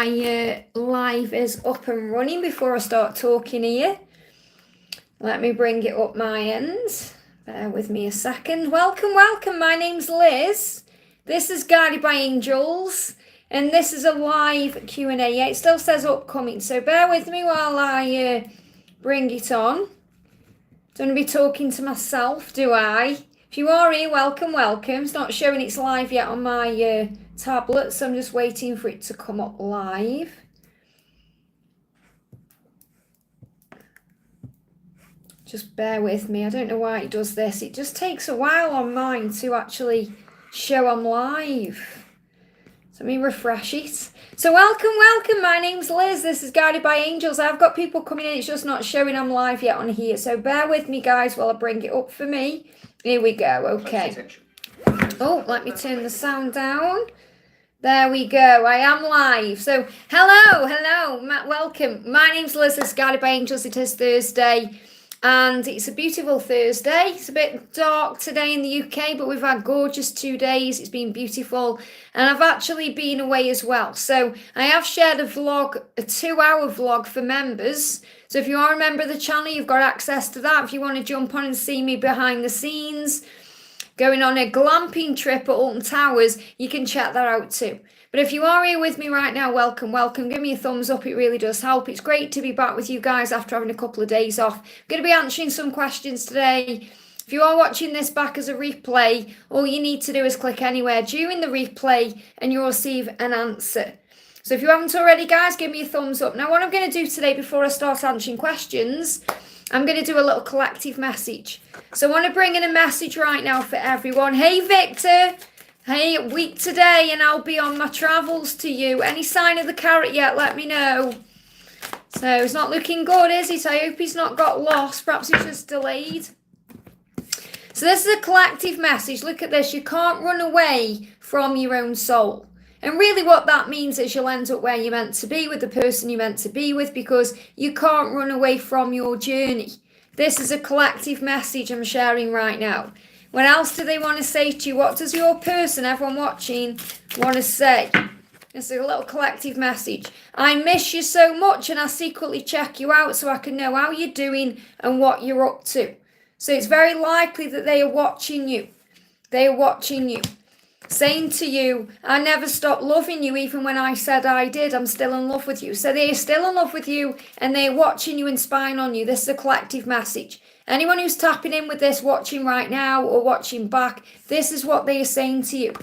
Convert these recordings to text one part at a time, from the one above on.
my live is up and running before I start talking here. Let me bring it up my end. Bear with me a second. Welcome, welcome. My name's Liz. This is Guided by Angels. And this is a live Q&A. Yeah, it still says upcoming. So bear with me while I bring it on. Don't want to be talking to myself, do I? If you are here, welcome, welcome. It's not showing it's live yet on my tablet, so I'm just waiting for it to come up live. Just bear with me. I don't know why it does this. It just takes a while on mine to actually show I'm live. So let me refresh it. So welcome, welcome. My name's Liz. This is Guided by Angels. I've got people coming in. It's just not showing I'm live yet on here. So bear with me, guys, while I bring it up for me. Here we go. Okay. Oh, let me turn the sound down. There we go. I am live. So hello, welcome. My name's Liz. This is Guided by Angels. It is Thursday. And it's a beautiful Thursday. It's a bit dark today in the UK, but we've had gorgeous 2 days. It's been beautiful. And I've actually been away as well. So I have shared a vlog, a 2-hour vlog for members. So if you are a member of the channel, you've got access to that. If you want to jump on and see me behind the scenes, going on a glamping trip at Alton Towers, you can check that out too. But if you are here with me right now, welcome, welcome. Give me a thumbs up. It really does help. It's great to be back with you guys after having a couple of days off. I'm going to be answering some questions today. If you are watching this back as a replay, all you need to do is click anywhere during the replay and you'll receive an answer. So if you haven't already, guys, give me a thumbs up. Now, what I'm going to do today before I start answering questions, I'm going to do a little collective message. So I want to bring in a message right now for everyone. Hey, Victor. Hey, week today, and I'll be on my travels to you. Any sign of the carrot yet? Let me know. So it's not looking good, is it? I hope he's not got lost. Perhaps he's just delayed. So this is a collective message. Look at this. You can't run away from your own soul. And really what that means is you'll end up where you're meant to be with the person you're meant to be with, because you can't run away from your journey. This is a collective message I'm sharing right now. What else do they want to say to you? What does your person, everyone watching, want to say? It's a little collective message. I miss you so much and I secretly check you out so I can know how you're doing and what you're up to. So it's very likely that they are watching you. They are watching you. Saying to you, I never stopped loving you even when I said I did. I'm still in love with you. So they are still in love with you and they're watching you and spying on you. This is a collective message. Anyone who's tapping in with this, watching right now or watching back, this is what they are saying to you.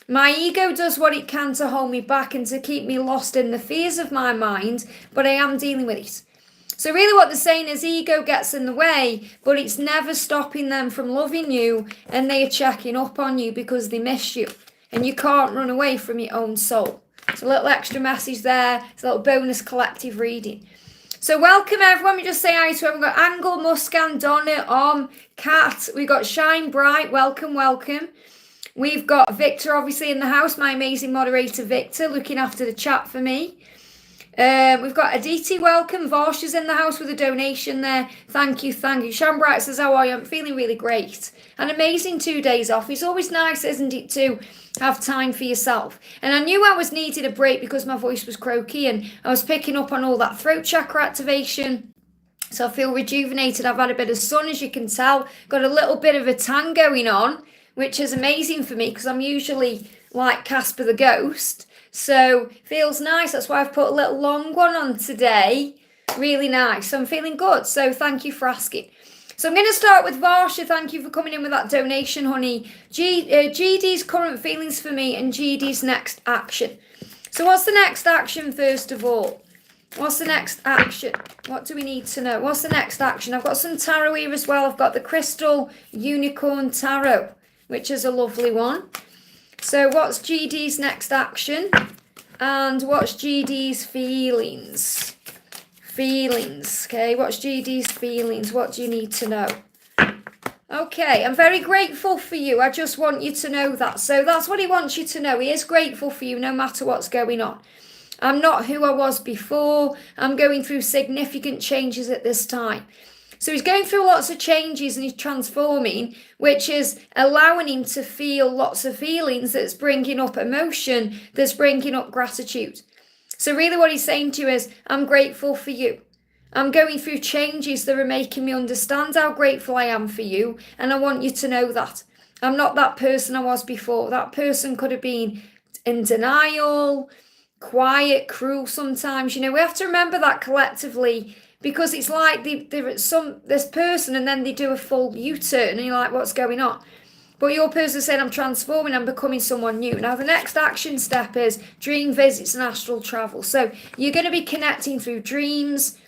My ego does what it can to hold me back and to keep me lost in the fears of my mind, but I am dealing with it. So really what they're saying is ego gets in the way, but it's never stopping them from loving you, and they are checking up on you because they miss you. And you can't run away from your own soul. It's a little extra message there. It's a little bonus collective reading. So welcome everyone. We just say hi to everyone. We've got Angle, Muscan, Donna, Kat. We've got Shine Bright. Welcome, welcome. We've got Victor obviously in the house. My amazing moderator Victor looking after the chat for me. We've got Aditi, welcome. Varsha's in the house with a donation there. Thank you, thank you. Shambright says, how are you? I'm feeling really great. An amazing 2 days off. It's always nice, isn't it, to have time for yourself. And I knew I was needed a break because my voice was croaky and I was picking up on all that throat chakra activation. So I feel rejuvenated. I've had a bit of sun, as you can tell. Got a little bit of a tan going on, which is amazing for me because I'm usually like Casper the Ghost. So feels nice. That's why I've put a little long one on today. Really nice. So I'm feeling good. So thank you for asking. So I'm going to start with Varsha. Thank you for coming in with that donation, honey. GD's current feelings for me and GD's next action. So what's the next action first of all? What's the next action? What do we need to know? What's the next action? I've got some tarot here as well. I've got the Crystal Unicorn Tarot, which is a lovely one. So what's GD's next action? And what's GD's feelings? Feelings, okay? What's GD's feelings? What do you need to know? Okay, I'm very grateful for you. I just want you to know that. So that's what he wants you to know. He is grateful for you no matter what's going on. I'm not who I was before. I'm going through significant changes at this time. So he's going through lots of changes and he's transforming, which is allowing him to feel lots of feelings that's bringing up emotion, that's bringing up gratitude. So really what he's saying to you is, I'm grateful for you. I'm going through changes that are making me understand how grateful I am for you. And I want you to know that. I'm not that person I was before. That person could have been in denial, quiet, cruel sometimes. We have to remember that collectively, because it's like this person and then they do a full U-turn and you're like, what's going on? But your person said, I'm transforming, I'm becoming someone new. Now, the next action step is dream visits and astral travel. So you're going to be connecting through dreams.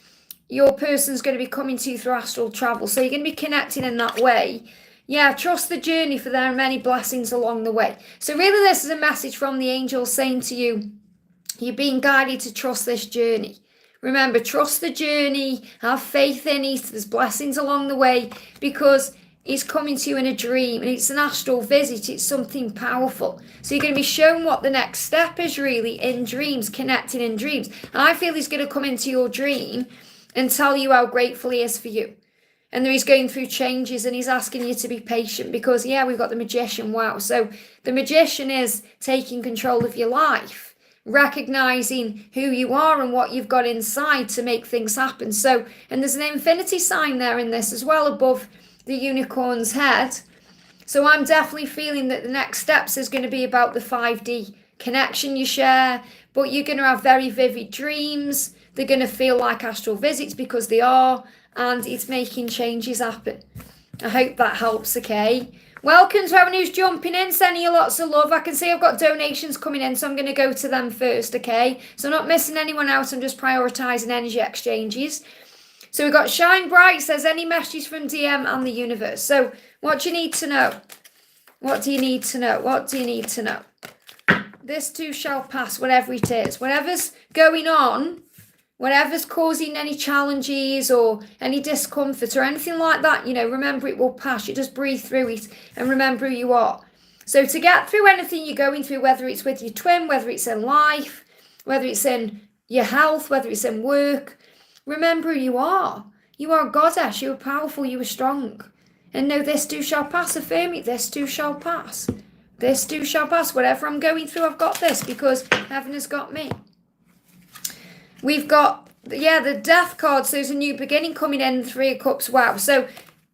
Your person's going to be coming to you through astral travel. So you're going to be connecting in that way. Yeah, trust the journey, for there are many blessings along the way. So really this is a message from the angels saying to you, you're being guided to trust this journey. Remember, trust the journey, have faith in it. There's blessings along the way, because it's coming to you in a dream, and it's an astral visit. It's something powerful. So you're going to be shown what the next step is really in dreams, connecting in dreams. And I feel he's going to come into your dream and tell you how grateful he is for you. And he's going through changes, and he's asking you to be patient, because, yeah, we've got the magician. Wow. So the magician is taking control of your life, recognizing who you are and what you've got inside to make things happen. So, and there's an infinity sign there in this as well above the unicorn's head. So I'm definitely feeling that the next steps is going to be about the 5D connection you share, but you're going to have very vivid dreams. They're going to feel like astral visits, because they are, and it's making changes happen. I hope that helps, okay? Welcome to everyone who's jumping in, sending you lots of love. I can see I've got donations coming in, so I'm going to go to them first, okay? So I'm not missing anyone out, I'm just prioritising energy exchanges. So we've got Shine Bright says, any messages from DM and the universe. So what do you need to know? What do you need to know? What do you need to know? This too shall pass, whatever it is. Whatever's going on, whatever's causing any challenges or any discomfort or anything like that, remember it will pass. You just breathe through it and remember who you are. So to get through anything you're going through, whether it's with your twin, whether it's in life, whether it's in your health, whether it's in work, remember who you are. You are a goddess. You are powerful. You are strong. And know this too shall pass. Affirm it. This too shall pass. This too shall pass. Whatever I'm going through, I've got this, because heaven has got me. We've got, the death card. So there's a new beginning coming in, 3 of Cups. Wow. So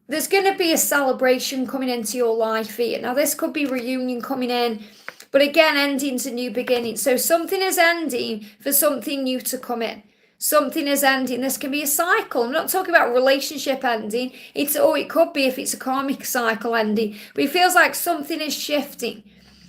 there's going to be a celebration coming into your life here. Now, this could be reunion coming in, but again, ending to new beginning. So something is ending for something new to come in. Something is ending. This can be a cycle. I'm not talking about relationship ending. It could be if it's a karmic cycle ending. But it feels like something is shifting.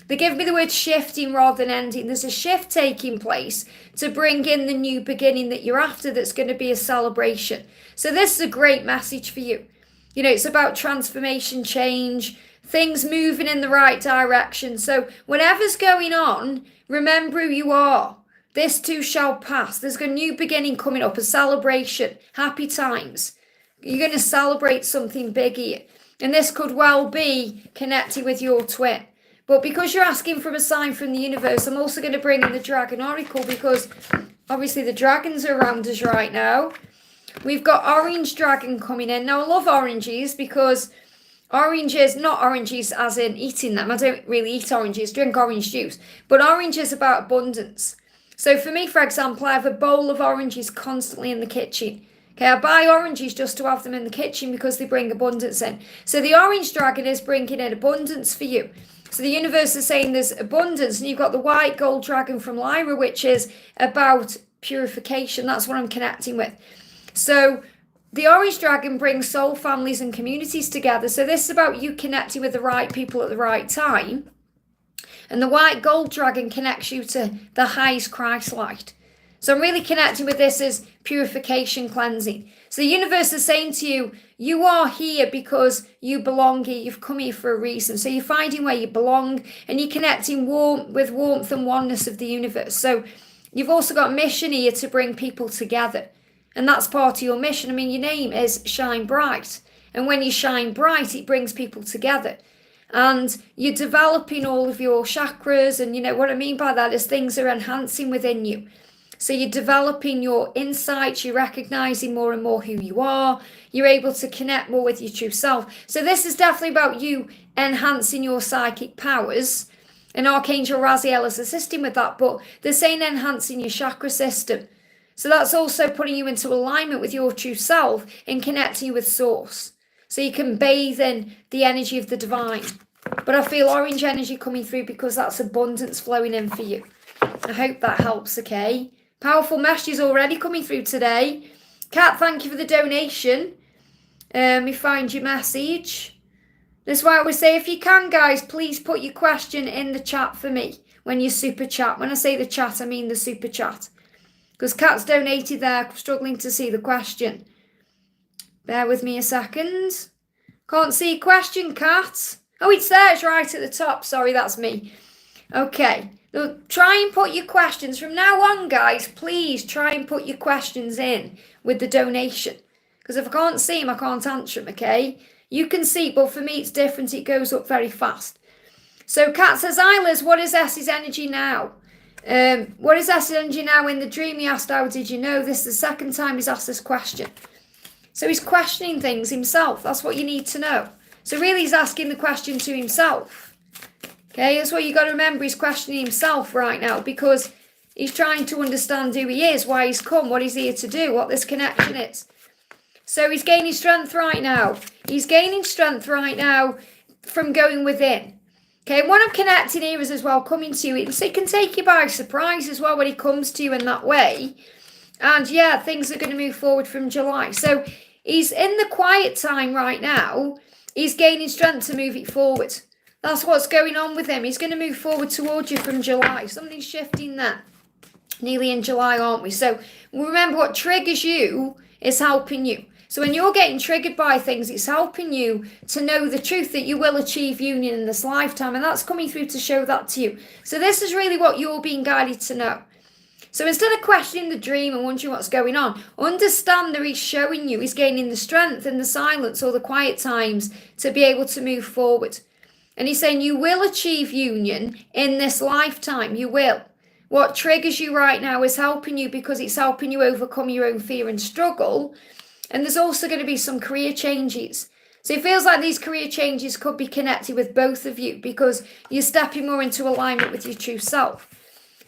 They give me the word shifting rather than ending. There's a shift taking place to bring in the new beginning that you're after, that's going to be a celebration. So this is a great message for you. It's about transformation, change, things moving in the right direction. So whatever's going on, remember who you are. This too shall pass. There's a new beginning coming up, a celebration, happy times. You're going to celebrate something big here. And this could well be connected with your twin. But because you're asking for a sign from the universe, I'm also going to bring in the Dragon Oracle, because obviously the dragons are around us right now. We've got Orange Dragon coming in. Now, I love oranges, because oranges, not oranges as in eating them. I don't really eat oranges, drink orange juice. But orange is about abundance. So for me, for example, I have a bowl of oranges constantly in the kitchen. Okay, I buy oranges just to have them in the kitchen because they bring abundance in. So the orange dragon is bringing in abundance for you. So the universe is saying there's abundance, and you've got the white gold dragon from Lyra, which is about purification. That's what I'm connecting with. So the orange dragon brings soul families and communities together. So this is about you connecting with the right people at the right time. And the white gold dragon connects you to the highest Christ light. So I'm really connecting with this as purification, cleansing. So the universe is saying to you, you are here because you belong here. You've come here for a reason. So you're finding where you belong, and you're connecting with warmth and oneness of the universe. So you've also got a mission here to bring people together. And that's part of your mission. I mean, your name is Shine Bright. And when you shine bright, it brings people together. And you're developing all of your chakras. And what I mean by that is things are enhancing within you. So you're developing your insights, you're recognizing more and more who you are, you're able to connect more with your true self. So this is definitely about you enhancing your psychic powers And Archangel Raziel is assisting with that, but they're saying enhancing your chakra system. So that's also putting you into alignment with your true self and connecting you with source. So you can bathe in the energy of the divine. But I feel orange energy coming through because that's abundance flowing in for you. I hope that helps, okay? Powerful messages already coming through today. Kat, thank you for the donation. Let me find your message. That's why I always say, if you can, guys, please put your question in the chat for me when you super chat. When I say the chat, I mean the super chat. Because Kat's donated there, struggling to see the question. Bear with me a second. Can't see a question, Kat. Oh, it's there. It's right at the top. Sorry, that's me. Okay. So try and put your questions. From now on, guys, please try and put your questions in with the donation. Because if I can't see them, I can't answer them, okay? You can see, but for me, it's different. It goes up very fast. So Kat says, hi, Liz, what is S's energy now? What is S's energy now? In the dream, he asked, how did you know? This is the second time he's asked this question. So he's questioning things himself. That's what you need to know. So really, he's asking the question to himself. Okay, that's what you got to remember. He's questioning himself right now because he's trying to understand who he is, why he's come, what he's here to do, what this connection is. So he's gaining strength right now. He's gaining strength right now from going within. Okay, and what I'm connecting here is as well coming to you. It can take you by surprise as well when he comes to you in that way. And yeah, things are going to move forward from July. So he's in the quiet time right now. He's gaining strength to move it forward. That's what's going on with him. He's going to move forward towards you from July. Something's shifting there. Nearly in July, aren't we? So remember, what triggers you is helping you. So when you're getting triggered by things, it's helping you to know the truth that you will achieve union in this lifetime. And that's coming through to show that to you. So this is really what you're being guided to know. So instead of questioning the dream and wondering what's going on, understand that he's showing you, he's gaining the strength in the silence or the quiet times to be able to move forward. And he's saying you will achieve union in this lifetime. You will. What triggers you right now is helping you because it's helping you overcome your own fear and struggle. And there's also going to be some career changes. So it feels like these career changes could be connected with both of you because you're stepping more into alignment with your true self.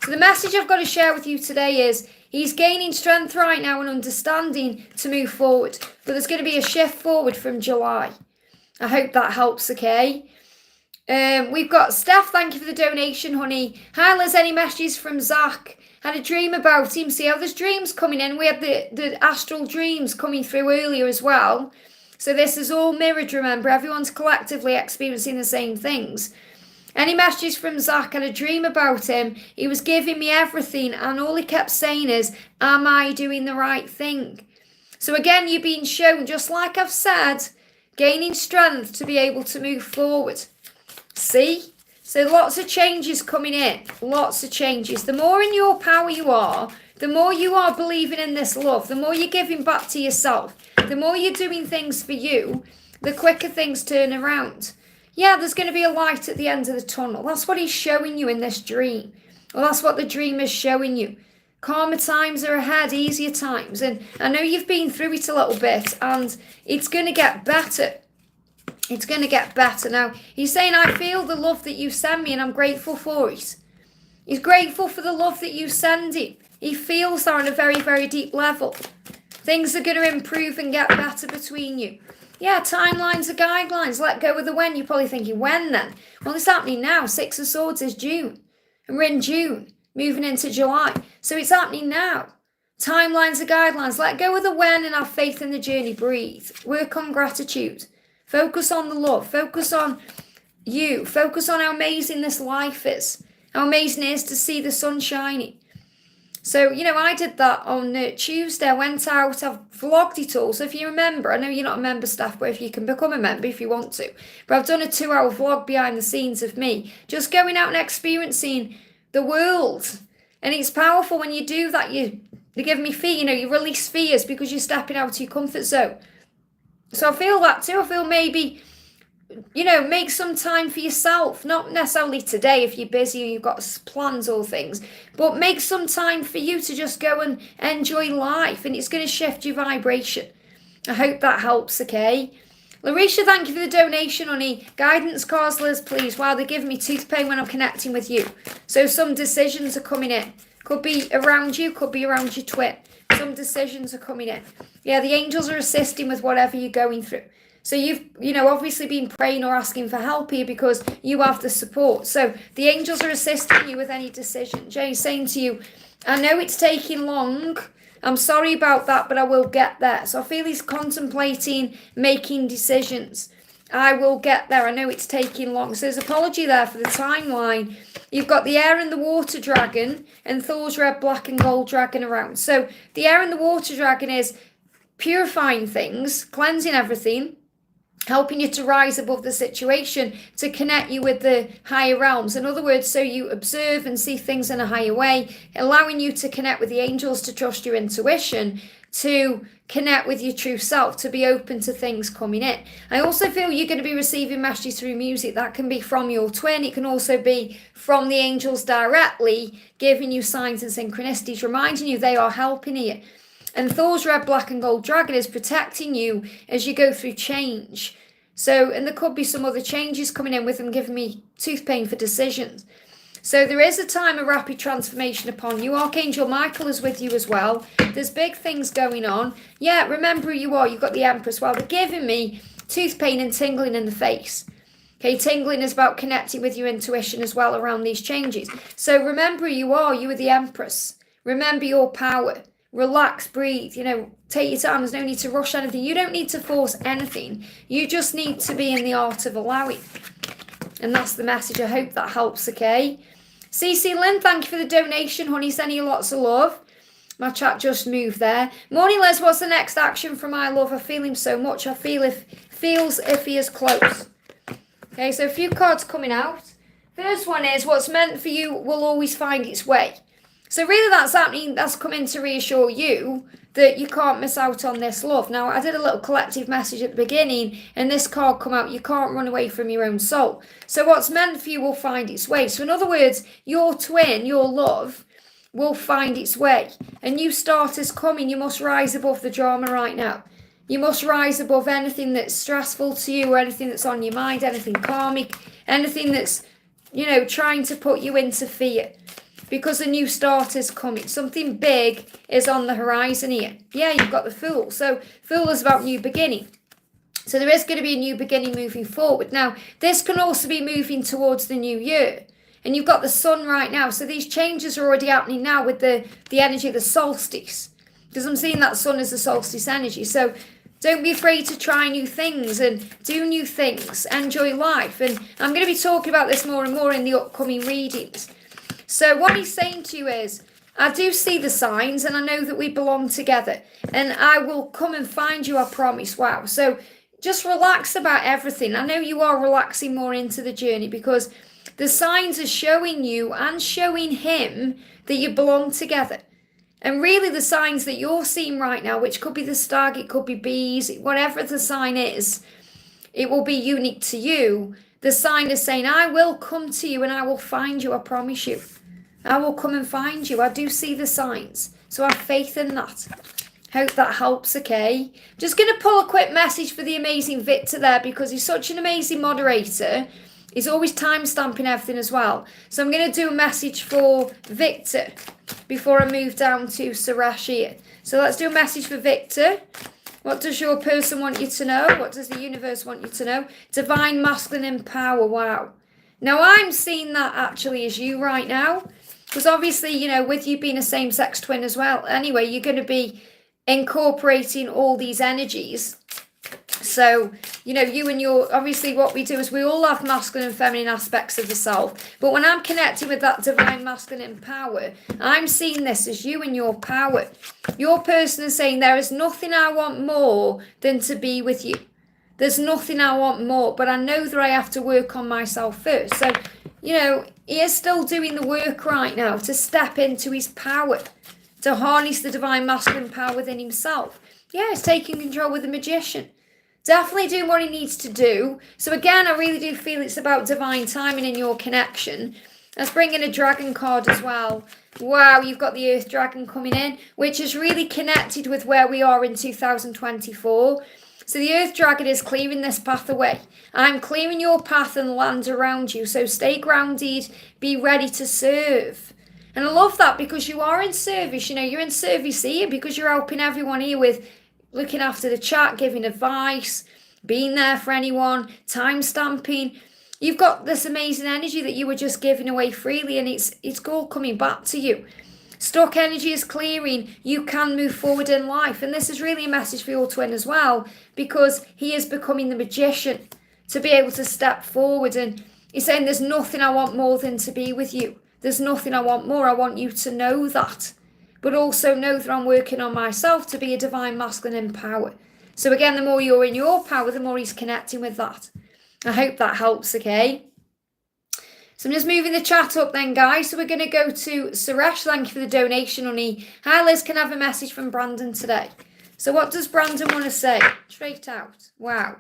So the message I've got to share with you today is he's gaining strength right now and understanding to move forward. But there's going to be a shift forward from July. I hope that helps, okay? We've got Steph, thank you for the donation, honey. Hi, Liz, any messages from Zach? Had a dream about him. See how there's dreams coming in. We had the astral dreams coming through earlier as well. So this is all mirrored, remember. Everyone's collectively experiencing the same things. Any messages from Zach? Had a dream about him. He was giving me everything and all he kept saying is, am I doing the right thing? So again, you're being shown, just like I've said, gaining strength to be able to move forward. See? So lots of changes coming in. Lots of changes. The more in your power you are, the more you are believing in this love, the more you're giving back to yourself, the more you're doing things for you, the quicker things turn around. Yeah, there's going to be a light at the end of the tunnel. That's what he's showing you in this dream. Well, that's what the dream is showing you. Calmer times are ahead, easier times. And I know you've been through it a little bit and it's going to get better. It's going to get better. Now, he's saying, I feel the love that you send me and I'm grateful for it. He's grateful for the love that you send him. He feels that on a very, very deep level. Things are going to improve and get better between you. Yeah, timelines are guidelines. Let go of the when. You're probably thinking, when then? Well, it's happening now. Six of Swords is June. And we're in June, moving into July. So it's happening now. Timelines are guidelines. Let go of the when and have faith in the journey. Breathe. Work on gratitude. Focus on the love. Focus on you. Focus on how amazing this life is. How amazing it is to see the sun shining. So, I did that on Tuesday. I went out. I've vlogged it all. So if you remember, I know you're not a member staff, but if you can become a member if you want to. But I've done a 2-hour vlog behind the scenes of me. Just going out and experiencing the world. And it's powerful when you do that. They give me fear. You release fears because you're stepping out of your comfort zone. So I feel that too. I feel maybe, make some time for yourself. Not necessarily today if you're busy and you've got plans or things. But make some time for you to just go and enjoy life. And it's going to shift your vibration. I hope that helps, okay? Larisha, thank you for the donation, honey. Guidance cards, Liz, please. Wow, they're giving me tooth pain when I'm connecting with you. So some decisions are coming in. Could be around you, could be around your twin. Some decisions are coming in. Yeah, the angels are assisting with whatever you're going through. So you've, obviously been praying or asking for help here because you have the support. So the angels are assisting you with any decision. Jay's saying to you, I know it's taking long. I'm sorry about that, but I will get there. So I feel he's contemplating making decisions. I will get there. I know it's taking long. So there's apology there for the timeline. You've got the air and the water dragon and Thor's red, black and gold dragon around. So the air and the water dragon is purifying things, cleansing everything, helping you to rise above the situation, to connect you with the higher realms. In other words, so you observe and see things in a higher way, allowing you to connect with the angels, to trust your intuition, to connect with your true self, to be open to things coming in. I also feel you're going to be receiving messages through music. That can be from your twin. It can also be from the angels directly, giving you signs and synchronicities, reminding you they are helping you. And Thor's red, black and gold dragon is protecting you as you go through change. So, and there could be some other changes coming in with them giving me tooth pain for decisions. So there is a time of rapid transformation upon you. Archangel Michael is with you as well. There's big things going on. Yeah, remember who you are. You've got the Empress. Well, they're giving me tooth pain and tingling in the face. Okay, tingling is about connecting with your intuition as well around these changes. So remember who you are. You are the Empress. Remember your power. Relax, breathe, take your time. There's no need to rush anything. You don't need to force anything. You just need to be in the art of allowing. And that's the message. I hope that helps, okay? CC Lynn, thank you for the donation, honey. Sending you lots of love. My chat just moved there. Morning, Les. What's the next action from my love? I feel him so much. I feels if he is close. Okay, so a few cards coming out. First one is what's meant for you will always find its way. So really that's happening, that's coming to reassure you that you can't miss out on this love. Now, I did a little collective message at the beginning, and this card come out, you can't run away from your own soul. So what's meant for you will find its way. So in other words, your twin, your love, will find its way. A new start is coming. You must rise above the drama right now. You must rise above anything that's stressful to you or anything that's on your mind, anything karmic, anything that's, trying to put you into fear. Because a new start is coming. Something big is on the horizon here. Yeah, you've got the Fool. So Fool is about new beginning. So there is going to be a new beginning moving forward. Now, this can also be moving towards the new year. And you've got the Sun right now. So these changes are already happening now with the energy of the solstice. Because I'm seeing that Sun as the solstice energy. So don't be afraid to try new things and do new things. Enjoy life. And I'm going to be talking about this more and more in the upcoming readings. So what he's saying to you is, I do see the signs and I know that we belong together and I will come and find you, I promise. Wow. So just relax about everything. I know you are relaxing more into the journey because the signs are showing you and showing him that you belong together. And really the signs that you're seeing right now, which could be the stag, it could be bees, whatever the sign is, it will be unique to you. The sign is saying, I will come to you and I will find you, I promise you. I will come and find you. I do see the signs. So have faith in that. Hope that helps, okay? Just going to pull a quick message for the amazing Victor there because he's such an amazing moderator. He's always time stamping everything as well. So I'm going to do a message for Victor before I move down to Suresh here. So let's do a message for Victor. What does your person want you to know? What does the universe want you to know? Divine masculine in power. Wow. Now I'm seeing that actually as you right now. Because obviously, with you being a same-sex twin as well, anyway, you're going to be incorporating all these energies. So, you and your, obviously what we do is we all have masculine and feminine aspects of the self. But when I'm connecting with that divine masculine power, I'm seeing this as you and your power. Your person is saying, there is nothing I want more than to be with you. There's nothing I want more, but I know that I have to work on myself first. So, he is still doing the work right now to step into his power, to harness the divine masculine power within himself. Yeah, he's taking control with the magician. Definitely doing what he needs to do. So again, I really do feel it's about divine timing in your connection. Let's bring in a dragon card as well. Wow, you've got the Earth Dragon coming in, which is really connected with where we are in 2024. So the earth dragon is clearing this path away. I'm clearing your path and land around you. So stay grounded, be ready to serve. And I love that because you are in service. You know, you're in service here because you're helping everyone here with looking after the chat, giving advice, being there for anyone, time stamping. You've got this amazing energy that you were just giving away freely, and it's all coming back to you. Stuck energy is clearing. You can move forward in life. And this is really a message for your twin as well, because he is becoming the magician to be able to step forward. And he's saying, there's nothing I want more than to be with you. There's nothing I want more. I want you to know that. But also know that I'm working on myself to be a divine masculine in power. So again, the more you're in your power, the more he's connecting with that. I hope that helps, okay? So I'm just moving the chat up then, guys. So we're going to go to Suresh. Thank you for the donation, honey. Hi, Liz. Can I have a message from Brandon today? So what does Brandon want to say? Straight out. Wow.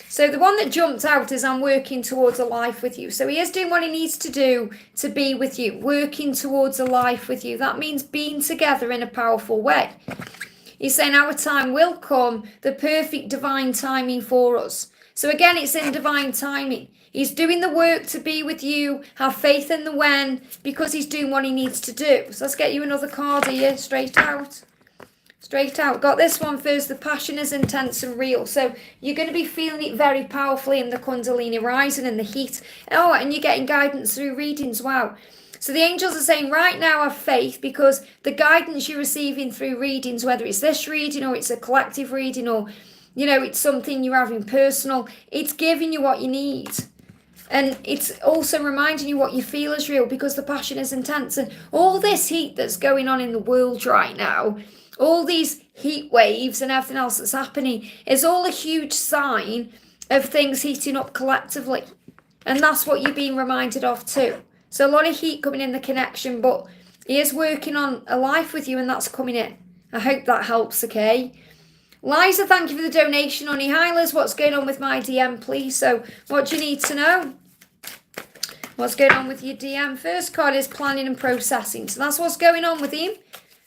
So the one that jumped out is I'm working towards a life with you. So he is doing what he needs to do to be with you, working towards a life with you. That means being together in a powerful way. He's saying our time will come, the perfect divine timing for us. So again, it's in divine timing. He's doing the work to be with you, have faith in the when, because he's doing what he needs to do. So let's get you another card here, straight out. Straight out. Got this one first. The passion is intense and real. So you're going to be feeling it very powerfully in the Kundalini rising and the heat. Oh, and you're getting guidance through readings. Wow. So the angels are saying right now have faith, because the guidance you're receiving through readings, whether it's this reading or it's a collective reading or, you know, it's something you're having personal, it's giving you what you need. And it's also reminding you what you feel is real, because the passion is intense. And all this heat that's going on in the world right now, all these heat waves and everything else that's happening, is all a huge sign of things heating up collectively. And that's what you're being reminded of too. So a lot of heat coming in the connection, but he is working on a life with you, and that's coming in. I hope that helps, okay? Liza, thank you for the donation, honey. Hi, Liz, what's going on with my DM, please? So what do you need to know? What's going on with your DM? First card is planning and processing. So that's what's going on with him.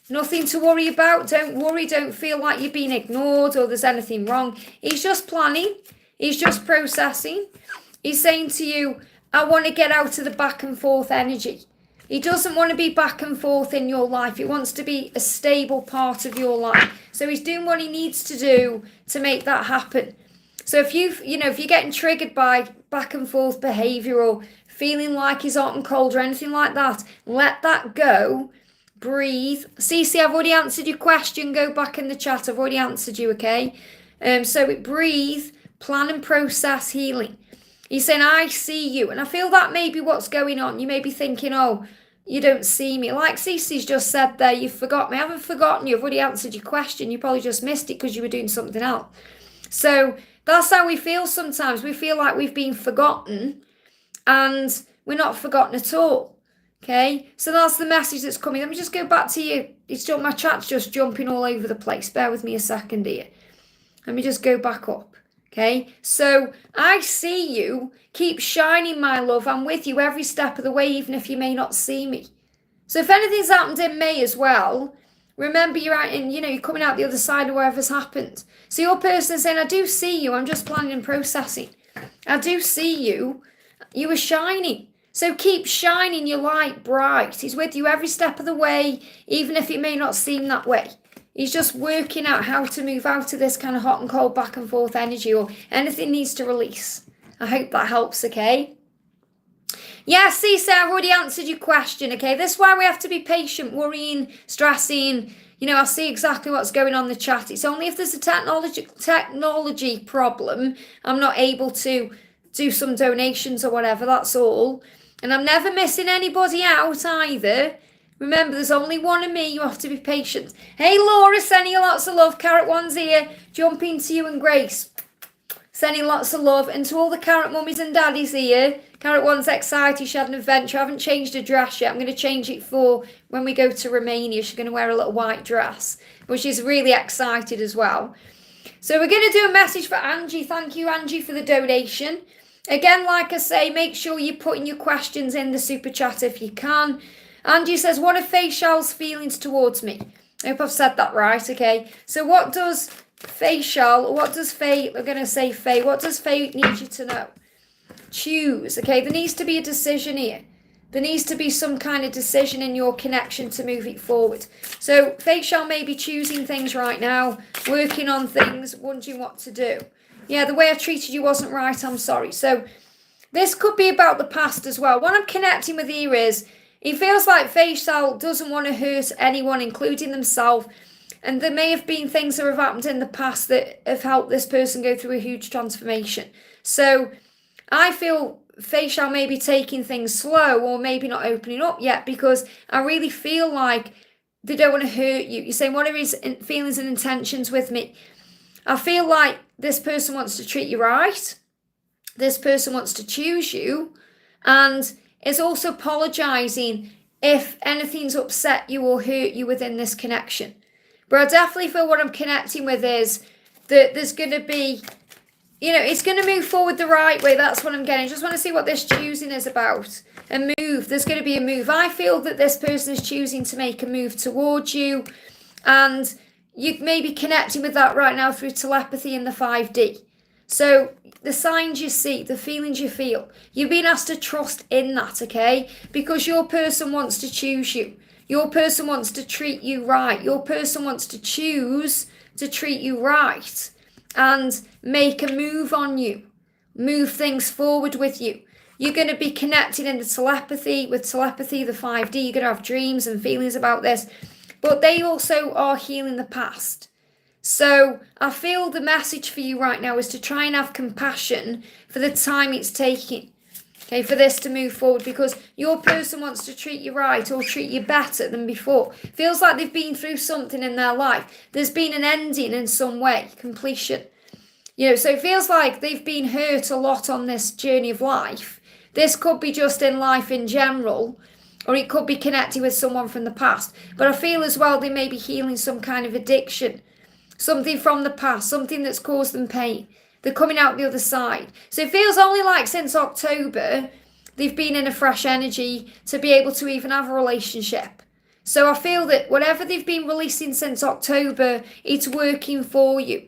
Nothing to worry about. Don't worry. Don't feel like you're being ignored or there's anything wrong. He's just planning. He's just processing. He's saying to you, I want to get out of the back and forth energy. He doesn't want to be back and forth in your life. He wants to be a stable part of your life. So he's doing what he needs to do to make that happen. So if if you're getting triggered by back and forth behavior or feeling like he's hot and cold or anything like that, let that go. Breathe. Cece, I've already answered your question. Go back in the chat. I've already answered you, okay? Breathe, plan and process healing. He's saying, I see you. And I feel that may be what's going on. You may be thinking, oh, you don't see me. Like Cece's just said there, you forgot me. I haven't forgotten you. I've already answered your question. You probably just missed it because you were doing something else. So that's how we feel sometimes. We feel like we've been forgotten and we're not forgotten at all. Okay, so that's the message that's coming. Let me just go back to you. My chat's just jumping all over the place. Bear with me a second here. Let me just go back up. Okay, so I see you. Keep shining, my love. I'm with you every step of the way, even if you may not see me. So if anything's happened in May as well, remember you're out in, you're coming out the other side of whatever's happened. So your person is saying, I do see you. I'm just planning and processing. I do see you. You are shining. So keep shining your light bright. He's with you every step of the way, even if it may not seem that way. He's just working out how to move out of this kind of hot and cold back and forth energy, or anything needs to release. I hope that helps, okay? Yeah, Cece, I've already answered your question, okay? This is why we have to be patient, worrying, stressing. I see exactly what's going on in the chat. It's only if there's a technology problem, I'm not able to do some donations or whatever, that's all. And I'm never missing anybody out either. Remember, there's only one of me. You have to be patient. Hey, Laura, sending you lots of love. Carrot One's here. Jumping to you and Grace. Sending lots of love. And to all the Carrot mummies and daddies here. Carrot One's excited. She had an adventure. I haven't changed her dress yet. I'm going to change it for when we go to Romania. She's going to wear a little white dress. But she's really excited as well. So we're going to do a message for Angie. Thank you, Angie, for the donation. Again, like I say, make sure you're putting your questions in the super chat if you can. Angie says, what are Faishal's feelings towards me? I hope I've said that right, okay. So what does Facial, what does Faye, we're going to say Faye, what does Faye need you to know? Choose, okay? There needs to be a decision here. There needs to be some kind of decision in your connection to move it forward. So Facial may be choosing things right now, working on things, wondering what to do. Yeah, the way I treated you wasn't right, I'm sorry. So this could be about the past as well. What I'm connecting with here is, it feels like Facial doesn't want to hurt anyone, including themselves. And there may have been things that have happened in the past that have helped this person go through a huge transformation. So I feel Facial may be taking things slow, or maybe not opening up yet, because I really feel like they don't want to hurt you. You're saying, what are his feelings and intentions with me? I feel like this person wants to treat you right. This person wants to choose you, and is also apologising if anything's upset you or hurt you within this connection. But I definitely feel what I'm connecting with is that there's going to be, it's going to move forward the right way. That's what I'm getting. I just want to see what this choosing is about. A move. There's going to be a move. I feel that this person is choosing to make a move towards you. And you may be connecting with that right now through telepathy in the 5D. So the signs you see, the feelings you feel, you're being asked to trust in that, okay? Because your person wants to choose you. Your person wants to treat you right. Your person wants to choose to treat you right and make a move on you, move things forward with you. You're going to be connected in the telepathy, with telepathy, the 5D. You're going to have dreams and feelings about this. But they also are healing the past. So I feel the message for you right now is to try and have compassion for the time it's taking. Okay, for this to move forward, because your person wants to treat you right or treat you better than before. Feels like they've been through something in their life. There's been an ending in some way, completion. So it feels like they've been hurt a lot on this journey of life. This could be just in life in general, or it could be connected with someone from the past. But I feel as well they may be healing some kind of addiction, something from the past, something that's caused them pain. They're coming out the other side. So it feels only like since October, they've been in a fresh energy to be able to even have a relationship. So I feel that whatever they've been releasing since October, it's working for you.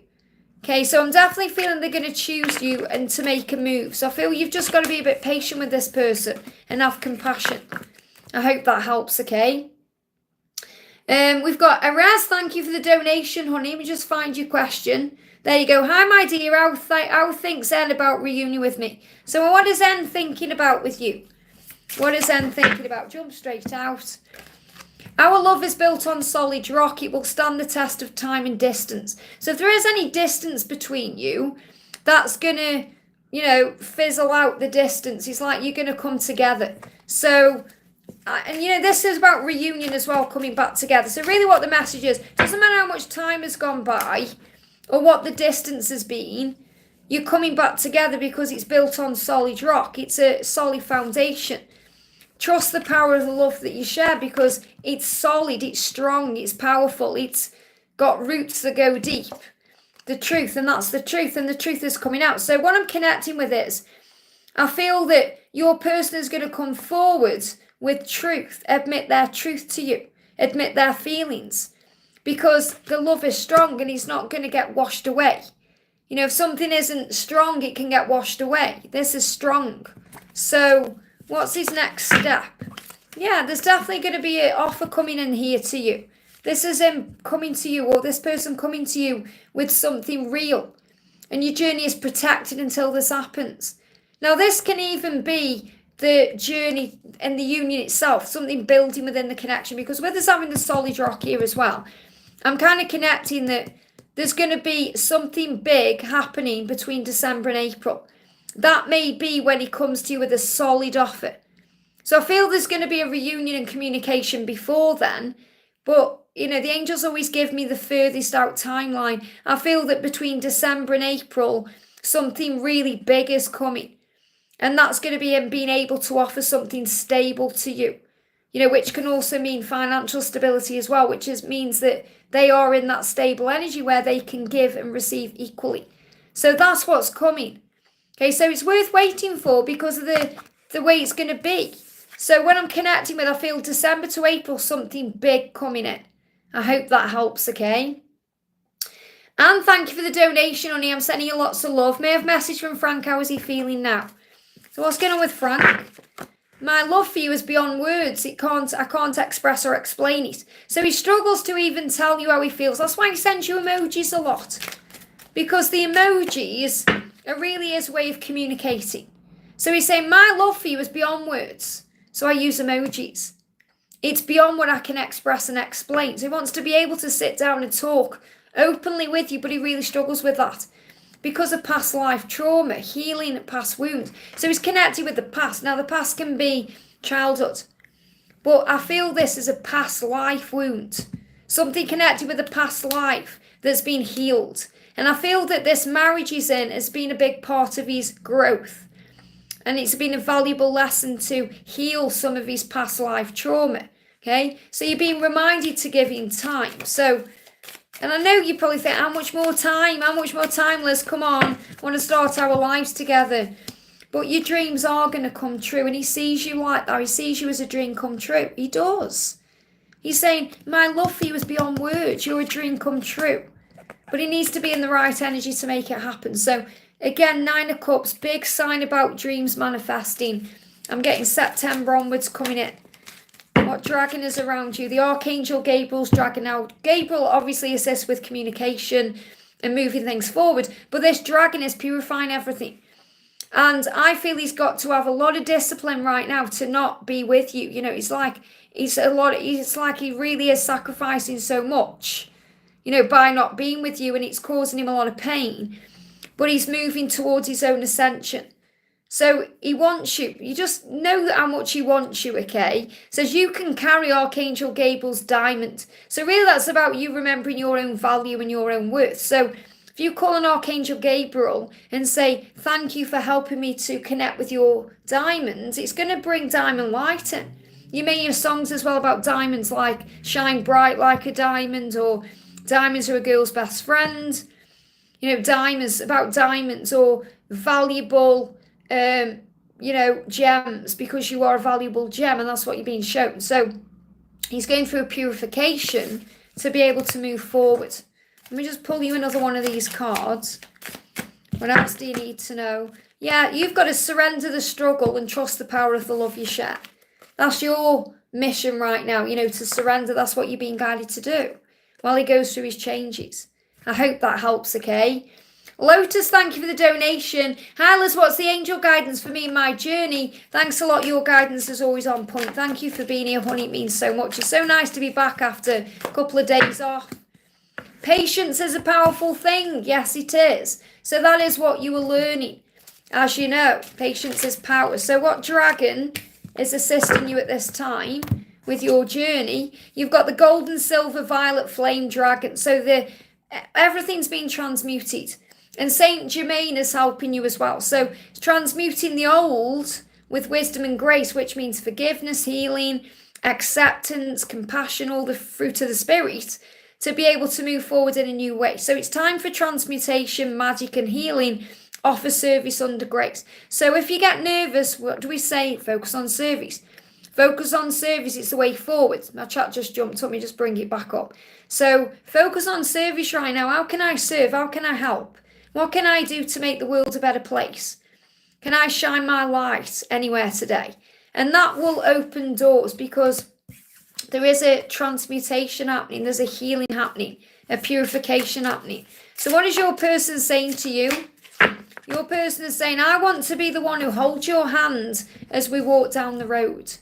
Okay, so I'm definitely feeling they're going to choose you and to make a move. So I feel you've just got to be a bit patient with this person and have compassion. I hope that helps, okay? We've got Araz, thank you for the donation, honey. Let me just find your question. There you go. Hi, my dear. How thinks Zen about reunion with me? So what is Zen thinking about with you? What is Zen thinking about? Jump straight out. Our love is built on solid rock. It will stand the test of time and distance. So if there is any distance between you, that's going to, fizzle out the distance. It's like you're going to come together. So, and this is about reunion as well, coming back together. So really what the message is, doesn't matter how much time has gone by, or what the distance has been, you're coming back together because it's built on solid rock. It's a solid foundation. Trust the power of the love that you share, because it's solid, it's strong, it's powerful, it's got roots that go deep. The truth, and that's the truth, and the truth is coming out. So what I'm connecting with is, I feel that your person is going to come forward with truth, admit their truth to you, admit their feelings. Because the love is strong and it's not going to get washed away. If something isn't strong, it can get washed away. This is strong. So what's his next step? Yeah, there's definitely going to be an offer coming in here to you. This is him coming to you, or this person coming to you with something real. And your journey is protected until this happens. Now this can even be the journey and the union itself, something building within the connection. Because with us having the solid rock here as well, I'm kind of connecting that there's going to be something big happening between December and April. That may be when he comes to you with a solid offer. So I feel there's going to be a reunion and communication before then. But, the angels always give me the furthest out timeline. I feel that between December and April, something really big is coming. And that's going to be him being able to offer something stable to you. Which can also mean financial stability as well, which means that they are in that stable energy where they can give and receive equally. So that's what's coming. Okay, so it's worth waiting for because of the way it's going to be. So when I'm connecting with, I feel December to April, something big coming in. I hope that helps, okay? And thank you for the donation, honey. I'm sending you lots of love. May I have a message from Frank? How is he feeling now? So what's going on with Frank? My love for you is beyond words. I can't express or explain it. So he struggles to even tell you how he feels. That's why he sends you emojis a lot. Because the emojis are really his way of communicating. So he's saying, my love for you is beyond words. So I use emojis. It's beyond what I can express and explain. So he wants to be able to sit down and talk openly with you, but he really struggles with that. Because of past life trauma, healing past wounds. So he's connected with the past. Now the past can be childhood. But I feel this is a past life wound. Something connected with a past life that's been healed. And I feel that this marriage he's in has been a big part of his growth. And it's been a valuable lesson to heal some of his past life trauma. Okay? So you're being reminded to give him time. So... and I know you probably think, how much more time, Liz, come on, I want to start our lives together. But your dreams are going to come true, and he sees you like that. He sees you as a dream come true. He does. He's saying, my love for you is beyond words. You're a dream come true. But he needs to be in the right energy to make it happen. So, again, 9 of Cups, big sign about dreams manifesting. I'm getting September onwards coming in. What dragon is around you? The Archangel Gabriel's dragon. Now, Gabriel obviously assists with communication and moving things forward, but this dragon is purifying everything. And I feel he's got to have a lot of discipline right now to not be with you. You know, it's like he really is sacrificing so much, you know, by not being with you, and it's causing him a lot of pain. But he's moving towards his own ascension. So he wants you. You just know how much he wants you, okay? Says you can carry Archangel Gabriel's diamond. So really that's about you remembering your own value and your own worth. So if you call on Archangel Gabriel and say, thank you for helping me to connect with your diamonds, it's going to bring diamond light in. You may hear songs as well about diamonds like Shine Bright Like a Diamond, or Diamonds Are a Girl's Best Friend. You know, diamonds or valuable... you know, gems, because you are a valuable gem, and that's what you're being shown. So he's going through a purification to be able to move forward. Let me just pull you another one of these cards. What else do you need to know? Yeah, you've got to surrender the struggle and trust the power of the love you share. That's your mission right now, you know, to surrender. That's what you're being guided to do while he goes through his changes. I hope that helps, okay? Lotus, thank you for the donation. Hi Liz, what's the angel guidance for me in my journey? Thanks a lot, your guidance is always on point. Thank you for being here, honey, it means so much. It's so nice to be back after a couple of days off. Patience is a powerful thing, yes it is. So that is what you were learning. As you know, patience is power. So what dragon is assisting you at this time with your journey? You've got the gold and silver violet flame dragon. So everything's been transmuted. And Saint Germain is helping you as well. So transmuting the old with wisdom and grace, which means forgiveness, healing, acceptance, compassion, all the fruit of the spirit, to be able to move forward in a new way. So it's time for transmutation, magic and healing. Offer service under grace. So if you get nervous, what do we say? Focus on service. Focus on service, it's the way forward. My chat just jumped up, me just bring it back up. So focus on service right now. How can I serve? How can I help? What can I do to make the world a better place? Can I shine my light anywhere today? And that will open doors, because there is a transmutation happening. There's a healing happening, a purification happening. So what is your person saying to you? Your person is saying, I want to be the one who holds your hand as we walk down the road.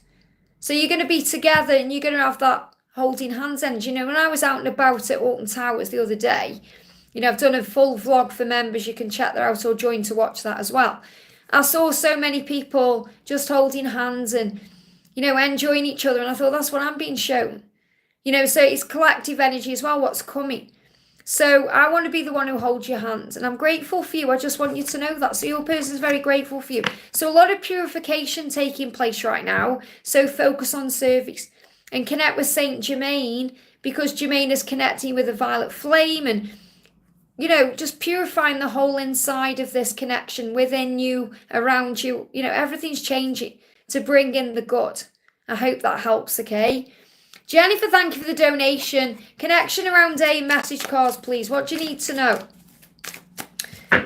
So you're going to be together and you're going to have that holding hands energy. You know, when I was out and about at Alton Towers the other day, you know, I've done a full vlog for members. You can check that out or join to watch that as well. I saw so many people just holding hands and, you know, enjoying each other. And I thought, that's what I'm being shown. You know, so it's collective energy as well, what's coming. So I want to be the one who holds your hands. And I'm grateful for you. I just want you to know that. So your person is very grateful for you. So a lot of purification taking place right now. So focus on service. And connect with Saint Germain, because Germain is connecting with a violet flame, and you know, just purifying the whole inside of this connection within you, around you. You know, everything's changing to bring in the good. I hope that helps, okay? Jennifer, thank you for the donation. Connection around A message cards, please. What do you need to know?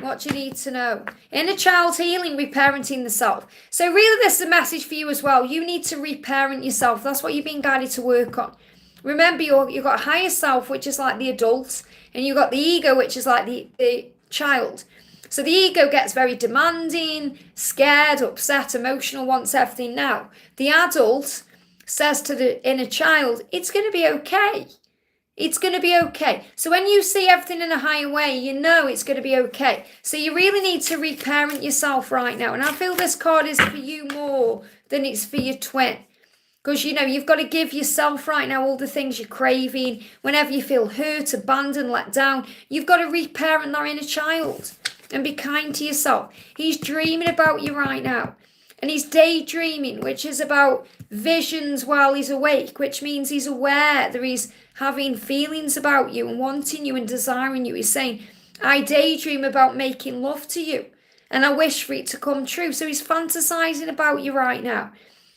What do you need to know? Inner child healing, reparenting the self. So really this is a message for you as well. You need to reparent yourself. That's what you're being guided to work on. Remember, you've got a higher self, which is like the adult, and you've got the ego, which is like the child. So the ego gets very demanding, scared, upset, emotional, wants everything now. The adult says to the inner child, it's going to be okay. It's going to be okay. So when you see everything in a higher way, you know it's going to be okay. So you really need to reparent yourself right now. And I feel this card is for you more than it's for your twin. Because, you know, you've got to give yourself right now all the things you're craving. Whenever you feel hurt, abandoned, let down, you've got to reparent that inner child and be kind to yourself. He's dreaming about you right now. And he's daydreaming, which is about visions while he's awake, which means he's aware that he's having feelings about you and wanting you and desiring you. He's saying, I daydream about making love to you and I wish for it to come true. So he's fantasizing about you right now.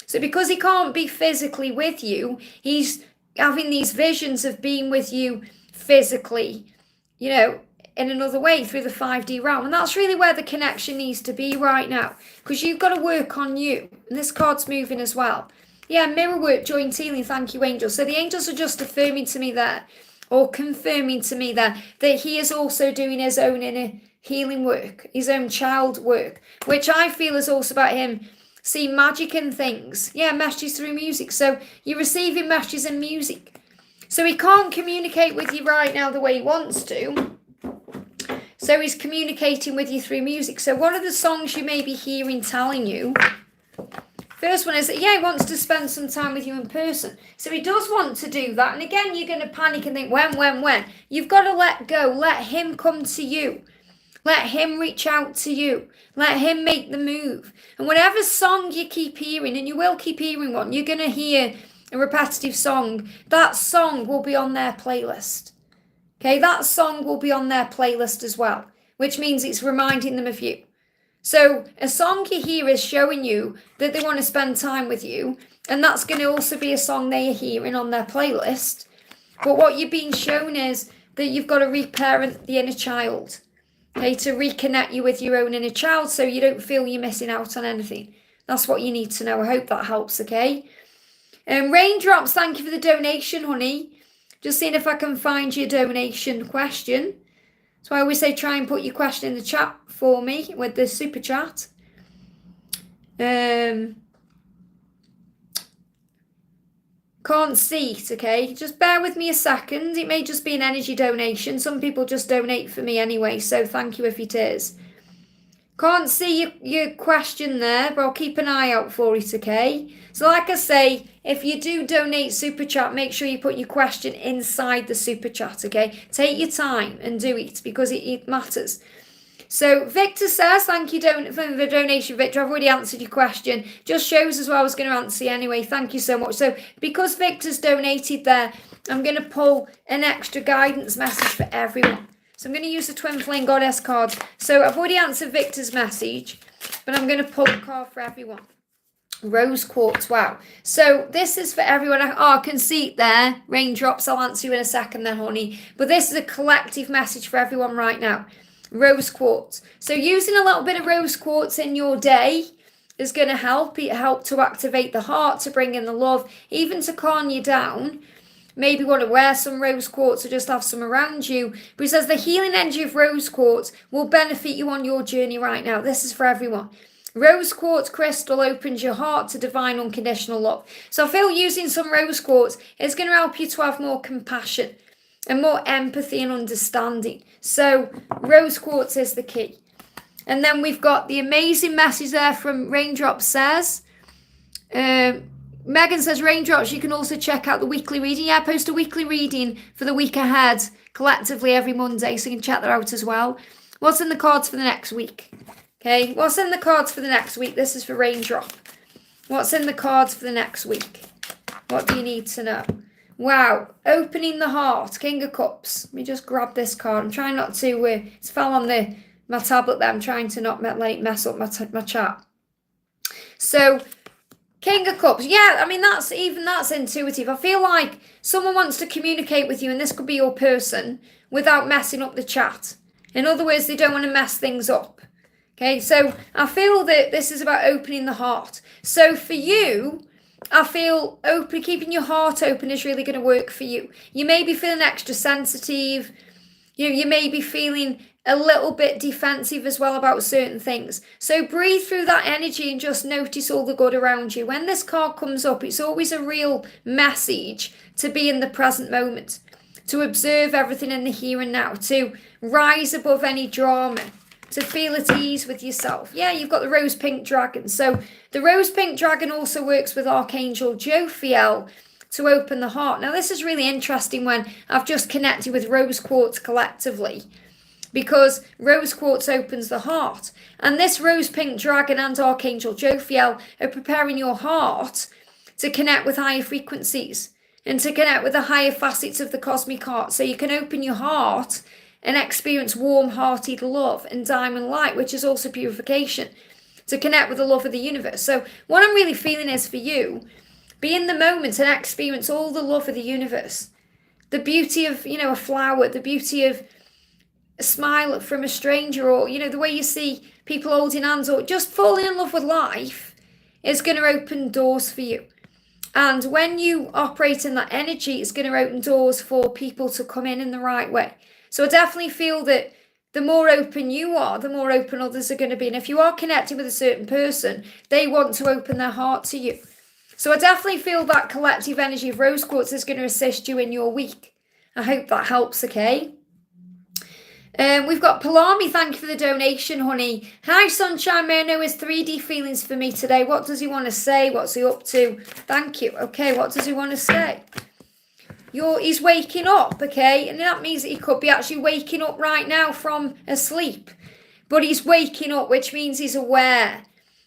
So because he can't be physically with you, he's having these visions of being with you physically, you know, in another way through the 5D realm. And that's really where the connection needs to be right now, because you've got to work on you. And this card's moving as well. Yeah, mirror work, joint healing. Thank you, angels. So the angels are just affirming to me there, or confirming to me there, that he is also doing his own inner healing work, his own child work, which I feel is also about him seeing magic in things. Yeah, messages through music. So you're receiving messages in music. So he can't communicate with you right now the way he wants to. So he's communicating with you through music. So what are the songs you may be hearing telling you? First one is that, yeah, he wants to spend some time with you in person. So he does want to do that. And again, you're going to panic and think, when? You've got to let go. Let him come to you. Let him reach out to you. Let him make the move. And whatever song you keep hearing, and you will keep hearing one, you're going to hear a repetitive song. That song will be on their playlist. Okay, that song will be on their playlist as well, which means it's reminding them of you. So a song you hear is showing you that they want to spend time with you, and that's going to also be a song they are hearing on their playlist. But what you're being shown is that you've got to reparent the inner child, okay, to reconnect you with your own inner child so you don't feel you're missing out on anything. That's what you need to know. I hope that helps, okay? Raindrops, thank you for the donation, honey. Just seeing if I can find your donation question. So I always say try and put your question in the chat for me with the super chat. Can't see it, okay? Just bear with me a second. It may just be an energy donation. Some people just donate for me anyway, so thank you if it is. Can't see your question there, but I'll keep an eye out for it, okay? So like I say, if you do donate super chat, make sure you put your question inside the super chat, okay? Take your time and do it because it matters. So Victor says, thank you for the donation, Victor. I've already answered your question. Just shows as well I was going to answer you anyway. Thank you so much. So because Victor's donated there, I'm going to pull an extra guidance message for everyone. So I'm going to use the Twin Flame Goddess card. So I've already answered Victor's message, but I'm going to pull a card for everyone. Rose quartz, wow. So this is for everyone. I can see it there. Raindrops, I'll answer you in a second then, honey. But this is a collective message for everyone right now. Rose quartz. So using a little bit of rose quartz in your day is going to help. It help to activate the heart, to bring in the love, even to calm you down. Maybe want to wear some rose quartz or just have some around you. But it says the healing energy of rose quartz will benefit you on your journey right now. This is for everyone. Rose quartz crystal opens your heart to divine unconditional love. So I feel using some rose quartz is going to help you to have more compassion and more empathy and understanding. So rose quartz is the key. And then we've got the amazing message there from Raindrops says, Megan says, Raindrops, you can also check out the weekly reading. Yeah, I post a weekly reading for the week ahead collectively every Monday, so you can check that out as well. What's in the cards for the next week? Okay, what's in the cards for the next week? This is for Raindrop. What's in the cards for the next week? What do you need to know? Wow, opening the heart, King of Cups. Let me just grab this card. I'm trying not to, it's fell on my tablet there. I'm trying to not let it mess up my chat. So, King of Cups. Yeah, I mean, that's intuitive. I feel like someone wants to communicate with you, and this could be your person, without messing up the chat. In other words, they don't want to mess things up. Okay, so I feel that this is about opening the heart. So for you, I feel keeping your heart open is really going to work for you. You may be feeling extra sensitive. You may be feeling a little bit defensive as well about certain things. So breathe through that energy and just notice all the good around you. When this card comes up, it's always a real message to be in the present moment, to observe everything in the here and now, to rise above any drama, to feel at ease with yourself. Yeah, you've got the rose pink dragon. So the rose pink dragon also works with Archangel Jophiel to open the heart. Now this is really interesting when I've just connected with rose quartz collectively, because rose quartz opens the heart. And this rose pink dragon and Archangel Jophiel are preparing your heart to connect with higher frequencies and to connect with the higher facets of the cosmic heart. So you can open your heart and experience warm-hearted love and diamond light, which is also purification, to connect with the love of the universe. So what I'm really feeling is for you, be in the moment and experience all the love of the universe. The beauty of, a flower, the beauty of a smile from a stranger, or, the way you see people holding hands, or just falling in love with life is going to open doors for you. And when you operate in that energy, it's going to open doors for people to come in the right way. So I definitely feel that the more open you are, the more open others are going to be. And if you are connecting with a certain person, they want to open their heart to you. So I definitely feel that collective energy of rose quartz is going to assist you in your week. I hope that helps, okay? We've got Palami, thank you for the donation, honey. Hi, Sunshine. Mano is 3D feelings for me today. What does he want to say? What's he up to? Thank you. Okay, what does he want to say? He's waking up, okay? And that means that he could be actually waking up right now from a sleep. But he's waking up, which means he's aware.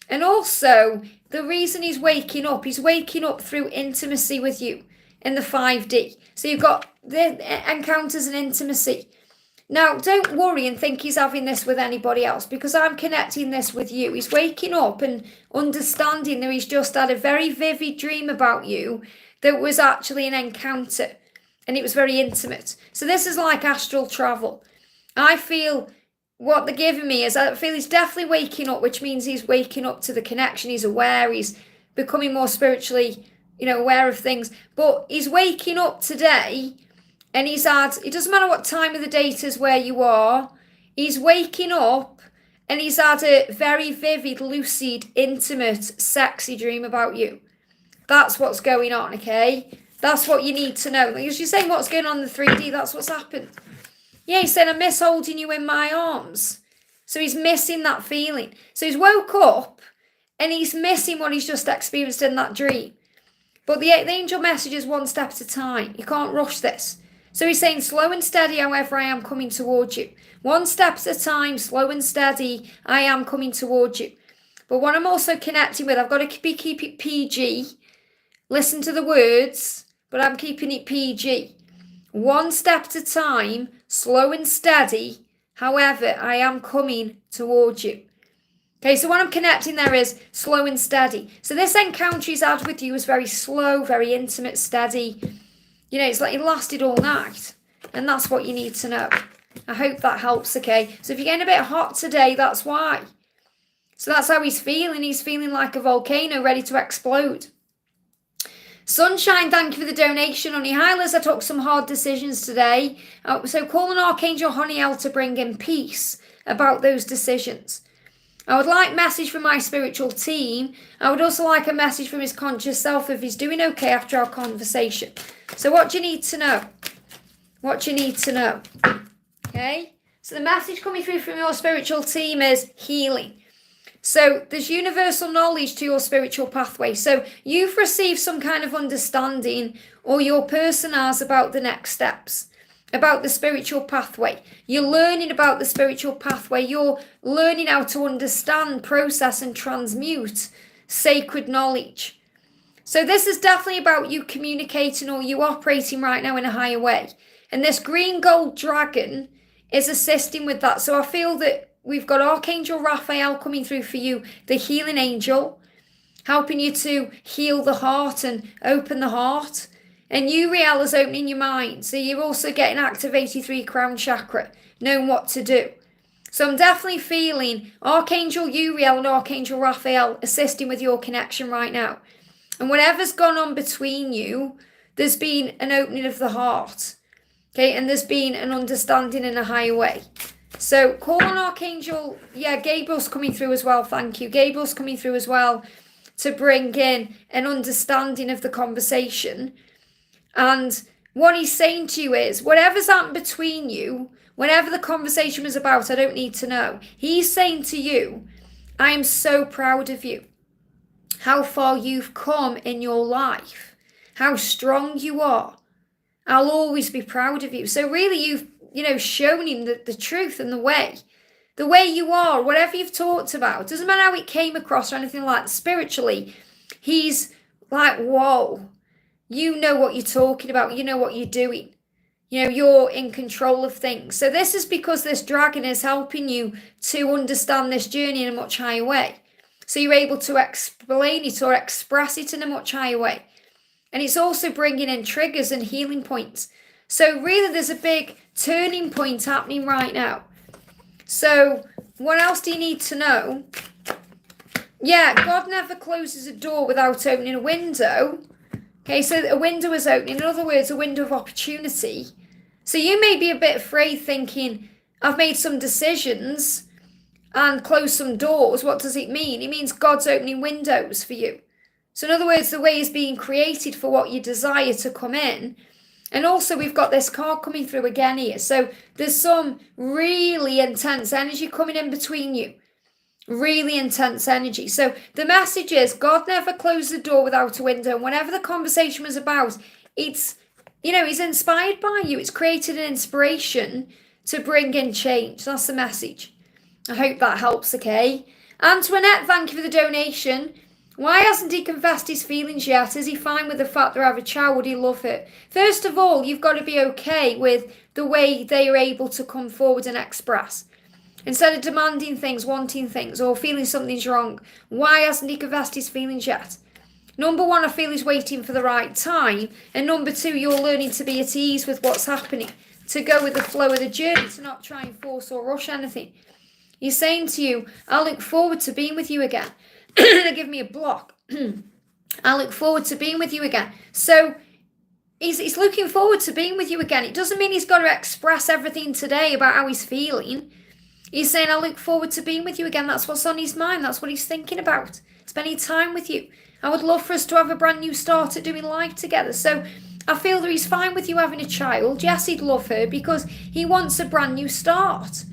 And also, the reason he's waking up through intimacy with you in the 5D. So you've got the encounters and intimacy. Now, don't worry and think he's having this with anybody else, because I'm connecting this with you. He's waking up and understanding that he's just had a very vivid dream about you that was actually an encounter, and it was very intimate. So this is like astral travel. I feel what they're giving me is, I feel he's definitely waking up, which means he's waking up to the connection. He's aware. He's becoming more spiritually, aware of things. But he's waking up today, and it doesn't matter what time of the day it is where you are, he's waking up and he's had a very vivid, lucid, intimate, sexy dream about you. That's what's going on, okay? That's what you need to know. Because you're saying what's going on in the 3D, that's what's happened. Yeah, he's saying, I miss holding you in my arms. So he's missing that feeling. So he's woke up and he's missing what he's just experienced in that dream. But the angel message is one step at a time. You can't rush this. So he's saying, slow and steady, however, I am coming towards you. One step at a time, slow and steady, I am coming towards you. But what I'm also connecting with, I've got to keep it PG. Listen to the words, but I'm keeping it PG. One step at a time, slow and steady, however, I am coming towards you. Okay, so what I'm connecting there is slow and steady. So this encounter he's had with you is very slow, very intimate, steady. It's like it lasted all night. And that's what you need to know. I hope that helps, okay? So if you're getting a bit hot today, that's why. So that's how he's feeling. He's feeling like a volcano ready to explode. Sunshine, thank you for the donation, honey. Hi, Liz, I took some hard decisions today. So call an Archangel Honiel to bring in peace about those decisions. I would like a message from my spiritual team. I would also like a message from his conscious self if he's doing okay after our conversation. So what do you need to know? What do you need to know? Okay? So the message coming through from your spiritual team is healing. So there's universal knowledge to your spiritual pathway. So you've received some kind of understanding, or your person has, about the next steps, about the spiritual pathway. You're learning about the spiritual pathway. You're learning how to understand, process, and transmute sacred knowledge. So this is definitely about you communicating, or you operating right now in a higher way. And this green gold dragon is assisting with that. So I feel that we've got Archangel Raphael coming through for you, the healing angel. helping you to heal the heart and open the heart. And Uriel is opening your mind. So you're also getting activated through your crown chakra, knowing what to do. So I'm definitely feeling Archangel Uriel and Archangel Raphael assisting with your connection right now. And whatever's gone on between you, there's been an opening of the heart. Okay, and there's been an understanding in a higher way. So call on Archangel, Gabriel's coming through as well, thank you. Gabriel's coming through as well to bring in an understanding of the conversation. And what he's saying to you is, whatever's happened between you, whatever the conversation was about, I don't need to know. He's saying to you, I am so proud of you. How far you've come in your life. How strong you are. I'll always be proud of you. So really you've, shown him the truth and the way you are, whatever you've talked about. Doesn't matter how it came across or anything like that. Spiritually, he's like, whoa, you know what you're talking about. You know what you're doing. You're in control of things. So this is because this dragon is helping you to understand this journey in a much higher way. So you're able to explain it or express it in a much higher way. And it's also bringing in triggers and healing points. So really there's a big turning point happening right now. So what else do you need to know? Yeah, God never closes a door without opening a window. Okay, so a window is opening. In other words, a window of opportunity. So you may be a bit afraid thinking, I've made some decisions and closed some doors. What does it mean? It means God's opening windows for you. So in other words, the way is being created for what you desire to come in. And also we've got this card coming through again here. So there's some really intense energy coming in between you. Really intense energy. So the message is God never closed the door without a window. And whatever the conversation was about, it's, he's inspired by you. It's created an inspiration to bring in change. That's the message. I hope that helps, okay? Antoinette, thank you for the donation. Why hasn't he confessed his feelings yet? Is he fine with the fact they have a child? Would he love it? First of all, you've got to be okay with the way they are able to come forward and express. Instead of demanding things, wanting things, or feeling something's wrong, why hasn't he confessed his feelings yet? Number one, I feel he's waiting for the right time. And number two, you're learning to be at ease with what's happening, to go with the flow of the journey, to not try and force or rush anything. He's saying to you, I look forward to being with you again. They give me a block. I look forward to being with you again. So he's looking forward to being with you again. It doesn't mean he's got to express everything today about how he's feeling. He's saying, I look forward to being with you again. That's what's on his mind. That's what he's thinking about. Spending time with you. I would love for us to have a brand new start at doing life together. So I feel that he's fine with you having a child. Yes, he'd love her because he wants a brand new start.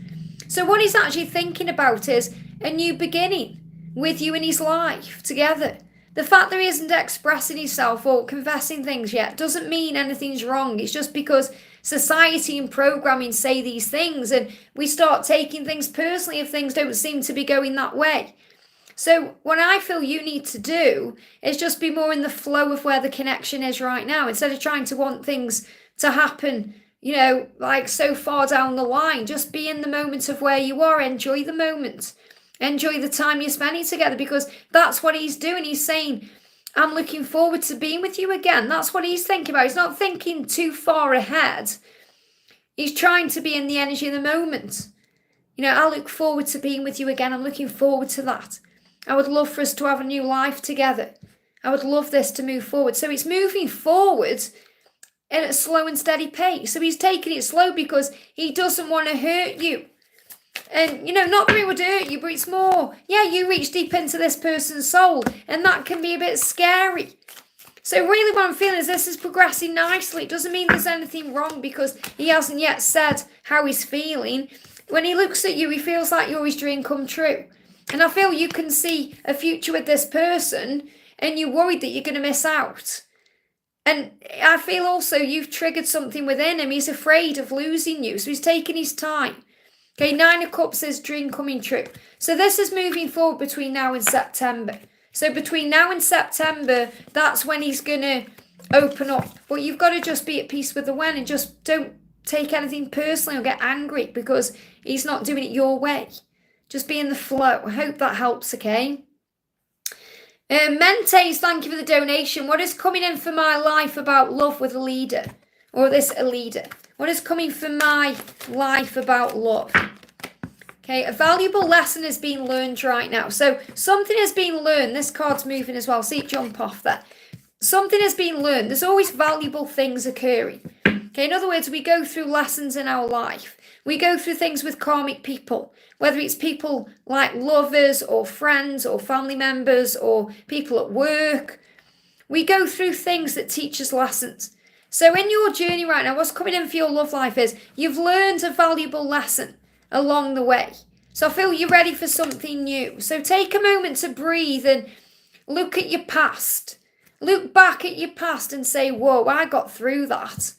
So what he's actually thinking about is a new beginning with you in his life together. The fact that he isn't expressing himself or confessing things yet doesn't mean anything's wrong. It's just because society and programming say these things and we start taking things personally if things don't seem to be going that way. So what I feel you need to do is just be more in the flow of where the connection is right now, instead of trying to want things to happen, like so far down the line. Just be in the moment of where you are. Enjoy the moment. Enjoy the time you're spending together, because that's what he's doing. He's saying, I'm looking forward to being with you again. That's what he's thinking about. He's not thinking too far ahead. He's trying to be in the energy of the moment. I look forward to being with you again. I'm looking forward to that. I would love for us to have a new life together. I would love this to move forward. So it's moving forward at a slow and steady pace. So he's taking it slow because he doesn't want to hurt you. And, not that it would hurt you, but it's more, you reach deep into this person's soul, and that can be a bit scary. So really what I'm feeling is this is progressing nicely. It doesn't mean there's anything wrong because he hasn't yet said how he's feeling. When he looks at you, he feels like you're his dream come true. And I feel you can see a future with this person, and you're worried that you're going to miss out. And I feel also you've triggered something within him. He's afraid of losing you, so he's taking his time. Okay, 9 of Cups is dream coming true. So this is moving forward between now and September. So between now and September, that's when he's going to open up. But you've got to just be at peace with the when, and just don't take anything personally or get angry because he's not doing it your way. Just be in the flow. I hope that helps, okay? Mentes, thank you for the donation. What is coming in for my life about love with a leader? Or this a leader? What is coming for my life about love? Okay, a valuable lesson is being learned right now. So something has been learned. This card's moving as well. See it jump off there. Something has been learned. There's always valuable things occurring. Okay, in other words, we go through lessons in our life. We go through things with karmic people, whether it's people like lovers or friends or family members or people at work. We go through things that teach us lessons. So in your journey right now, what's coming in for your love life is you've learned a valuable lesson along the way. So I feel you're ready for something new. So take a moment to breathe and look at your past. Look back at your past and say, whoa, I got through that.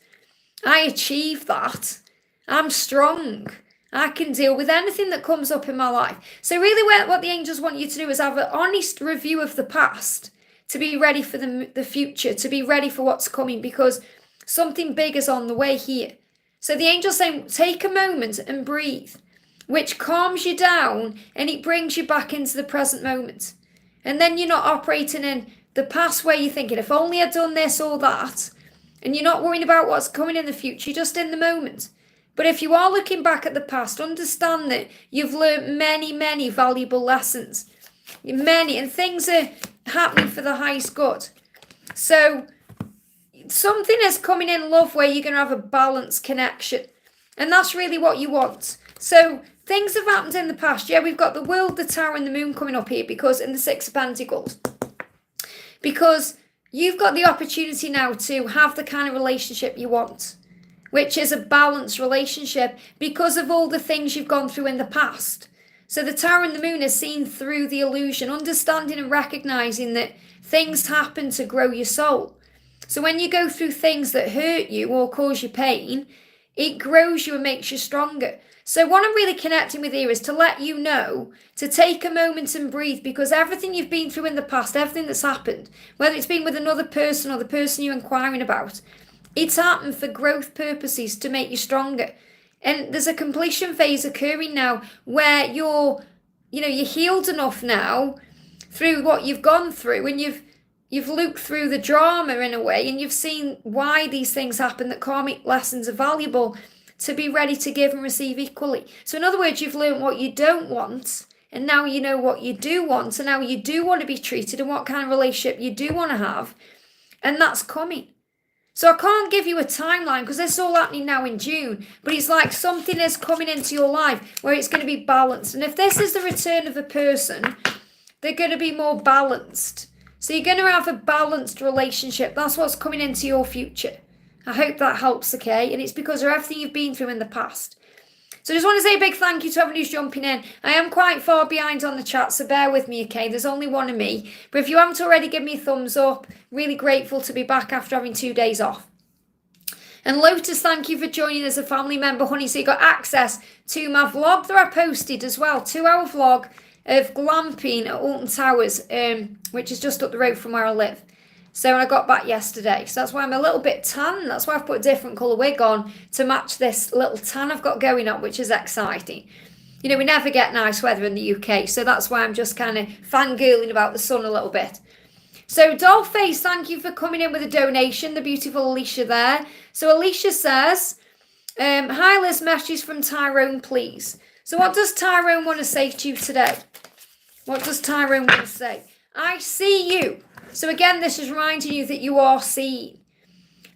I achieved that. I'm strong. I can deal with anything that comes up in my life. So really what the angels want you to do is have an honest review of the past to be ready for the future, to be ready for what's coming, because something big is on the way here. So the angel's saying, take a moment and breathe, which calms you down and it brings you back into the present moment. And then you're not operating in the past where you're thinking, if only I'd done this or that, and you're not worrying about what's coming in the future, you're just in the moment. But if you are looking back at the past, understand that you've learned many, many valuable lessons. Many, and things are happening for the highest good. So something is coming in love where you're going to have a balanced connection. And that's really what you want. So things have happened in the past. Yeah, we've got the world, the tower, and the moon coming up here because in the Six of Pentacles. Because you've got the opportunity now to have the kind of relationship you want, which is a balanced relationship because of all the things you've gone through in the past. So the tower and the moon is seen through the illusion, understanding and recognizing that things happen to grow your soul. So when you go through things that hurt you or cause you pain, it grows you and makes you stronger. So what I'm really connecting with here is to let you know to take a moment and breathe, because everything you've been through in the past, everything that's happened, whether it's been with another person or the person you're inquiring about, it's happened for growth purposes to make you stronger. And there's a completion phase occurring now where you're healed enough now through what you've gone through, and you've looked through the drama in a way, and you've seen why these things happen, that karmic lessons are valuable to be ready to give and receive equally. So in other words, you've learned what you don't want, and now you know what you do want, and now you do want to be treated and what kind of relationship you do want to have, and that's coming. So I can't give you a timeline because this is all happening now in June, but it's like something is coming into your life where it's going to be balanced. And if this is the return of a person, they're going to be more balanced. So you're going to have a balanced relationship. That's what's coming into your future. I hope that helps, okay? And it's because of everything you've been through in the past. So I just want to say a big thank you to everyone who's jumping in. I am quite far behind on the chat, so bear with me, okay? There's only one of me. But if you haven't already, give me a thumbs up. Really grateful to be back after having 2 days off. And Lotus, thank you for joining as a family member, honey. So you got access to my vlog that I posted as well. 2-hour vlog of glamping at Alton Towers, which is just up the road from where I live. So I got back yesterday. So that's why I'm a little bit tan. That's why I've put a different colour wig on to match this little tan I've got going on, which is exciting. You know, we never get nice weather in the UK. So that's why I'm just kind of fangirling about the sun a little bit. So Dollface, thank you for coming in with a donation. The beautiful Alicia there. So Alicia says, hi Liz, message from Tyrone, please. So what does Tyrone want to say to you today? What does Tyrone want to say? I see you. So again, this is reminding you that you are seen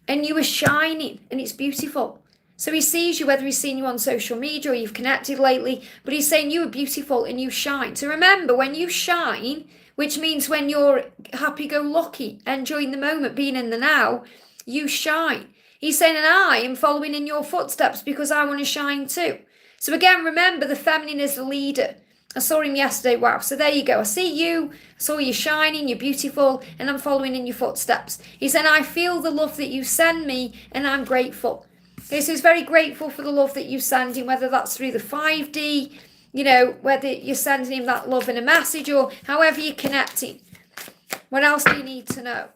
and you are shining and it's beautiful. So he sees you, whether he's seen you on social media or you've connected lately, but he's saying you are beautiful and you shine. So remember, when you shine, which means when you're happy-go-lucky, enjoying the moment, being in the now, you shine. He's saying, and I am following in your footsteps because I want to shine too. So again, remember, the feminine is the leader. I saw him yesterday. Wow. So there you go. I see you. I saw you shining. You're beautiful. And I'm following in your footsteps. He said, I feel the love that you send me and I'm grateful. Okay, so he's very grateful for the love that you send him, whether that's through the 5D, you know, whether you're sending him that love in a message or however you're connecting. What else do you need to know?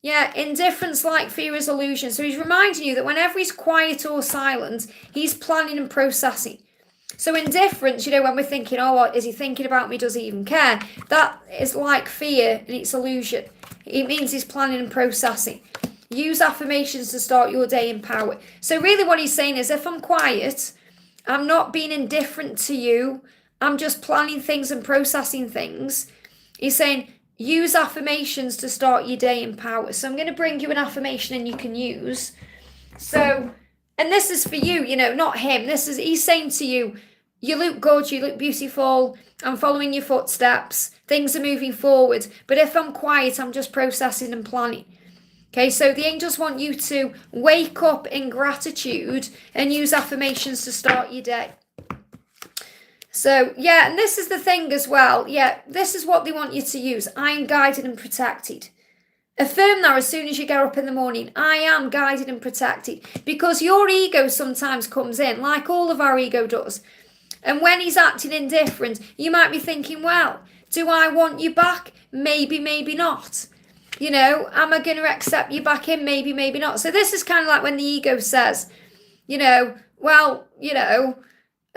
Yeah, indifference like fear is illusion. So he's reminding you that whenever he's quiet or silent, he's planning and processing. So indifference, when we're thinking, oh, what is he thinking about me? Does he even care? That is like fear and it's illusion. It means he's planning and processing. Use affirmations to start your day in power. So really what he's saying is, if I'm quiet, I'm not being indifferent to you. I'm just planning things and processing things. He's saying, use affirmations to start your day in power. So I'm going to bring you an affirmation and you can use. So, and this is for you, not him. He's saying to you, you look good, you look beautiful. I'm following your footsteps. Things are moving forward. But if I'm quiet, I'm just processing and planning. Okay, so the angels want you to wake up in gratitude and use affirmations to start your day. So, yeah, and this is the thing as well. Yeah, this is what they want you to use. I am guided and protected. Affirm that as soon as you get up in the morning. I am guided and protected. Because your ego sometimes comes in, like all of our ego does. And when he's acting indifferent, you might be thinking, well, do I want you back? Maybe, maybe not. Am I going to accept you back in? Maybe, maybe not. So this is kind of like when the ego says, well,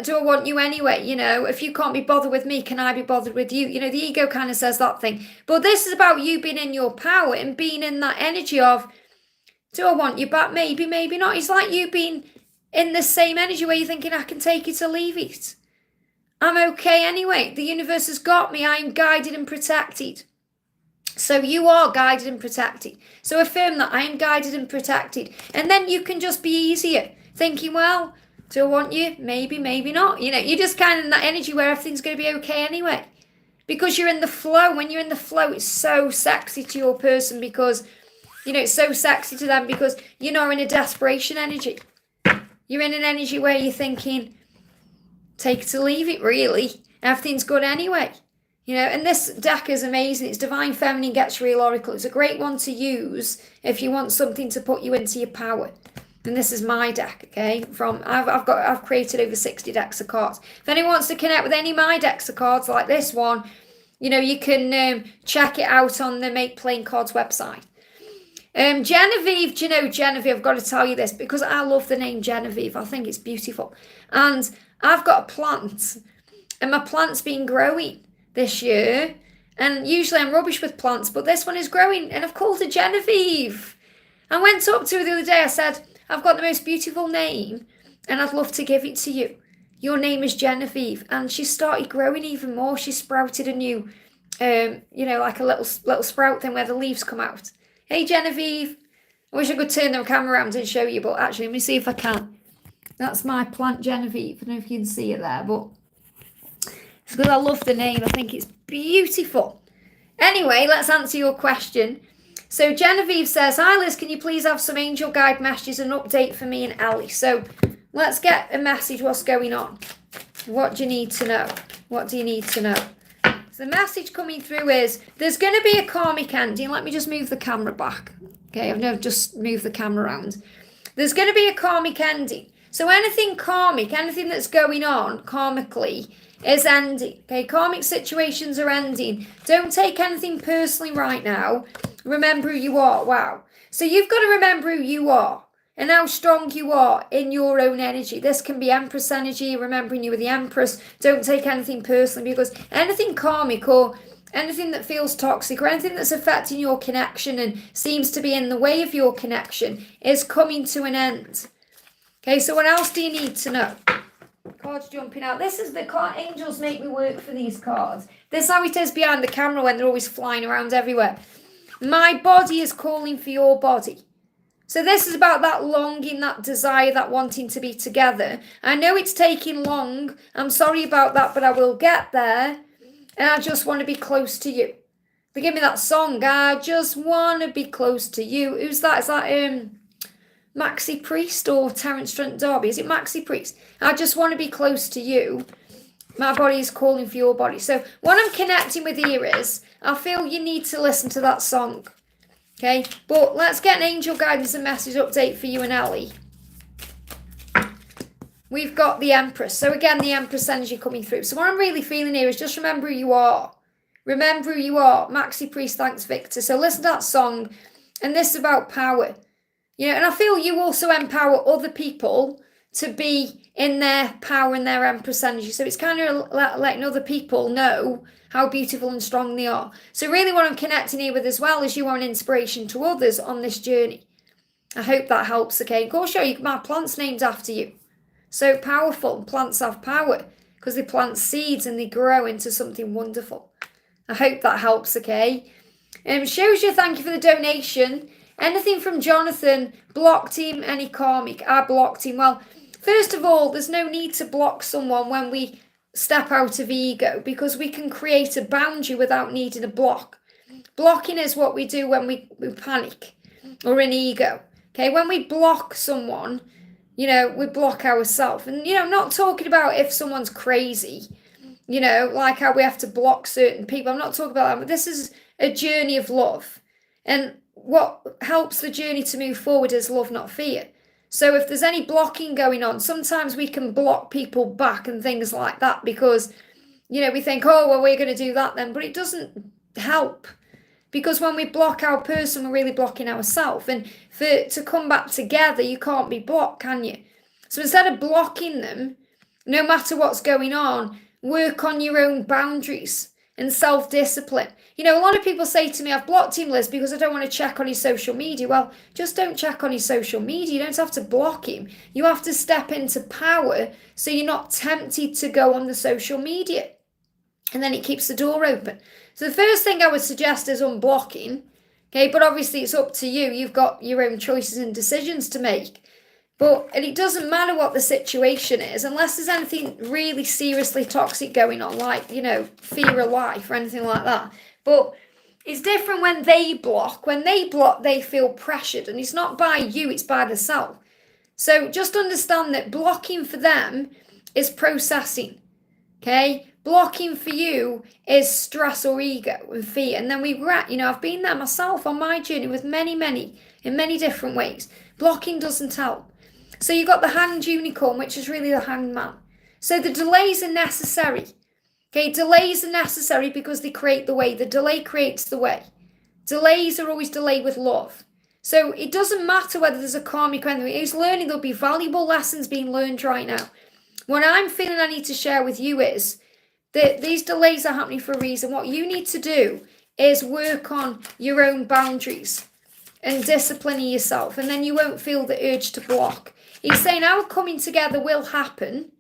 do I want you anyway? If you can't be bothered with me, can I be bothered with you? The ego kind of says that thing. But this is about you being in your power and being in that energy of, do I want you back? Maybe, maybe not. It's like you being in the same energy where you're thinking, I can take it or leave it. I'm okay anyway. The universe has got me. I am guided and protected. So you are guided and protected. So affirm that I am guided and protected. And then you can just be easier. Thinking, well, do I want you? Maybe, maybe not. You're just kind of in that energy where everything's going to be okay anyway. Because you're in the flow. When you're in the flow, it's so sexy to your person because, it's so sexy to them because you're not in a desperation energy. You're in an energy where you're thinking, take it or leave it, really. Everything's good anyway. And this deck is amazing. It's Divine Feminine Gets Real Oracle. It's a great one to use if you want something to put you into your power. And this is my deck, okay? I've created over 60 decks of cards. If anyone wants to connect with any of my decks of cards like this one, you can check it out on the Make Playing Cards website. Genevieve, do you know Genevieve? I've got to tell you this because I love the name Genevieve. I think it's beautiful. And I've got a plant, and my plant's been growing this year. And usually I'm rubbish with plants, but this one is growing, and I've called her Genevieve. I went up to her the other day. I said, I've got the most beautiful name, and I'd love to give it to you. Your name is Genevieve. And she started growing even more. She sprouted a new, like a little sprout thing where the leaves come out. Hey, Genevieve. I wish I could turn the camera around and show you, but actually, let me see if I can. That's my plant, Genevieve. I don't know if you can see it there, but it's because I love the name. I think it's beautiful. Anyway, let's answer your question. So Genevieve says, hi Liz, can you please have some angel guide messages and update for me and Ellie? So let's get a message. What's going on? What do you need to know? What do you need to know? So the message coming through is, there's going to be a karmic ending. Let me just move the camera back. Okay, I've just moved the camera around. There's going to be a karmic ending. So anything karmic, anything that's going on karmically is ending. Okay, karmic situations are ending. Don't take anything personally right now. Remember who you are. Wow. So you've got to remember who you are and how strong you are in your own energy. This can be Empress energy, remembering you were the Empress. Don't take anything personally, because anything karmic or anything that feels toxic or anything that's affecting your connection and seems to be in the way of your connection is coming to an end. Okay, so what else do you need to know? Cards jumping out. This is the card. Angels make me work for these cards. This is how it is behind the camera when they're always flying around everywhere. My body is calling for your body. So this is about that longing, that desire, that wanting to be together. I know it's taking long. I'm sorry about that, but I will get there. And I just want to be close to you. They give me that song. I just want to be close to you. Who's that? Is that Maxi Priest or Terence Trent D'Arby? Is it Maxi Priest? I just want to be close to you. My body is calling for your body. So what I'm connecting with here is, I feel you need to listen to that song. Okay, but let's get an angel guidance and message update for you and Ellie. We've got the Empress. So again, the Empress energy coming through. So what I'm really feeling here is just remember who you are. Remember who you are. Maxi Priest, thanks Victor. So listen to that song. And this is about power. And I feel you also empower other people to be in their power and their Empress energy. So it's kind of letting other people know how beautiful and strong they are. So really what I'm connecting here with as well is you are an inspiration to others on this journey. I hope that helps, okay? Of course, my plant's named after you. So powerful. Plants have power because they plant seeds and they grow into something wonderful. I hope that helps, okay? Shows you, thank you for the donation. Anything from Jonathan, blocked him, any karmic? I blocked him. Well, first of all, there's no need to block someone when we step out of ego because we can create a boundary without needing a block. Blocking is what we do when we panic or in ego. Okay, when we block someone, we block ourselves. And, I'm not talking about if someone's crazy, like how we have to block certain people. I'm not talking about that, but this is a journey of love. And what helps the journey to move forward is love, not fear. So if there's any blocking going on, sometimes we can block people back and things like that because, we think, oh, well, we're going to do that then. But it doesn't help. Because when we block our person, we're really blocking ourselves. And to come back together, you can't be blocked, can you? So instead of blocking them, no matter what's going on, work on your own boundaries and self-discipline. A lot of people say to me, I've blocked him, Liz, because I don't want to check on his social media. Well, just don't check on his social media. You don't have to block him. You have to step into power so you're not tempted to go on the social media. And then it keeps the door open. So the first thing I would suggest is unblocking, okay? But obviously it's up to you. You've got your own choices and decisions to make. And it doesn't matter what the situation is, unless there's anything really seriously toxic going on, like, fear of life or anything like that. But it's different when they block. When they block, they feel pressured. And it's not by you, it's by the self. So just understand that blocking for them is processing, okay? Blocking for you is stress or ego and fear. And then we regret, I've been there myself on my journey with many, in many different ways. Blocking doesn't help. So you've got the hanged unicorn, which is really the hanged man. So the delays are necessary. Okay, delays are necessary because they create the way. The delay creates the way. Delays are always delayed with love. So it doesn't matter whether there's a karmic or anything. He's learning, there'll be valuable lessons being learned right now. What I'm feeling I need to share with you is that these delays are happening for a reason. What you need to do is work on your own boundaries and disciplining yourself, and then you won't feel the urge to block. He's saying our coming together will happen.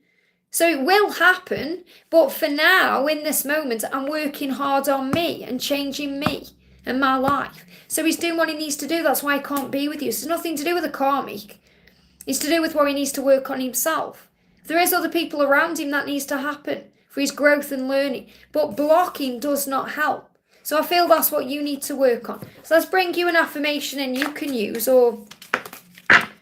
So it will happen, but for now, in this moment, I'm working hard on me and changing me and my life. So he's doing what he needs to do. That's why he can't be with you. So it's nothing to do with the karmic. It's to do with what he needs to work on himself. If there is other people around him, that needs to happen for his growth and learning. But blocking does not help. So I feel that's what you need to work on. So let's bring you an affirmation and you can use, or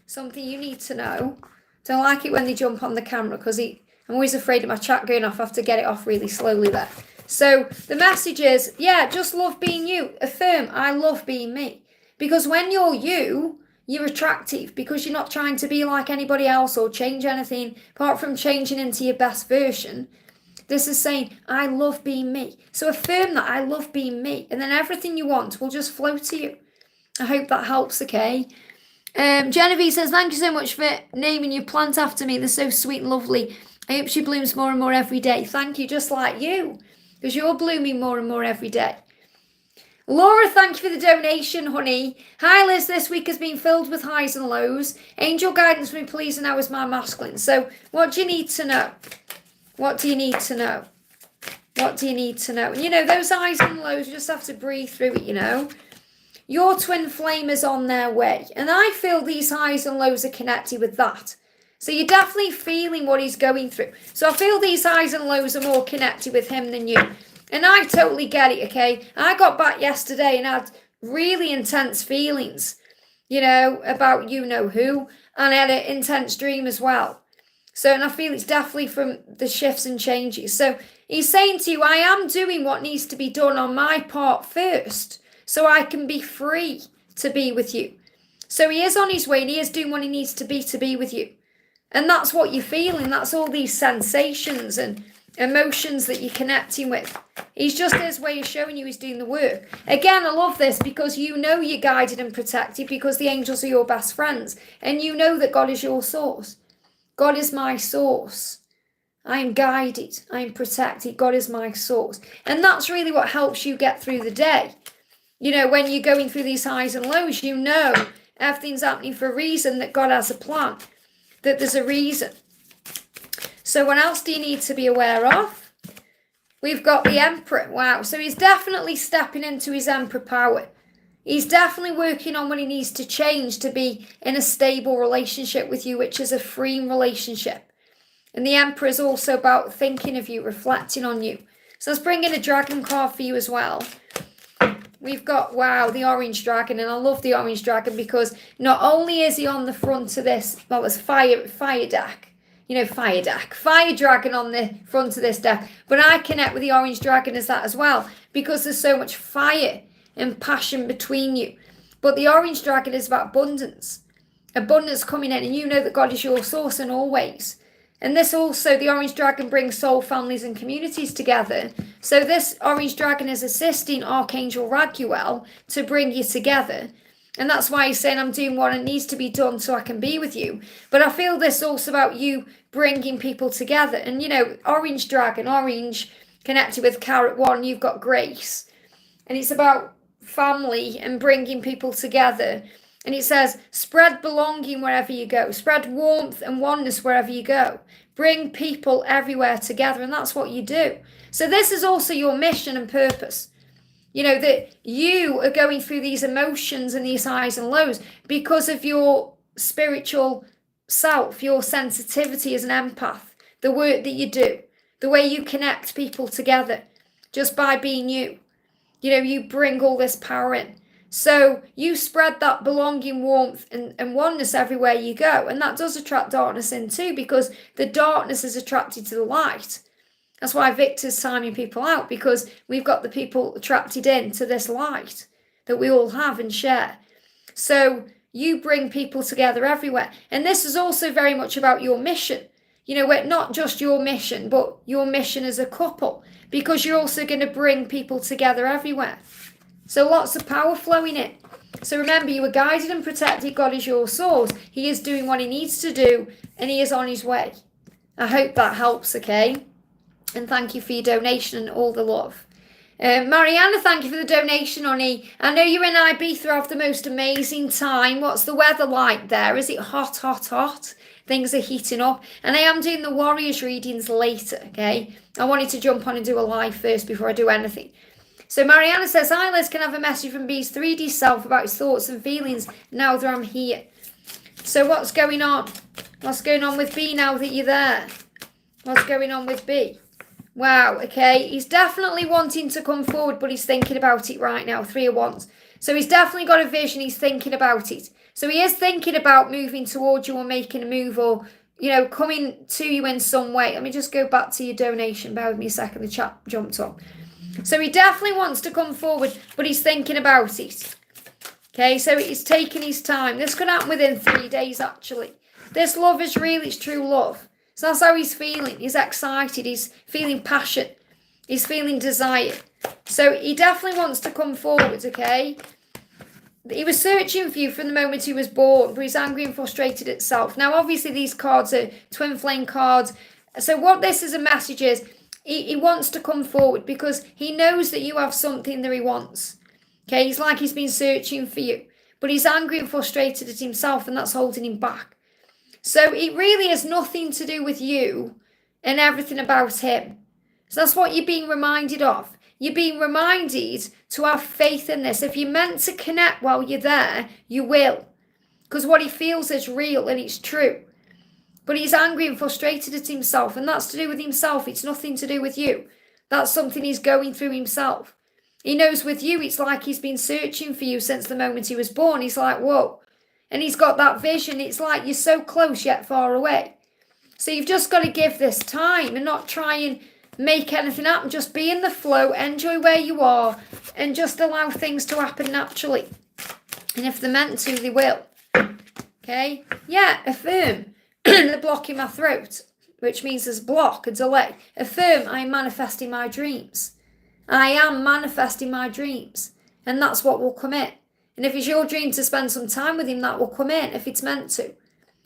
something you need to know. Don't like it when they jump on the camera because I'm always afraid of my chat going off. I have to get it off really slowly there. So the message is, just love being you. Affirm, I love being me. Because when you're you, you're attractive because you're not trying to be like anybody else or change anything apart from changing into your best version. This is saying, I love being me. So affirm that I love being me. And then everything you want will just flow to you. I hope that helps, okay? Genevieve says, thank you so much for naming your plant after me. They're so sweet and lovely. I hope she blooms more and more every day. Thank you, just like you. Because you're blooming more and more every day. Laura, thank you for the donation, honey. Hi, Liz. This week has been filled with highs and lows. Angel guidance for me, please, and now is my masculine. So what do you need to know? What do you need to know? What do you need to know? And those highs and lows, you just have to breathe through it, Your twin flame is on their way. And I feel these highs and lows are connected with that. So you're definitely feeling what he's going through. So I feel these highs and lows are more connected with him than you. And I totally get it, okay? I got back yesterday and had really intense feelings, about you-know-who. And I had an intense dream as well. So, and I feel it's definitely from the shifts and changes. So he's saying to you, I am doing what needs to be done on my part first, so I can be free to be with you. So he is on his way and he is doing what he needs to be with you. And that's what you're feeling. That's all these sensations and emotions that you're connecting with. He's just his way of showing you he's doing the work. Again, I love this because you're guided and protected because the angels are your best friends. And you know that God is your source. God is my source. I am guided. I am protected. God is my source. And that's really what helps you get through the day. You know, when you're going through these highs and lows, you know everything's happening for a reason, that God has a plan, that there's a reason. So what else do you need to be aware of? We've got the Emperor. Wow. So he's definitely stepping into his Emperor power. He's definitely working on what he needs to change to be in a stable relationship with you, which is a freeing relationship. And the Emperor is also about thinking of you, reflecting on you. So let's bring in a dragon card for you as well. We've got, wow, the orange dragon. And I love the orange dragon because not only is he on the front of this, well, it's fire deck. You know, fire dragon on the front of this deck. But I connect with the orange dragon as that as well, because there's so much fire and passion between you. But the orange dragon is about abundance. Abundance coming in, and you know that God is your source and always. And this also, the orange dragon brings soul families and communities together. So this orange dragon is assisting Archangel Raguel to bring you together. And that's why he's saying, I'm doing what needs to be done so I can be with you. But I feel this also about you bringing people together. And, you know, orange dragon, orange connected with carrot one, you've got grace. And it's about family and bringing people together. And it says, spread belonging wherever you go. Spread warmth and oneness wherever you go. Bring people everywhere together. And that's what you do. So this is also your mission and purpose. You know, that you are going through these emotions and these highs and lows because of your spiritual self, your sensitivity as an empath, the work that you do, the way you connect people together just by being you. You know, you bring all this power in. So you spread that belonging, warmth and oneness everywhere you go. And that does attract darkness in too, because the darkness is attracted to the light. That's why Victor's timing people out, because we've got the people attracted into this light that we all have and share. So you bring people together everywhere. And this is also very much about your mission. You know, not just your mission, but your mission as a couple, because you're also going to bring people together everywhere. So lots of power flowing in. So remember, you were guided and protected. God is your source. He is doing what he needs to do, and he is on his way. I hope that helps, okay? And thank you for your donation and all the love. Mariana, thank you for the donation, honey. I know you're in Ibiza, have the most amazing time. What's the weather like there? Is it hot, hot, hot? Things are heating up. And I am doing the Warriors readings later, okay? I wanted to jump on and do a live first before I do anything. So Mariana says, hi Liz, can I have a message from B's 3D self about his thoughts and feelings now that I'm here? So what's going on? What's going on with B now that you're there? What's going on with B? Wow, okay, he's definitely wanting to come forward, but he's thinking about it right now, 3 of Wands. So he's definitely got a vision, he's thinking about it. So he is thinking about moving towards you or making a move or, you know, coming to you in some way. Let me just go back to your donation, bear with me a second, the chat jumped up. So he definitely wants to come forward, but he's thinking about it. Okay, so he's taking his time. This could happen within 3 days, actually. This love is real, it's true love. So that's how he's feeling. He's excited. He's feeling passion. He's feeling desire. So he definitely wants to come forward, okay? He was searching for you from the moment he was born, but he's angry and frustrated at self. Now, obviously, these cards are twin flame cards. So what this is a message is, he wants to come forward because he knows that you have something that he wants. Okay, he's like he's been searching for you. But he's angry and frustrated at himself, and that's holding him back. So it really has nothing to do with you and everything about him. So that's what you're being reminded of. You're being reminded to have faith in this. If you're meant to connect while you're there, you will. Because what he feels is real and it's true. But he's angry and frustrated at himself, and that's to do with himself. It's nothing to do with you. That's something he's going through himself. He knows with you, it's like he's been searching for you since the moment he was born. He's like, whoa. And he's got that vision. It's like you're so close yet far away. So you've just got to give this time and not try and make anything happen. Just be in the flow, enjoy where you are, and just allow things to happen naturally. And if they're meant to, they will. Okay? Yeah, affirm. The block in my throat, which means there's a block, a delay. Affirm, I am manifesting my dreams. I am manifesting my dreams. And that's what will come in. And if it's your dream to spend some time with him, that will come in if it's meant to.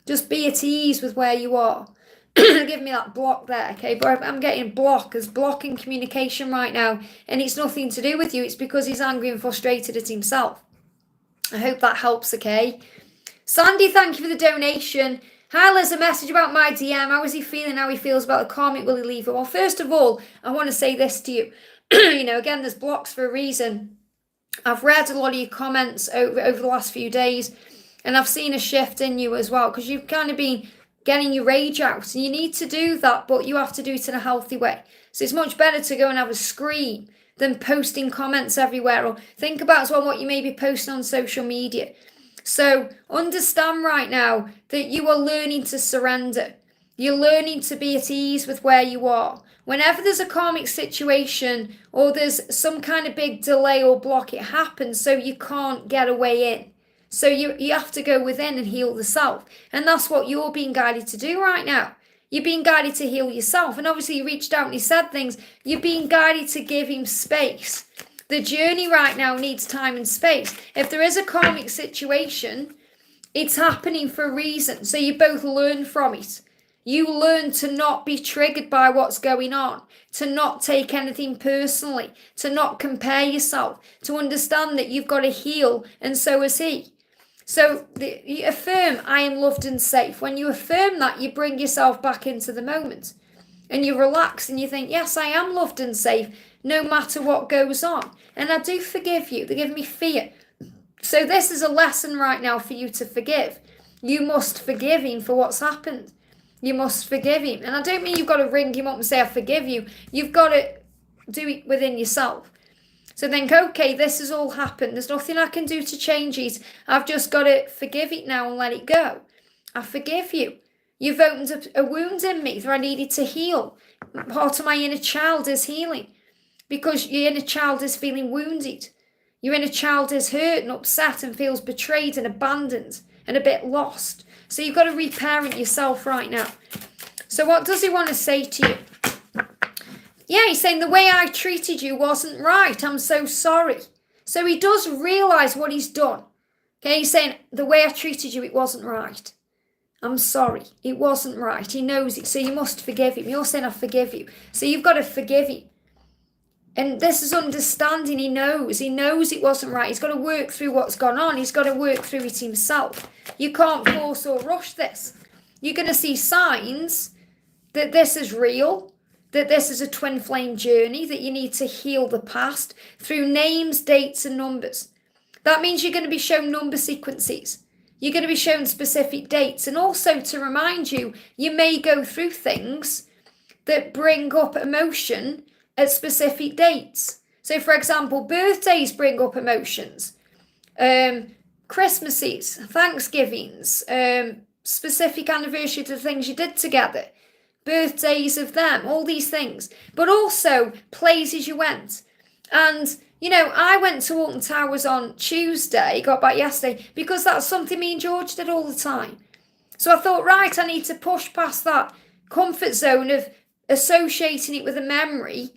Just be at ease with where you are. Give me that block there, okay? But I'm getting block as blocking communication right now, and it's nothing to do with you. It's because he's angry and frustrated at himself. I hope that helps, okay? Sandy, thank you for the donation. Hi, there's a message about my DM. How is he feeling? How he feels about the karmic? Will he leave it? Well, first of all, I want to say this to you. Again, there's blocks for a reason. I've read a lot of your comments over the last few days, and I've seen a shift in you as well, because you've kind of been getting your rage out, and you need to do that, but you have to do it in a healthy way. So it's much better to go and have a scream than posting comments everywhere, or think about as well what you may be posting on social media. So understand right now that you are learning to surrender. You're learning to be at ease with where you are. Whenever there's a karmic situation or there's some kind of big delay or block, it happens so you can't get away in. So you have to go within and heal the self. And that's what you're being guided to do right now. You're being guided to heal yourself. And obviously you reached out and he said things. You're being guided to give him space. The journey right now needs time and space. If there is a karmic situation, it's happening for a reason. So you both learn from it. You learn to not be triggered by what's going on, to not take anything personally, to not compare yourself, to understand that you've got to heal, and so has he. So you affirm, I am loved and safe. When you affirm that, you bring yourself back into the moment. And you relax and you think, yes, I am loved and safe, no matter what goes on. And I do forgive you. They give me fear. So this is a lesson right now for you to forgive. You must forgive him for what's happened. You must forgive him. And I don't mean you've got to ring him up and say, I forgive you. You've got to do it within yourself. So think, okay, this has all happened. There's nothing I can do to change it. I've just got to forgive it now and let it go. I forgive you. You've opened up a wound in me that I needed to heal. Part of my inner child is healing because your inner child is feeling wounded. Your inner child is hurt and upset and feels betrayed and abandoned and a bit lost. So you've got to reparent yourself right now. So what does he want to say to you? Yeah, he's saying the way I treated you wasn't right. I'm so sorry. So he does realise what he's done. Okay, he's saying the way I treated you, it wasn't right. I'm sorry. It wasn't right. He knows it. So you must forgive him. You're saying I forgive you. So you've got to forgive him. And this is understanding. He knows it wasn't right. He's got to work through what's gone on. He's got to work through it himself. You can't force or rush this. You're going to see signs that this is real, that this is a twin flame journey, that you need to heal the past through names, dates, and numbers. That means you're going to be shown number sequences. You're going to be shown specific dates. And also to remind you, you may go through things that bring up emotion at specific dates. So, for example, birthdays bring up emotions. Christmases, Thanksgivings, specific anniversaries of things you did together. Birthdays of them, all these things. But also places you went. And I went to Alton Towers on Tuesday, got back yesterday, because that's something me and George did all the time. So I thought, right, I need to push past that comfort zone of associating it with a memory,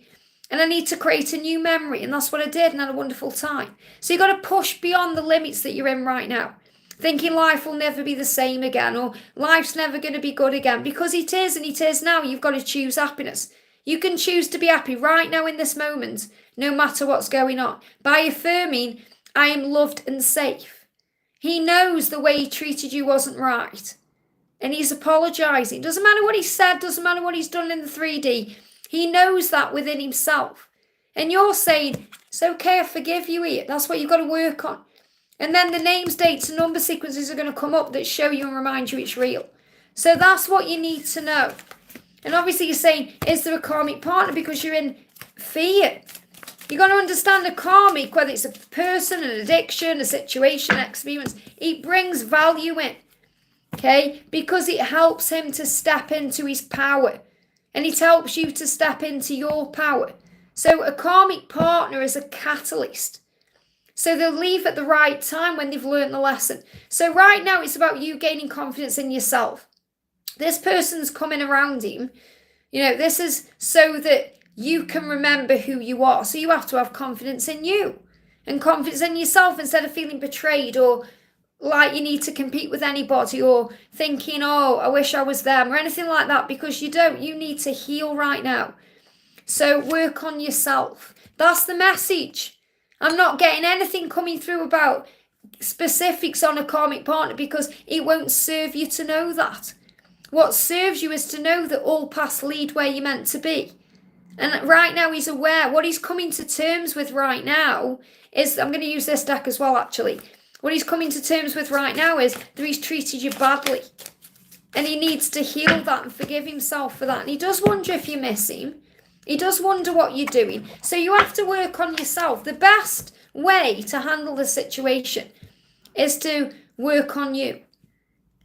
and I need to create a new memory, and that's what I did, and had a wonderful time. So you've got to push beyond the limits that you're in right now, thinking life will never be the same again, or life's never going to be good again, because it is, and it is now. You've got to choose happiness. You can choose to be happy right now in this moment, no matter what's going on, by affirming, I am loved and safe. He knows the way he treated you wasn't right. And he's apologising. Doesn't matter what he said, doesn't matter what he's done in the 3D. He knows that within himself. And you're saying, it's okay, I forgive you here. That's what you've got to work on. And then the names, dates, and number sequences are going to come up that show you and remind you it's real. So that's what you need to know. And obviously you're saying, is there a karmic partner? Because you're in fear. You've got to understand the karmic, whether it's a person, an addiction, a situation, an experience, it brings value in, okay? Because it helps him to step into his power. And it helps you to step into your power. So a karmic partner is a catalyst. So they'll leave at the right time when they've learned the lesson. So right now it's about you gaining confidence in yourself. This person's coming around him. This is so that you can remember who you are. So you have to have confidence in you and confidence in yourself instead of feeling betrayed or like you need to compete with anybody or thinking, oh, I wish I was them or anything like that, because you don't. You need to heal right now. So work on yourself. That's the message. I'm not getting anything coming through about specifics on a karmic partner because it won't serve you to know that. What serves you is to know that all paths lead where you're meant to be. And right now he's aware. What he's coming to terms with right now is, I'm going to use this deck as well actually. What he's coming to terms with right now is that he's treated you badly. And he needs to heal that and forgive himself for that. And he does wonder if you miss him. He does wonder what you're doing. So you have to work on yourself. The best way to handle the situation is to work on you.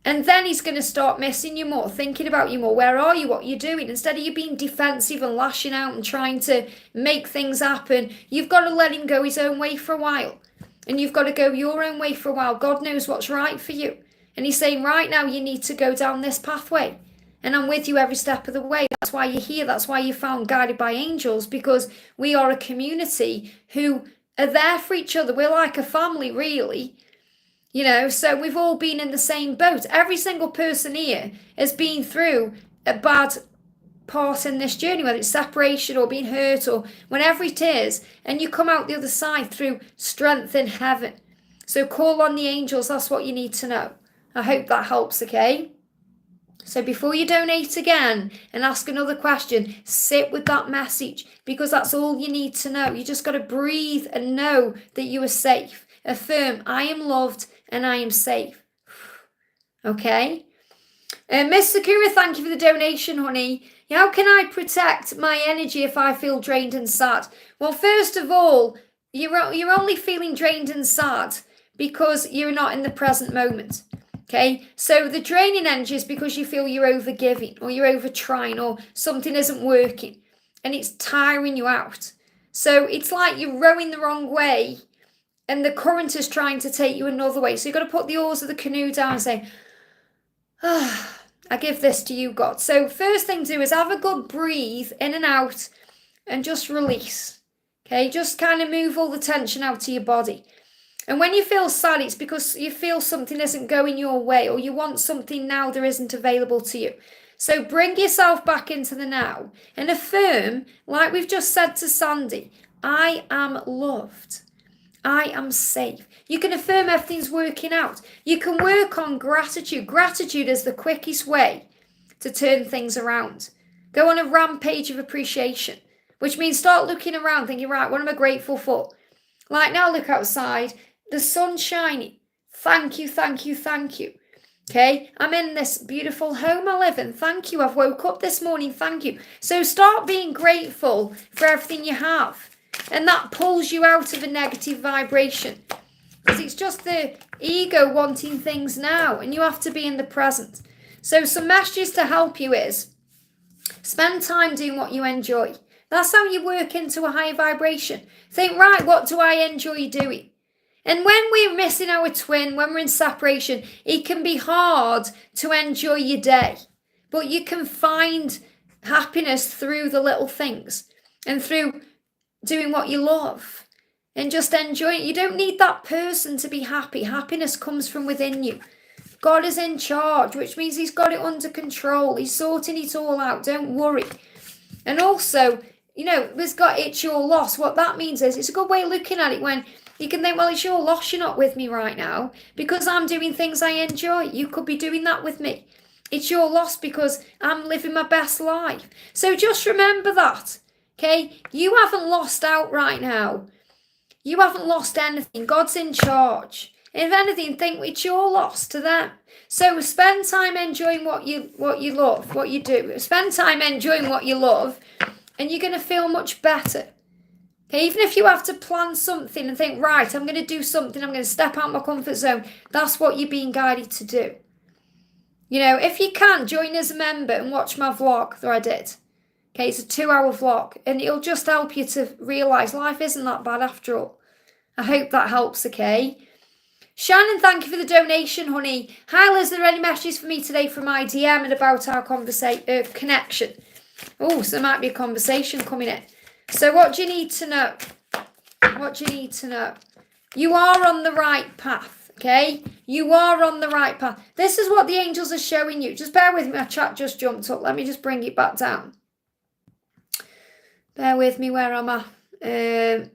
And then he's going to start missing you more, thinking about you more. Where are you? What are you doing? Instead of you being defensive and lashing out and trying to make things happen, you've got to let him go his own way for a while. And you've got to go your own way for a while. God knows what's right for you. And he's saying right now you need to go down this pathway. And I'm with you every step of the way. That's why you're here. That's why you're found guided by angels, because we are a community who are there for each other. We're like a family, really. You know, so we've all been in the same boat. Every single person here has been through a bad part in this journey, whether it's separation or being hurt or whatever it is. And you come out the other side through strength in heaven. So call on the angels. That's what you need to know. I hope that helps, okay? So before you donate again and ask another question, sit with that message, because that's all you need to know. You just got to breathe and know that you are safe. Affirm, I am loved and I am safe. Okay? Miss Sakura, thank you for the donation, honey. How can I protect my energy if I feel drained and sad? Well, first of all, you're only feeling drained and sad because you're not in the present moment. Okay, so the draining energy is because you feel you're over-giving or you're over-trying or something isn't working and it's tiring you out. So it's like you're rowing the wrong way and the current is trying to take you another way. So you've got to put the oars of the canoe down and say, I give this to you, God. So first thing to do is have a good breathe in and out and just release. Okay, just kind of move all the tension out of your body. And when you feel sad, it's because you feel something isn't going your way or you want something now that isn't available to you. So bring yourself back into the now and affirm, like we've just said to Sandy, I am loved. I am safe. You can affirm everything's working out. You can work on gratitude. Gratitude is the quickest way to turn things around. Go on a rampage of appreciation, which means start looking around thinking, right, what am I grateful for? Like now, look outside. The sun's shining. Thank you, thank you, thank you. Okay, I'm in this beautiful home I live in. Thank you. I've woke up this morning. Thank you. So start being grateful for everything you have. And that pulls you out of a negative vibration. Because it's just the ego wanting things now. And you have to be in the present. So some messages to help you is spend time doing what you enjoy. That's how you work into a higher vibration. Think, right, what do I enjoy doing? And when we're missing our twin, when we're in separation, it can be hard to enjoy your day. But you can find happiness through the little things and through doing what you love and just enjoying it. You don't need that person to be happy. Happiness comes from within you. God is in charge, which means he's got it under control. He's sorting it all out. Don't worry. And also, you know, it's your loss. What that means is it's a good way of looking at it when you can think, well, it's your loss you're not with me right now because I'm doing things I enjoy. You could be doing that with me. It's your loss because I'm living my best life. So just remember that, okay? You haven't lost out right now. You haven't lost anything. God's in charge. If anything, think it's your loss to them. So spend time enjoying what you love, what you do. Spend time enjoying what you love, and you're going to feel much better. Okay, even if you have to plan something and think, right, I'm going to do something, I'm going to step out my comfort zone, that's what you're being guided to do. You know, if you can, join as a member and watch my vlog that I did. Okay, it's a 2-hour vlog, and it'll just help you to realise life isn't that bad after all. I hope that helps, okay? Shannon, thank you for the donation, honey. Hi, Liz, are there any messages for me today from my DM and about our connection? Oh, so there might be a conversation coming in. So what do you need to know? What do you need to know? You are on the right path, Okay, you are on the right path. This is what the angels are showing you. Just bear with me, my chat just jumped up. Let me just bring it back down. Bear with me, where am I?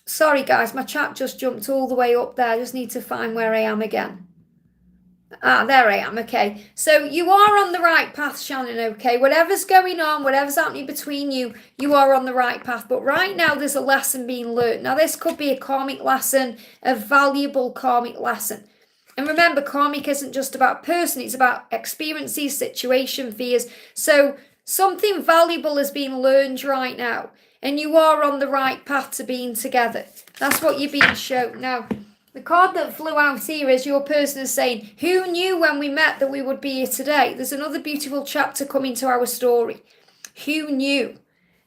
Sorry guys, my chat just jumped all the way up there. I just need to find where I am again. There I am, okay. So you are on the right path, Shannon, okay? Whatever's going on, whatever's happening between you, you are on the right path. But right now, there's a lesson being learned. Now, this could be a karmic lesson, a valuable karmic lesson. And remember, karmic isn't just about person, it's about experiences, situation, fears. So something valuable is being learned right now. And you are on the right path to being together. That's what you're being shown. Now, the card that flew out here is your person is saying, who knew when we met that we would be here today? There's another beautiful chapter coming to our story. Who knew?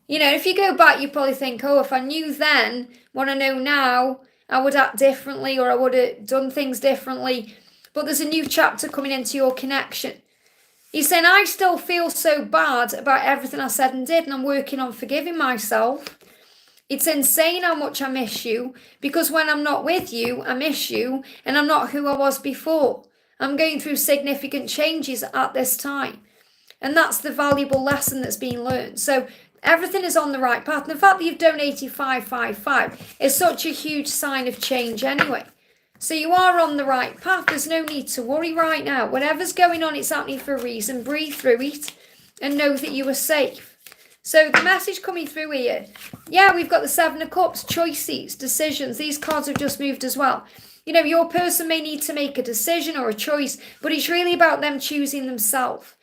You know, if you go back, you probably think, oh, if I knew then what I know now, I would act differently or I would have done things differently. But there's a new chapter coming into your connection. He's saying, I still feel so bad about everything I said and did, and I'm working on forgiving myself. It's insane how much I miss you, because when I'm not with you, I miss you, and I'm not who I was before. I'm going through significant changes at this time. And that's the valuable lesson that's being learned. So everything is on the right path. And the fact that you've donated 555 is such a huge sign of change anyway. So you are on the right path. There's no need to worry right now. Whatever's going on, it's happening for a reason. Breathe through it and know that you are safe. So the message coming through here, yeah, we've got the Seven of Cups, choices, decisions. These cards have just moved as well. You know, your person may need to make a decision or a choice, but it's really about them choosing themselves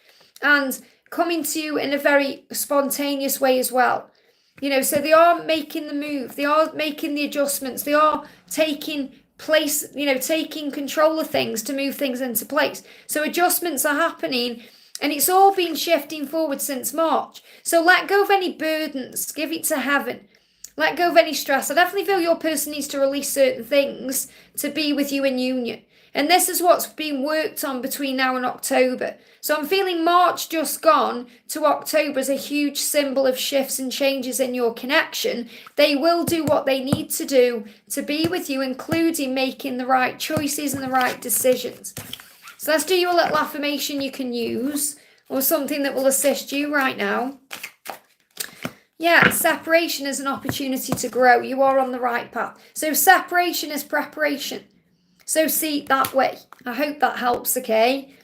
and coming to you in a very spontaneous way as well. You know, so they are making the move. They are making the adjustments. They are taking place, you know, taking control of things to move things into place. So adjustments are happening. And it's all been shifting forward since March. So let go of any burdens. Give it to heaven. Let go of any stress. I definitely feel your person needs to release certain things to be with you in union. And this is what's being worked on between now and October. So I'm feeling March just gone to October as a huge symbol of shifts and changes in your connection. They will do what they need to do to be with you, including making the right choices and the right decisions. So let's do you a little affirmation you can use, or something that will assist you right now. Yeah, separation is an opportunity to grow. You are on the right path. So separation is preparation. So see it that way. I hope that helps, okay?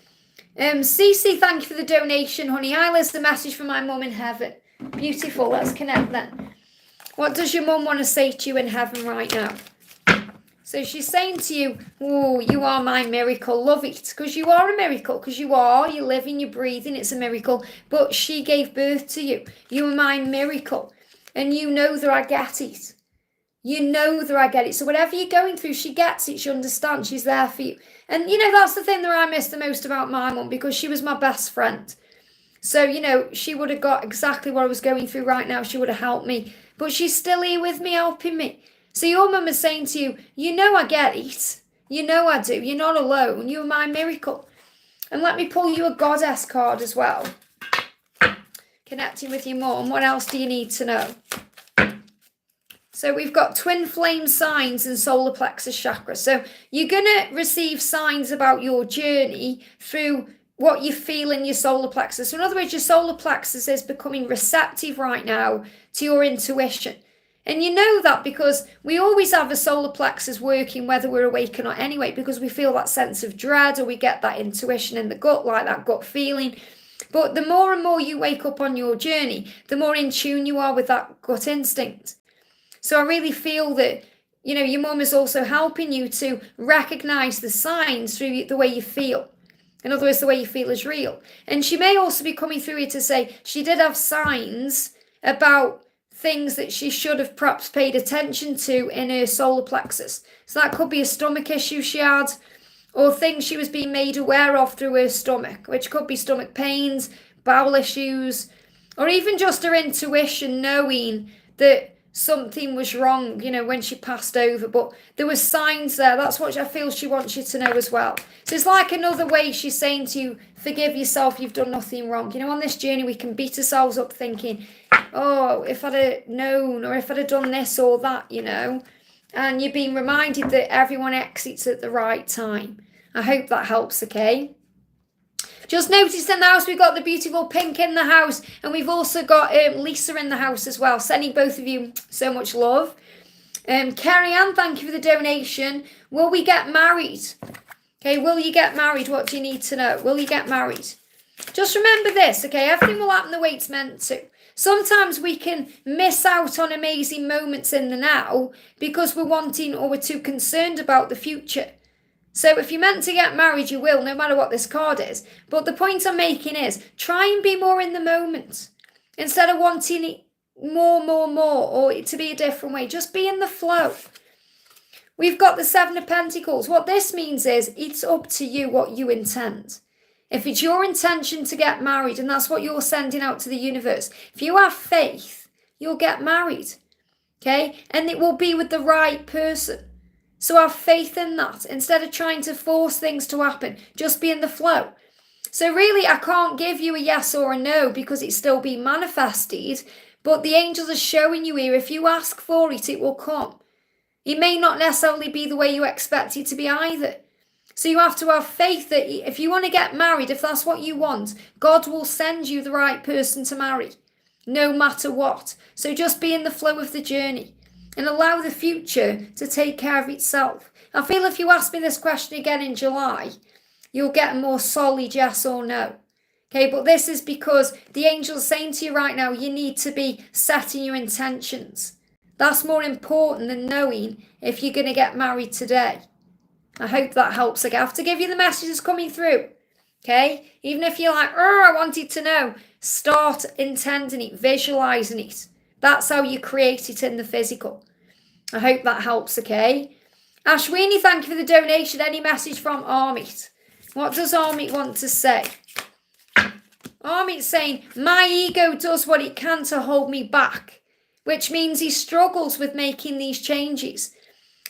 Cece, thank you for the donation, honey. Hi, Liz, the message from my mum in heaven. Beautiful, let's connect then. What does your mum want to say to you in heaven right now? So she's saying to you, oh, you are my miracle. Love it, because you are a miracle, because you're living, you're breathing, it's a miracle. But she gave birth to you. You are my miracle. And you know that I get it. You know that I get it. So whatever you're going through, she gets it, she understands, she's there for you. And, you know, that's the thing that I miss the most about my mum, because she was my best friend. So, you know, she would have got exactly what I was going through right now. She would have helped me. But she's still here with me, helping me. So your mum is saying to you, you know I get it. You know I do. You're not alone. You're my miracle. And let me pull you a goddess card as well. Connecting with your mum. What else do you need to know? So we've got twin flame signs and solar plexus chakra. So you're going to receive signs about your journey through what you feel in your solar plexus. So in other words, your solar plexus is becoming receptive right now to your intuition. And you know that because we always have a solar plexus working whether we're awake or not anyway, because we feel that sense of dread or we get that intuition in the gut, like that gut feeling. But the more and more you wake up on your journey, the more in tune you are with that gut instinct. So I really feel that, you know, your mum is also helping you to recognize the signs through the way you feel. In other words, the way you feel is real. And she may also be coming through here to say she did have signs about things that she should have perhaps paid attention to in her solar plexus. So that could be a stomach issue she had, or things she was being made aware of through her stomach, which could be stomach pains, bowel issues, or even just her intuition knowing that something was wrong, you know, when she passed over. But there were signs there. That's what I feel she wants you to know as well. So it's like another way she's saying to you, forgive yourself, you've done nothing wrong. You know, on this journey we can beat ourselves up thinking, oh, if I'd have known, or if I'd have done this or that, you know. and you're being reminded that everyone exits at the right time. I hope that helps, okay? Just noticed in the house we've got the beautiful Pink in the house, and we've also got Lisa in the house as well. Sending both of you so much love. Carrie Ann, thank you for the donation. Will we get married? Okay, will you get married? What do you need to know? Will you get married? Just remember this, okay? Everything will happen the way it's meant to. Sometimes we can miss out on amazing moments in the now because we're wanting or we're too concerned about the future. So if you're meant to get married, you will, no matter what this card is. But the point I'm making is, try and be more in the moment. Instead of wanting it more, or it to be a different way, just be in the flow. We've got the Seven of Pentacles. What this means is, it's up to you what you intend. If it's your intention to get married, and that's what you're sending out to the universe, if you have faith, you'll get married. Okay? And it will be with the right person. So have faith in that. Instead of trying to force things to happen, just be in the flow. So really, I can't give you a yes or a no because it's still being manifested. But the angels are showing you here, if you ask for it, it will come. It may not necessarily be the way you expect it to be either. So you have to have faith that if you want to get married, if that's what you want, God will send you the right person to marry, no matter what. So just be in the flow of the journey and allow the future to take care of itself. I feel if you ask me this question again in July, you'll get a more solid yes or no. Okay, but this is because the angels are saying to you right now, you need to be setting your intentions. That's more important than knowing if you're going to get married today. I hope that helps. I have to give you the messages coming through. Okay? Even if you're like, oh, I wanted to know. Start intending it, visualizing it. That's how you create it in the physical. I hope that helps, okay? Ashwini, thank you for the donation. Any message from Armit? What does Armit want to say? Armit's saying, my ego does what it can to hold me back, which means he struggles with making these changes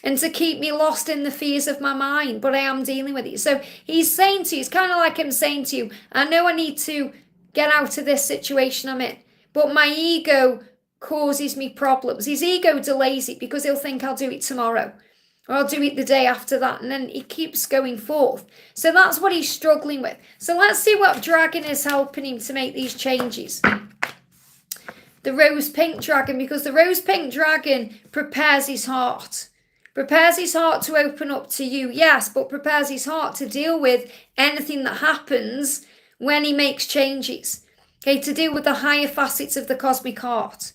and to keep me lost in the fears of my mind, but I am dealing with it. So he's saying to you, it's kind of like him saying to you, I know I need to get out of this situation I'm in, but my ego causes me problems. His ego delays it because he'll think I'll do it tomorrow or I'll do it the day after that, and then he keeps going forth. So that's what he's struggling with. So let's see what dragon is helping him to make these changes. The rose pink dragon, because the rose pink dragon prepares his heart. Prepares his heart to open up to you, yes, but prepares his heart to deal with anything that happens when he makes changes. Okay, to deal with the higher facets of the cosmic heart.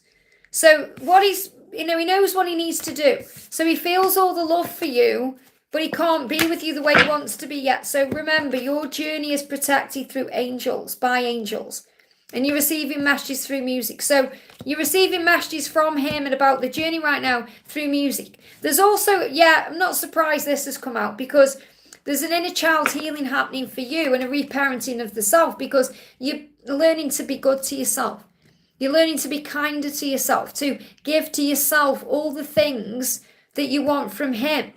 So what he's, he knows what he needs to do. So he feels all the love for you, but he can't be with you the way he wants to be yet. So remember, your journey is protected through angels, by angels. And you're receiving messages through music. So you're receiving messages from him and about the journey right now through music. There's also, I'm not surprised this has come out because there's an inner child healing happening for you and a reparenting of the self because you're learning to be good to yourself. You're learning to be kinder to yourself, to give to yourself all the things that you want from him.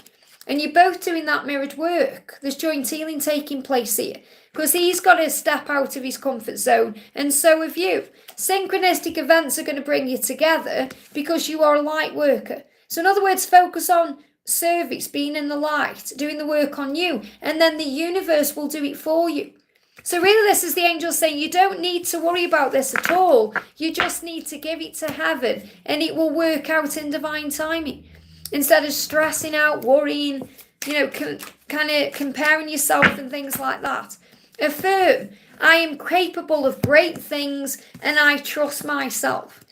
And you're both doing that mirrored work. There's joint healing taking place here. Because he's got to step out of his comfort zone, and so have you. Synchronistic events are going to bring you together because you are a light worker. So in other words, focus on service, being in the light, doing the work on you, and then the universe will do it for you. So really this is the angels saying you don't need to worry about this at all. You just need to give it to heaven, and it will work out in divine timing. Instead of stressing out, worrying, kind of comparing yourself and things like that. Affirm, I am capable of great things and I trust myself.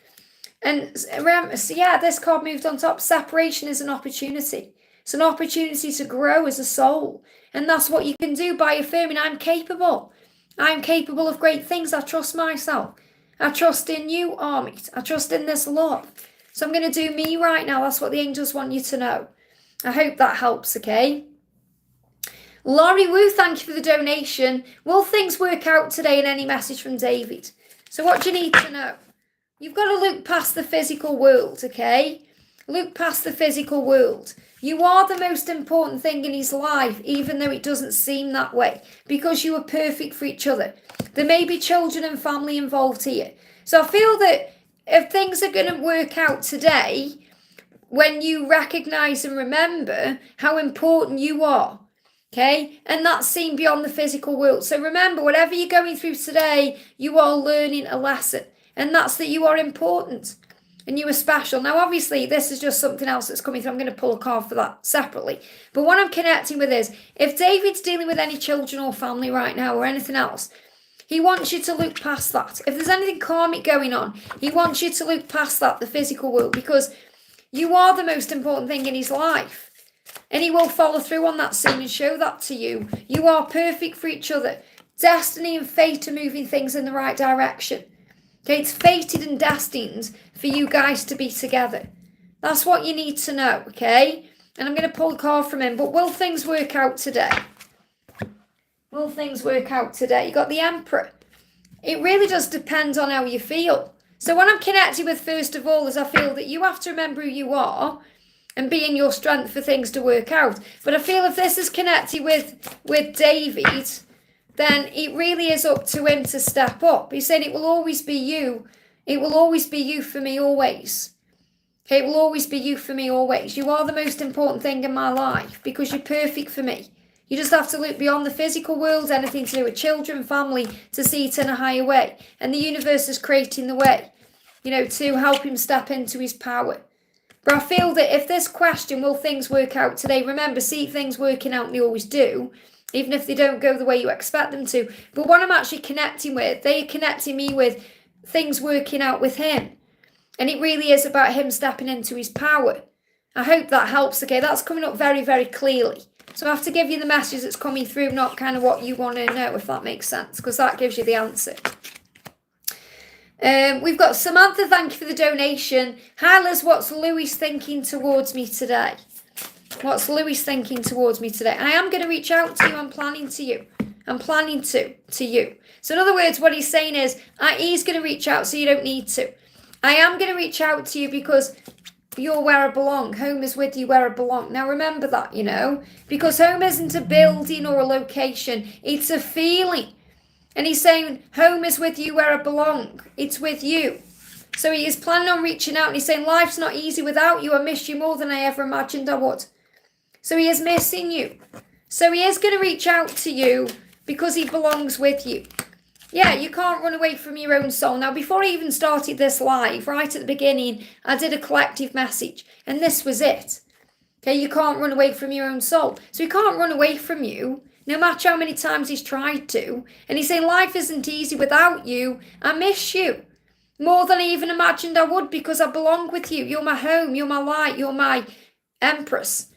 And remember, this card moved on top. Separation is an opportunity. It's an opportunity to grow as a soul. And that's what you can do by affirming, I'm capable. I'm capable of great things. I trust myself. I trust in you, Armit. I trust in this love. So I'm going to do me right now. That's what the angels want you to know. I hope that helps, okay? Laurie Wu, thank you for the donation. Will things work out today? And any message from David? So what do you need to know? You've got to look past the physical world, okay? Look past the physical world. You are the most important thing in his life, even though it doesn't seem that way, because you are perfect for each other. There may be children and family involved here. So I feel that if things are going to work out today, when you recognize and remember how important you are. Okay, and that's seen beyond the physical world. So remember, whatever you're going through today, you are learning a lesson, and that's that you are important and you are special. Now, obviously, this is just something else that's coming through. I'm going to pull a card for that separately. But what I'm connecting with is, if David's dealing with any children or family right now or anything else, he wants you to look past that. If there's anything karmic going on, he wants you to look past that, the physical world, because you are the most important thing in his life. And he will follow through on that scene and show that to you. You are perfect for each other. Destiny and fate are moving things in the right direction. Okay, it's fated and destined for you guys to be together. That's what you need to know, okay? And I'm going to pull a card from him. But will things work out today? Will things work out today? You got the Emperor. It really does depend on how you feel. So what I'm connected with, first of all, is I feel that you have to remember who you are and be in your strength for things to work out. But I feel if this is connected with David, then it really is up to him to step up. He's saying it will always be you. It will always be you for me always. Okay, it will always be you for me always. You are the most important thing in my life because you're perfect for me. You just have to look beyond the physical world, anything to do with children, family, to see it in a higher way. And the universe is creating the way, to help him step into his power. But I feel that if this question, will things work out today? Remember, see things working out, and they always do, even if they don't go the way you expect them to. But what I'm actually connecting with, they're connecting me with things working out with him. And it really is about him stepping into his power. I hope that helps. Okay, that's coming up very, very clearly. So I have to give you the message that's coming through, not kind of what you want to know, if that makes sense, because that gives you the answer. We've got Samantha, thank you for the donation. Hi Liz, what's Louise thinking towards me today? What's Louise thinking towards me today? I am going to reach out to you. I'm planning to you. I'm planning to you. So in other words, what he's saying is, he's going to reach out so you don't need to. I am going to reach out to you because you're where I belong. Home is with you where I belong. Now remember that, because home isn't a building or a location. It's a feeling. And he's saying, home is with you where I belong. It's with you. So he is planning on reaching out. And he's saying, life's not easy without you. I miss you more than I ever imagined I would. So he is missing you. So he is going to reach out to you because he belongs with you. Yeah, you can't run away from your own soul. Now, before I even started this live, right at the beginning, I did a collective message. And this was it. Okay, you can't run away from your own soul. So he can't run away from you, no matter how many times he's tried to. And he's saying, life isn't easy without you. I miss you more than I even imagined I would because I belong with you. You're my home. You're my light. You're my empress.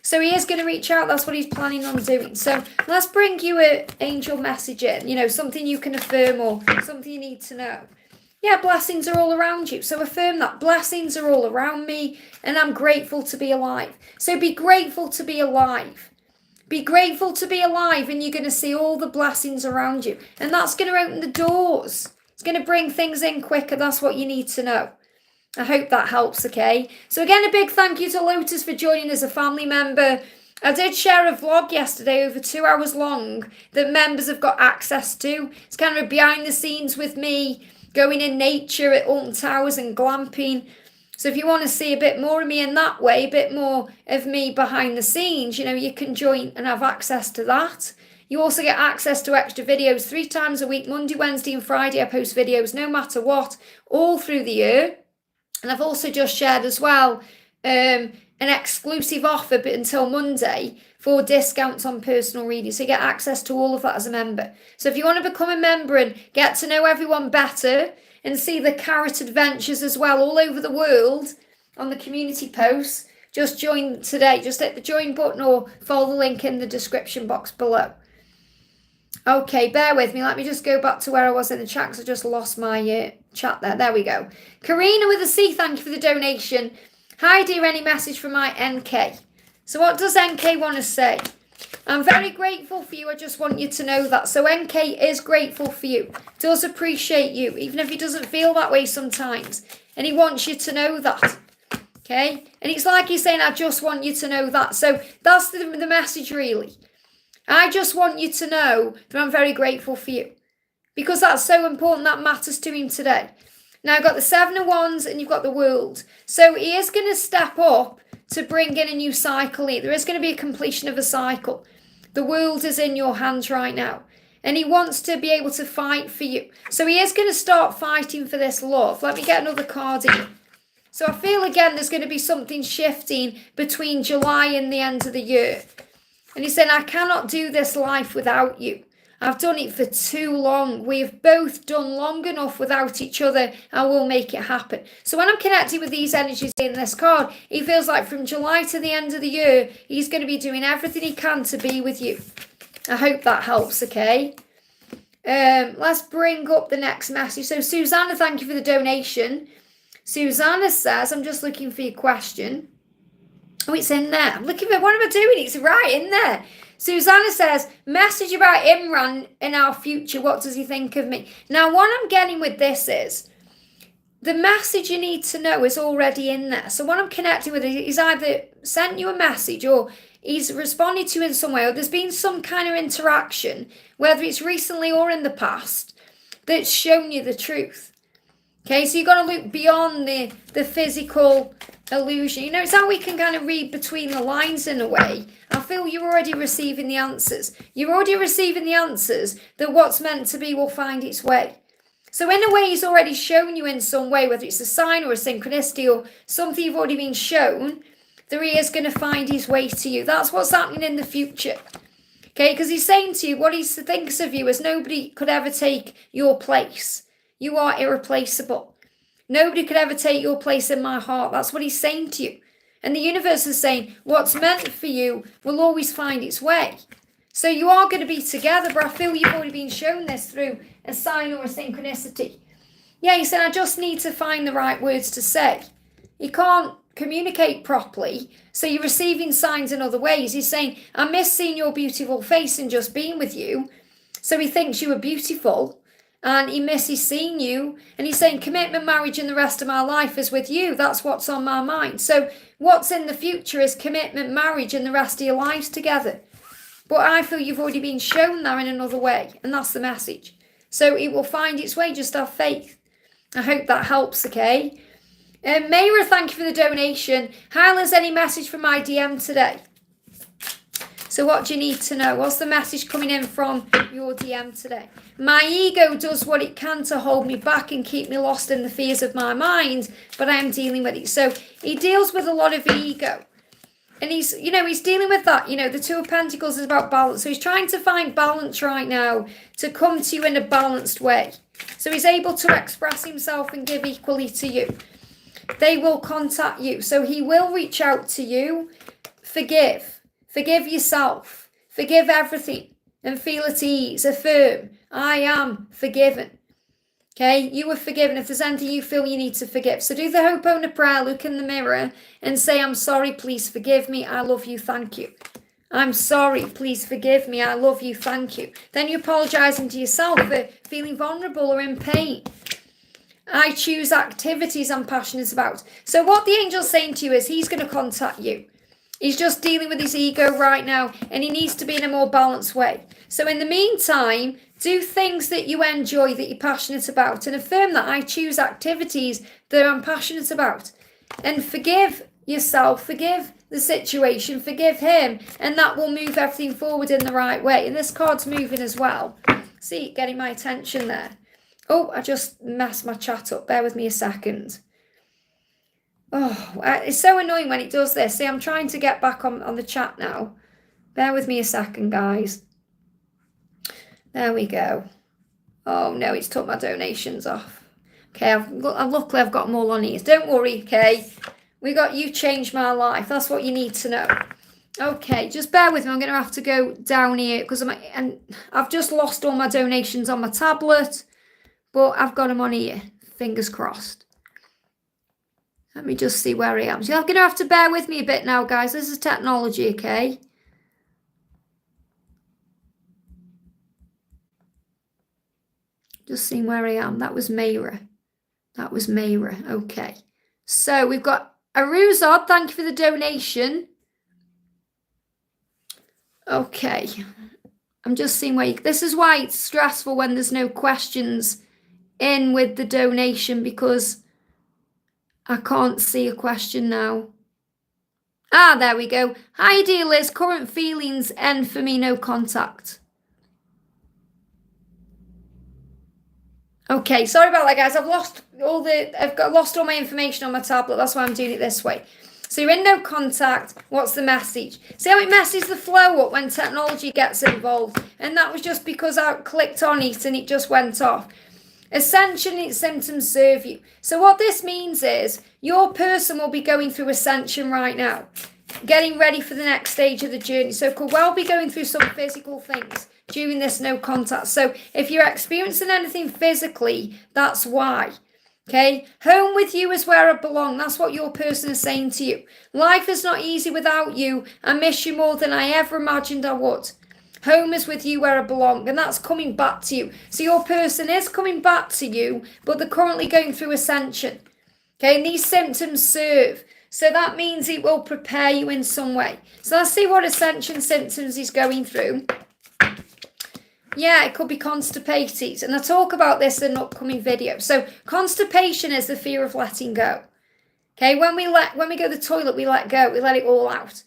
So he is going to reach out. That's what he's planning on doing. So let's bring you an angel message in, something you can affirm or something you need to know. Yeah, blessings are all around you. So affirm that. Blessings are all around me and I'm grateful to be alive. So be grateful to be alive. Be grateful to be alive and you're going to see all the blessings around you. And that's going to open the doors. It's going to bring things in quicker. That's what you need to know. I hope that helps, okay? So again, a big thank you to Lotus for joining as a family member. I did share a vlog yesterday over 2 hours long that members have got access to. It's kind of behind the scenes with me going in nature at Alton Towers and glamping. So if you want to see a bit more of me in that way, a bit more of me behind the scenes, you can join and have access to that. You also get access to extra videos 3 times a week, Monday, Wednesday and Friday. I post videos no matter what, all through the year. And I've also just shared as well an exclusive offer but until Monday for discounts on personal readings. So you get access to all of that as a member. So if you want to become a member and get to know everyone better and see the carrot adventures as well all over the world on the community posts, just join today. Just hit the join button or follow the link in the description box below. Okay, bear with me. Let me just go back to where I was in the chat because I just lost my chat there. There we go. Karina with a C, thank you for the donation. Hi dear, any message from my NK? So what does NK want to say? I'm very grateful for you. I just want you to know that. So NK is grateful for you. Does appreciate you, even if he doesn't feel that way sometimes. And he wants you to know that. Okay? And it's like he's saying, I just want you to know that. So that's the message really. I just want you to know that I'm very grateful for you. Because that's so important. That matters to him today. Now, I've got the Seven of Wands and you've got the World. So he is going to step up to bring in a new cycle here. There is going to be a completion of a cycle. The World is in your hands right now. And he wants to be able to fight for you. So he is going to start fighting for this love. Let me get another card here. So I feel again there's going to be something shifting between July and the end of the year. And he's saying, I cannot do this life without you. I've done it for too long. We've both done long enough without each other. I will make it happen. So when I'm connected with these energies in this card, he feels like from July to the end of the year, he's going to be doing everything he can to be with you. I hope that helps, okay? Let's bring up the next message. So Susanna, thank you for the donation. Susanna says, I'm just looking for your question. Oh, it's in there. I'm looking for, what am I doing? It's right in there. Susanna says, message about Imran in our future. What does he think of me? Now, what I'm getting with this is, the message you need to know is already in there. So what I'm connecting with is he's either sent you a message or he's responded to you in some way, or there's been some kind of interaction, whether it's recently or in the past, that's shown you the truth. Okay, so you've got to look beyond the physical illusion. You know, it's how we can kind of read between the lines in a way. I feel you're already receiving the answers. You're already receiving the answers that what's meant to be will find its way. So in a way, he's already shown you in some way, whether it's a sign or a synchronicity or something you've already been shown, that he is going to find his way to you. That's what's happening in the future. Okay, because he's saying to you, what he thinks of you is nobody could ever take your place. You are irreplaceable. Nobody could ever take your place in my heart. That's what he's saying to you. And the universe is saying, what's meant for you will always find its way. So you are going to be together, but I feel you've already been shown this through a sign or a synchronicity. Yeah, he said, I just need to find the right words to say. You can't communicate properly, so you're receiving signs in other ways. He's saying, I miss seeing your beautiful face and just being with you. So he thinks you are beautiful. And he misses seeing you. And he's saying commitment, marriage, and the rest of my life is with you. That's what's on my mind. So what's in the future is commitment, marriage, and the rest of your lives together. But I feel you've already been shown that in another way. And that's the message. So it will find its way. Just have faith. I hope that helps, okay? Mayra, thank you for the donation. Hi, Liz, any message from my DM today? So what do you need to know? What's the message coming in from your DM today? My ego does what it can to hold me back and keep me lost in the fears of my mind, but I am dealing with it. So he deals with a lot of ego. And he's dealing with that. The Two of Pentacles is about balance. So he's trying to find balance right now to come to you in a balanced way. So he's able to express himself and give equally to you. They will contact you. So he will reach out to you. Forgive. Forgive yourself. Forgive everything. And feel at ease. Affirm. I am forgiven. Okay? You are forgiven. If there's anything you feel you need to forgive. So do the Ho'oponopono prayer. Look in the mirror. And say, I'm sorry. Please forgive me. I love you. Thank you. I'm sorry. Please forgive me. I love you. Thank you. Then you're apologizing to yourself for feeling vulnerable or in pain. I choose activities I'm passionate about. So what the angel's saying to you is he's going to contact you. He's just dealing with his ego right now and he needs to be in a more balanced way. So in the meantime, do things that you enjoy, that you're passionate about, and affirm that I choose activities that I'm passionate about. And forgive yourself, forgive the situation, forgive him, and that will move everything forward in the right way. And this card's moving as well. See, getting my attention there. Oh, I just messed my chat up. Bear with me a second. Oh, it's so annoying when it does this. See, I'm trying to get back on the chat now. Bear with me a second, guys. There we go. Oh, no, it's took my donations off. Okay, luckily I've got them all on here. Don't worry, okay? We got You Changed My Life. That's what you need to know. Okay, just bear with me. I'm going to have to go down here because I've just lost all my donations on my tablet. But I've got them on here. Fingers crossed. Let me just see where I am. So you're going to have to bear with me a bit now, guys. This is technology, okay? Just seeing where I am. That was Mayra. That was Mayra. Okay. So we've got Aruzod. Thank you for the donation. Okay. I'm just seeing where this is why it's stressful when there's no questions in with the donation because I can't see a question now. Ah, there we go. Hi, dear Liz. Current feelings end for me, no contact. Okay, sorry about that, guys. I've lost all my information on my tablet. That's why I'm doing it this way. So you're in no contact. What's the message? See how it messes the flow up when technology gets involved? And that was just because I clicked on it and it just went off. Ascension, its symptoms serve you. So what this means is your person will be going through ascension right now, getting ready for the next stage of the journey. So could well be going through some physical things during this no contact. So if you're experiencing anything physically, that's why. Okay, home with you is where I belong. That's what your person is saying to you. Life is not easy without you. I miss you more than I ever imagined I would. Home is with you where I belong, and that's coming back to you. So your person is coming back to you, but they're currently going through ascension. Okay, and these symptoms serve. So that means it will prepare you in some way. So let's see what ascension symptoms he's going through. Yeah, it could be constipated. And I talk about this in an upcoming video. So constipation is the fear of letting go. Okay, when we go to the toilet, we let go. We let it all out.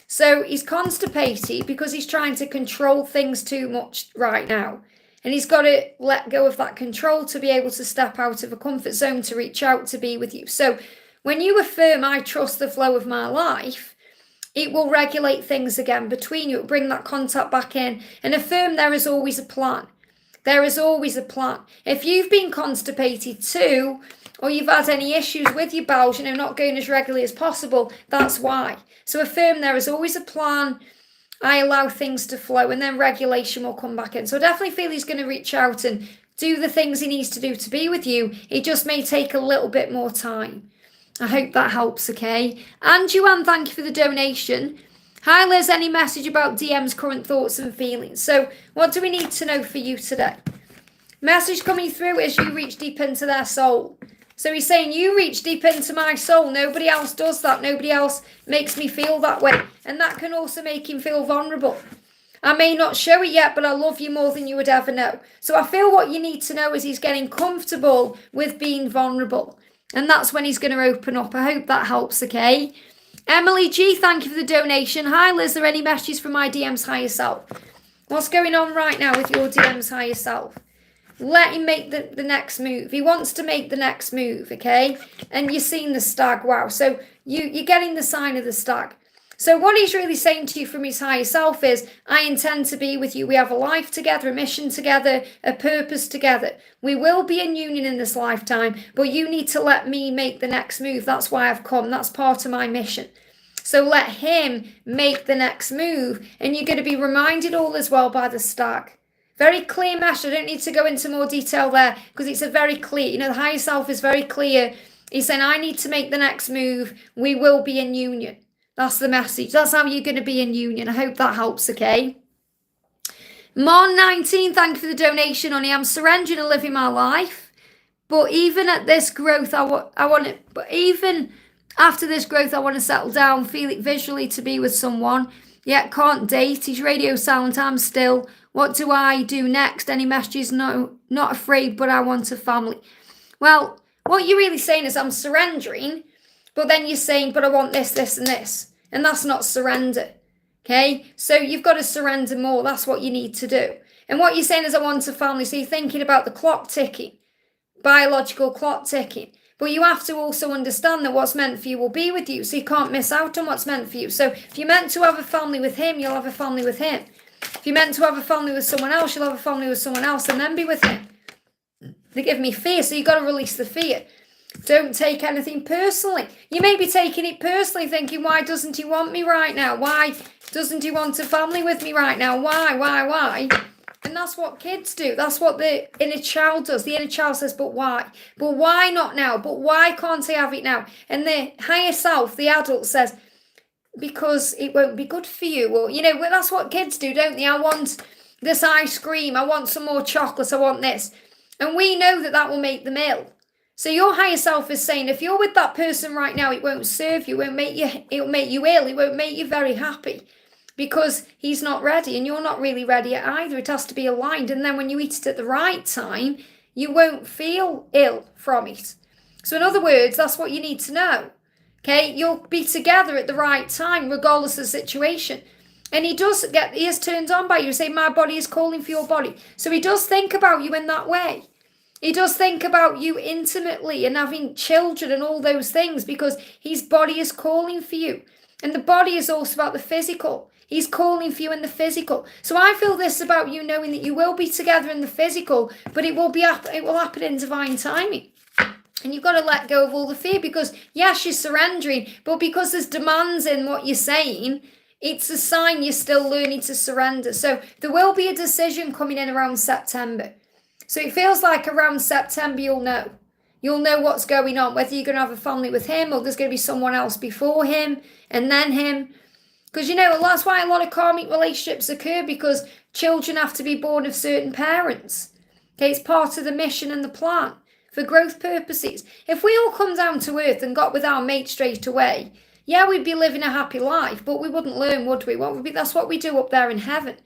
So he's constipated because he's trying to control things too much right now. And he's got to let go of that control to be able to step out of a comfort zone to reach out to be with you. So when you affirm, I trust the flow of my life, it will regulate things again between you. It will bring that contact back in. And affirm there is always a plan. There is always a plan. If you've been constipated too, or you've had any issues with your bowels, not going as regularly as possible, that's why. So affirm there is always a plan. I allow things to flow, and then regulation will come back in. So I definitely feel he's going to reach out and do the things he needs to do to be with you. It just may take a little bit more time. I hope that helps, okay? And Joanne, thank you for the donation. Hi, Liz, any message about DM's current thoughts and feelings? So what do we need to know for you today? Message coming through is you reach deep into their soul. So he's saying, you reach deep into my soul. Nobody else does that. Nobody else makes me feel that way. And that can also make him feel vulnerable. I may not show it yet, but I love you more than you would ever know. So I feel what you need to know is he's getting comfortable with being vulnerable. And that's when he's going to open up. I hope that helps, okay? Emily G, thank you for the donation. Hi, Liz, are there any messages from my DM's higher self? What's going on right now with your DM's higher self? Let him make the next move. He wants to make the next move, okay? And you're seeing the stag, wow. So you're getting the sign of the stag. So what he's really saying to you from his higher self is, I intend to be with you. We have a life together, a mission together, a purpose together. We will be in union in this lifetime, but you need to let me make the next move. That's why I've come. That's part of my mission. So let him make the next move. And you're going to be reminded all as well by the stag. Very clear message. I don't need to go into more detail there because it's a very clear, the higher self is very clear. He's saying, I need to make the next move. We will be in union. That's the message. That's how you're going to be in union. I hope that helps, okay? Mon19, thank you for the donation, honey. I'm surrendering and living my life. But even at this growth, even after this growth, I want to settle down, feel it visually to be with someone. Yet can't date. He's radio silent. I'm still. What do I do next? Any messages? No, not afraid, but I want a family. Well, what you're really saying is I'm surrendering, but then you're saying, but I want this, this, and this. And that's not surrender. Okay? So you've got to surrender more. That's what you need to do. And what you're saying is I want a family. So you're thinking about the clock ticking, biological clock ticking. But you have to also understand that what's meant for you will be with you. So you can't miss out on what's meant for you. So if you're meant to have a family with him, you'll have a family with him. If you're meant to have a family with someone else, you'll have a family with someone else and then be with him. They give me fear, so you've got to release the fear. Don't take anything personally. You may be taking it personally, thinking, why doesn't he want me right now? Why doesn't he want a family with me right now? Why? And that's what kids do. That's what the inner child does. The inner child says, but why? But why not now? But why can't I have it now? And the higher self, the adult, says, because it won't be good for you. Or, well, that's what kids do, don't they? I want this ice cream. I want some more chocolate. I want this. And we know that will make them ill. So your higher self is saying, if you're with that person right now, it won't serve you. It'll make you ill. It won't make you very happy because he's not ready and you're not really ready either. It has to be aligned. And then when you eat it at the right time, You won't feel ill from it. So in other words, that's what you need to know. Okay, you'll be together at the right time, regardless of the situation. And he is turned on by you. Say, my body is calling for your body. So he does think about you in that way. He does think about you intimately and having children and all those things because his body is calling for you. And the body is also about the physical. He's calling for you in the physical. So I feel this about you, knowing that you will be together in the physical, but it will happen in divine timing. And you've got to let go of all the fear because, yes, you're surrendering, but because there's demands in what you're saying, it's a sign you're still learning to surrender. So there will be a decision coming in around September. So it feels like around September you'll know. You'll know what's going on, whether you're going to have a family with him or there's going to be someone else before him and then him. Because, that's why a lot of karmic relationships occur, because children have to be born of certain parents. Okay, it's part of the mission and the plan for growth purposes. If we all come down to earth and got with our mate straight away, yeah, we'd be living a happy life, but we wouldn't learn, would we? That's what we do up there in heaven.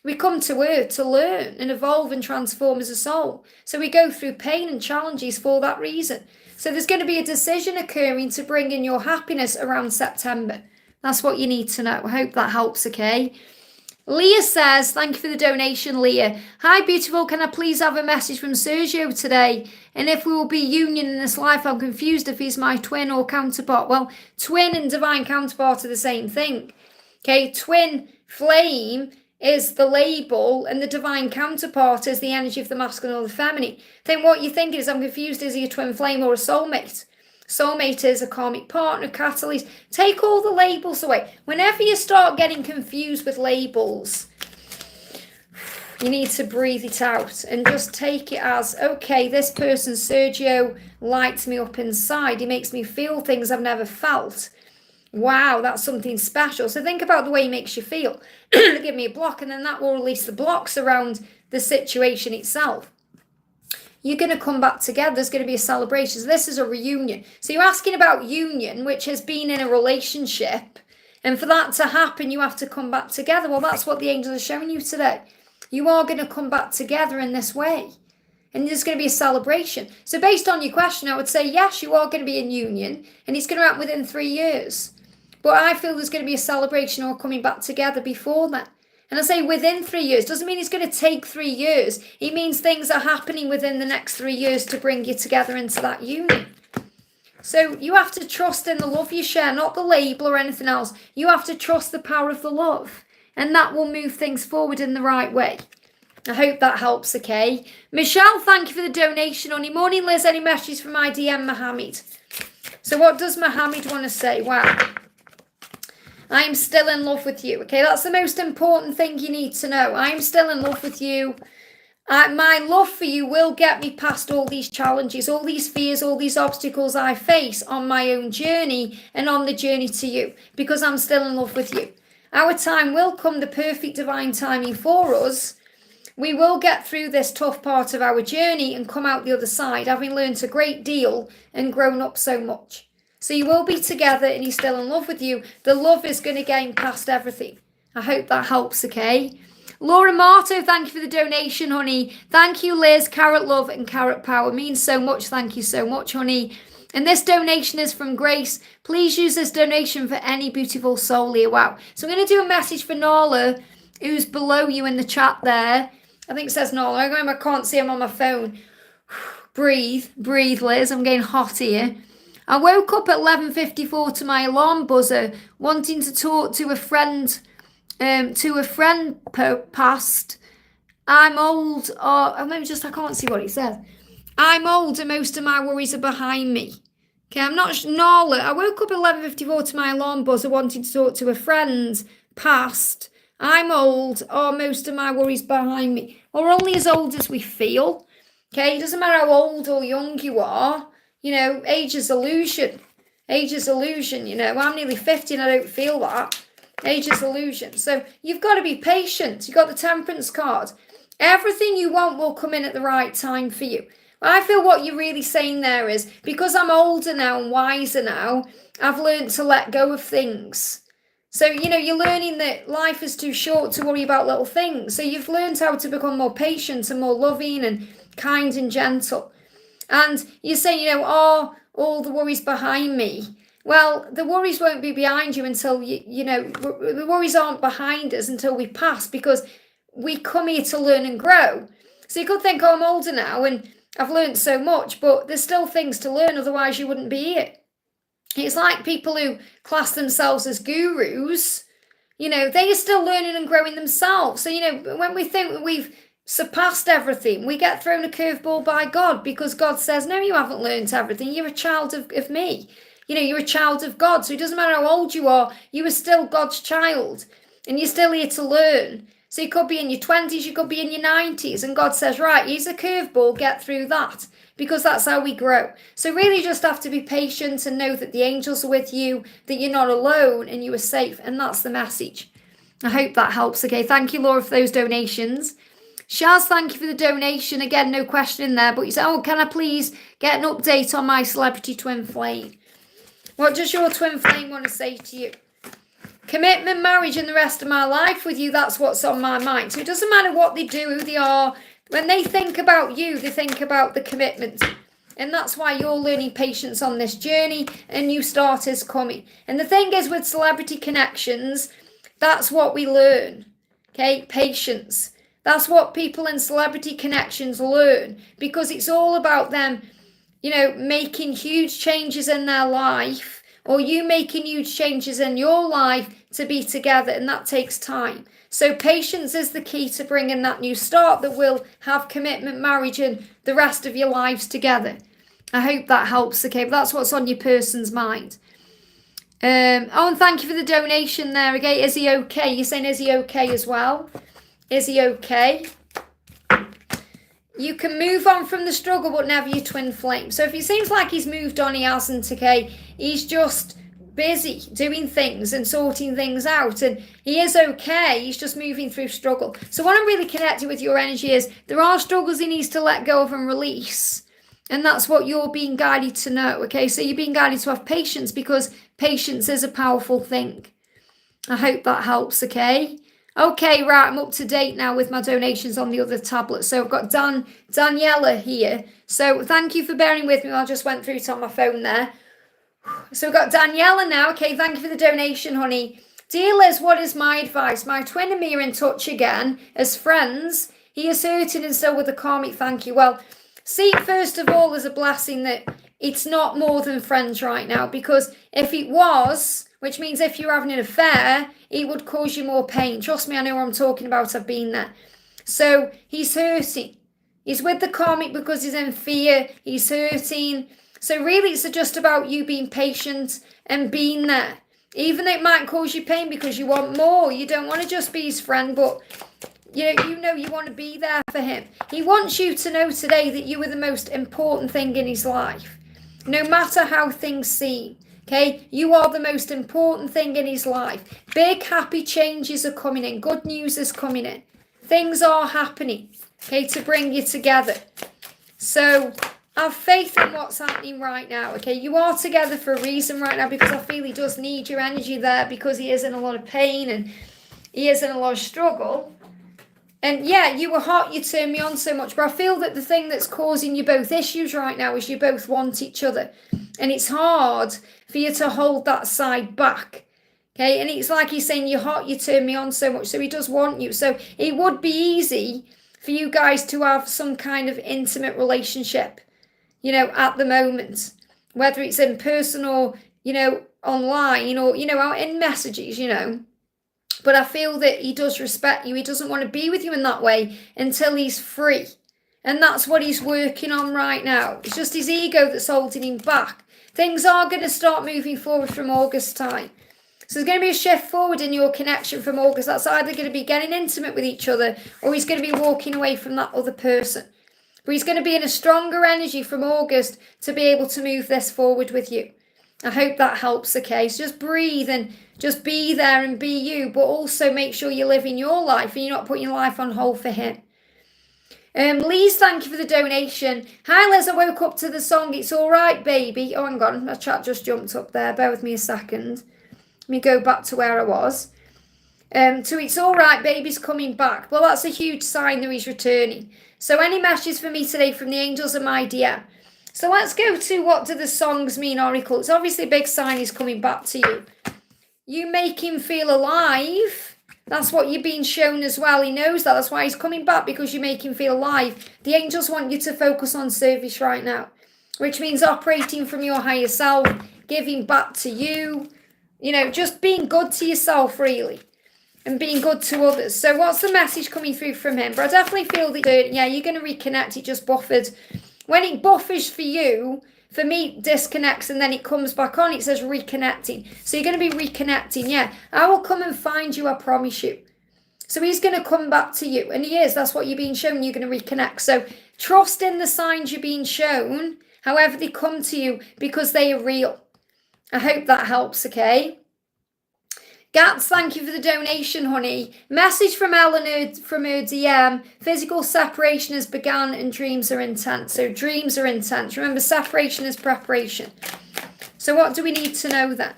We come to earth to learn and evolve and transform as a soul. So we go through pain and challenges for that reason. So there's going to be a decision occurring to bring in your happiness around September. That's what you need to know. I hope that helps, okay? Leah says, thank you for the donation, Leah. Hi, beautiful. Can I please have a message from Sergio today? And if we will be union in this life, I'm confused if he's my twin or counterpart. Well, twin and divine counterpart are the same thing. Okay, twin flame is the label and the divine counterpart is the energy of the masculine or the feminine. Then what you're thinking is, I'm confused, is he a twin flame or a soulmate? Soulmate is a karmic partner, catalyst. Take all the labels away. Whenever you start getting confused with labels, you need to breathe it out and just take it as, okay, this person, Sergio, lights me up inside. He makes me feel things I've never felt. Wow, that's something special. So think about the way he makes you feel. Give me a block, and then that will release the blocks around the situation itself. You're going to come back together. There's going to be a celebration. So this is a reunion. So you're asking about union, which has been in a relationship. And for that to happen, you have to come back together. Well, that's what the angels are showing you today. You are going to come back together in this way. And there's going to be a celebration. So based on your question, I would say, yes, you are going to be in union. And it's going to happen within 3 years. But I feel there's going to be a celebration or coming back together before that. And I say within 3 years. Doesn't mean it's going to take 3 years. It means things are happening within the next 3 years to bring you together into that union. So you have to trust in the love you share, not the label or anything else. You have to trust the power of the love. And that will move things forward in the right way. I hope that helps, okay? Michelle, thank you for the donation. On your morning, Liz, any messages from my DM, Mohammed? So what does Mohammed want to say? Wow. I'm still in love with you. Okay, that's the most important thing you need to know. I'm still in love with you. My love for you will get me past all these challenges, all these fears, all these obstacles I face on my own journey and on the journey to you, because I'm still in love with you. Our time will come, the perfect divine timing for us. We will get through this tough part of our journey and come out the other side, having learned a great deal and grown up so much. So you will be together and he's still in love with you. The love is going to gain past everything. I hope that helps, okay? Laura Marto, thank you for the donation, honey. Thank you, Liz. Carrot love and carrot power means so much. Thank you so much, honey. And this donation is from Grace. Please use this donation for any beautiful soul here. Wow. So I'm going to do a message for Nala, who's below you in the chat there. I think it says Nala. I can't see him on my phone. Breathe, Liz. I'm getting hot here. I woke up at 11:54 to my alarm buzzer, wanting to talk to a friend. Past. I'm old. I can't see what it says. I'm old and most of my worries are behind me. Okay, I'm not Nala. I woke up at 11:54 to my alarm buzzer, wanting to talk to a friend. Past. I'm old. Most of my worries behind me. We're only as old as we feel. Okay, it doesn't matter how old or young you are. Age is illusion. Age is illusion, I'm nearly 50 and I don't feel that. Age is illusion. So you've got to be patient. You've got the temperance card. Everything you want will come in at the right time for you. I feel what you're really saying there is, because I'm older now and wiser now, I've learned to let go of things. So, you're learning that life is too short to worry about little things. So you've learned how to become more patient and more loving and kind and gentle. And you say, are all the worries behind me? Well, the worries won't be behind you until the worries aren't behind us until we pass, because we come here to learn and grow. So you could think, I'm older now and I've learned so much, but there's still things to learn, otherwise you wouldn't be here. It's like people who class themselves as gurus, they are still learning and growing themselves. So, when we think that we've surpassed everything, we get thrown a curveball by God, because God says, no, you haven't learned everything. You're a child of me. You're a child of God. So it doesn't matter how old you are still God's child, and you're still here to learn. So you could be in your 20s, you could be in your 90s, and God says, right, here's a curveball, get through that, because that's how we grow. So really just have to be patient and know that the angels are with you, that you're not alone and you are safe, and that's the message. I hope that helps. Okay, thank you, Laura, for those donations. Shaz, thank you for the donation. Again, no question in there, but you said, can I please get an update on my celebrity twin flame? What does your twin flame want to say to you? Commitment, marriage, and the rest of my life with you, that's what's on my mind. So it doesn't matter what they do, who they are. When they think about you, they think about the commitment. And that's why you're learning patience on this journey, and new starters coming. And the thing is, with celebrity connections, that's what we learn. Okay, patience. That's what people in celebrity connections learn, because it's all about them, making huge changes in their life, or you making huge changes in your life to be together, and that takes time. So patience is the key to bringing that new start that will have commitment, marriage, and the rest of your lives together. I hope that helps, okay? But that's what's on your person's mind. And thank you for the donation there, okay? Is he okay? You're saying, is he okay as well? Is he okay? You can move on from the struggle, but never your twin flame. So if it seems like he's moved on, he hasn't, okay? He's just busy doing things and sorting things out, and he is okay. He's just moving through struggle. So what I'm really connected with your energy is there are struggles he needs to let go of and release. And that's what you're being guided to know, okay? So you're being guided to have patience, because patience is a powerful thing. I hope that helps, okay? Okay, right, I'm up to date now with my donations on the other tablet. So I've got Daniela here. So thank you for bearing with me. I just went through it on my phone there. So we've got Daniela now. Okay, thank you for the donation, honey. Dear Liz, what is my advice? My twin and me are in touch again as friends. He is hurting and still with a karmic thank you. Well, see, first of all, there's a blessing that it's not more than friends right now, because if it was, which means if you're having an affair, it would cause you more pain. Trust me, I know what I'm talking about. I've been there. So he's hurting. He's with the karmic because he's in fear. He's hurting. So really, it's just about you being patient and being there. Even though it might cause you pain because you want more. You don't want to just be his friend, but you want to be there for him. He wants you to know today that you are the most important thing in his life. No matter how things seem. Okay, you are the most important thing in his life. Big happy changes are coming in. Good news is coming in. Things are happening, okay, to bring you together. So have faith in what's happening right now, okay? You are together for a reason right now, because I feel he does need your energy there, because he is in a lot of pain and he is in a lot of struggle. And yeah, you were hot, you turned me on so much, but I feel that the thing that's causing you both issues right now is you both want each other. And it's hard for you to hold that side back. Okay, and it's like he's saying, you're hot, you turn me on so much, so he does want you. So it would be easy for you guys to have some kind of intimate relationship, at the moment. Whether it's in person or, online or, out in messages, But I feel that he does respect you. He doesn't want to be with you in that way until he's free. And that's what he's working on right now. It's just his ego that's holding him back. Things are going to start moving forward from August time. So there's going to be a shift forward in your connection from August. That's either going to be getting intimate with each other, or he's going to be walking away from that other person. But he's going to be in a stronger energy from August to be able to move this forward with you. I hope that helps, okay? So just breathe and just be there and be you, but also make sure you're living your life and you're not putting your life on hold for him. Louise, thank you for the donation. Hi, Liz, I woke up to the song It's All Right, Baby. Oh, hang on, my chat just jumped up there. Bear with me a second. Let me go back to where I was. To It's All Right, Baby's coming back. Well, that's a huge sign that he's returning. So any messages for me today from the angels and my DM? So let's go to what do the songs mean, Oracle. It's obviously a big sign is coming back to you. You make him feel alive. That's what you're being shown as well. He knows that. That's why he's coming back, because you make him feel alive. The angels want you to focus on service right now, which means operating from your higher self, giving back to you, just being good to yourself, really, and being good to others. So what's the message coming through from him? But I definitely feel that, you're going to reconnect. It just buffered. When it buffers for you, for me, disconnects and then it comes back on. It says reconnecting. So you're going to be reconnecting. Yeah, I will come and find you, I promise you. So he's going to come back to you. And he is. That's what you're being shown. You're going to reconnect. So trust in the signs you're being shown, however they come to you, because they are real. I hope that helps, okay? Gats, thank you for the donation, honey. Message from Eleanor from her DM. Physical separation has begun and dreams are intense. So dreams are intense. Remember, separation is preparation. So what do we need to know then?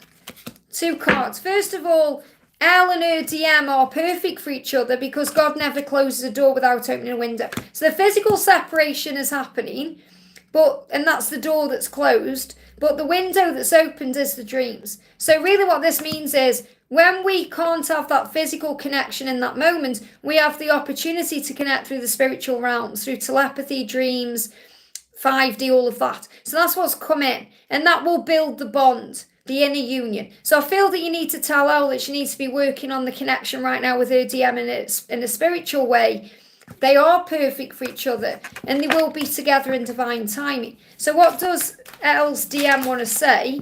2 cards. First of all, Elle and her DM are perfect for each other because God never closes a door without opening a window. So the physical separation is happening, and that's the door that's closed. But the window that's opened is the dreams. So really what this means is, when we can't have that physical connection in that moment, we have the opportunity to connect through the spiritual realms, through telepathy, dreams, 5D, all of that. So that's what's come in. And that will build the bond, the inner union. So I feel that you need to tell Elle that she needs to be working on the connection right now with her DM in a spiritual way. They are perfect for each other and they will be together in divine timing. So what does Elle's DM want to say?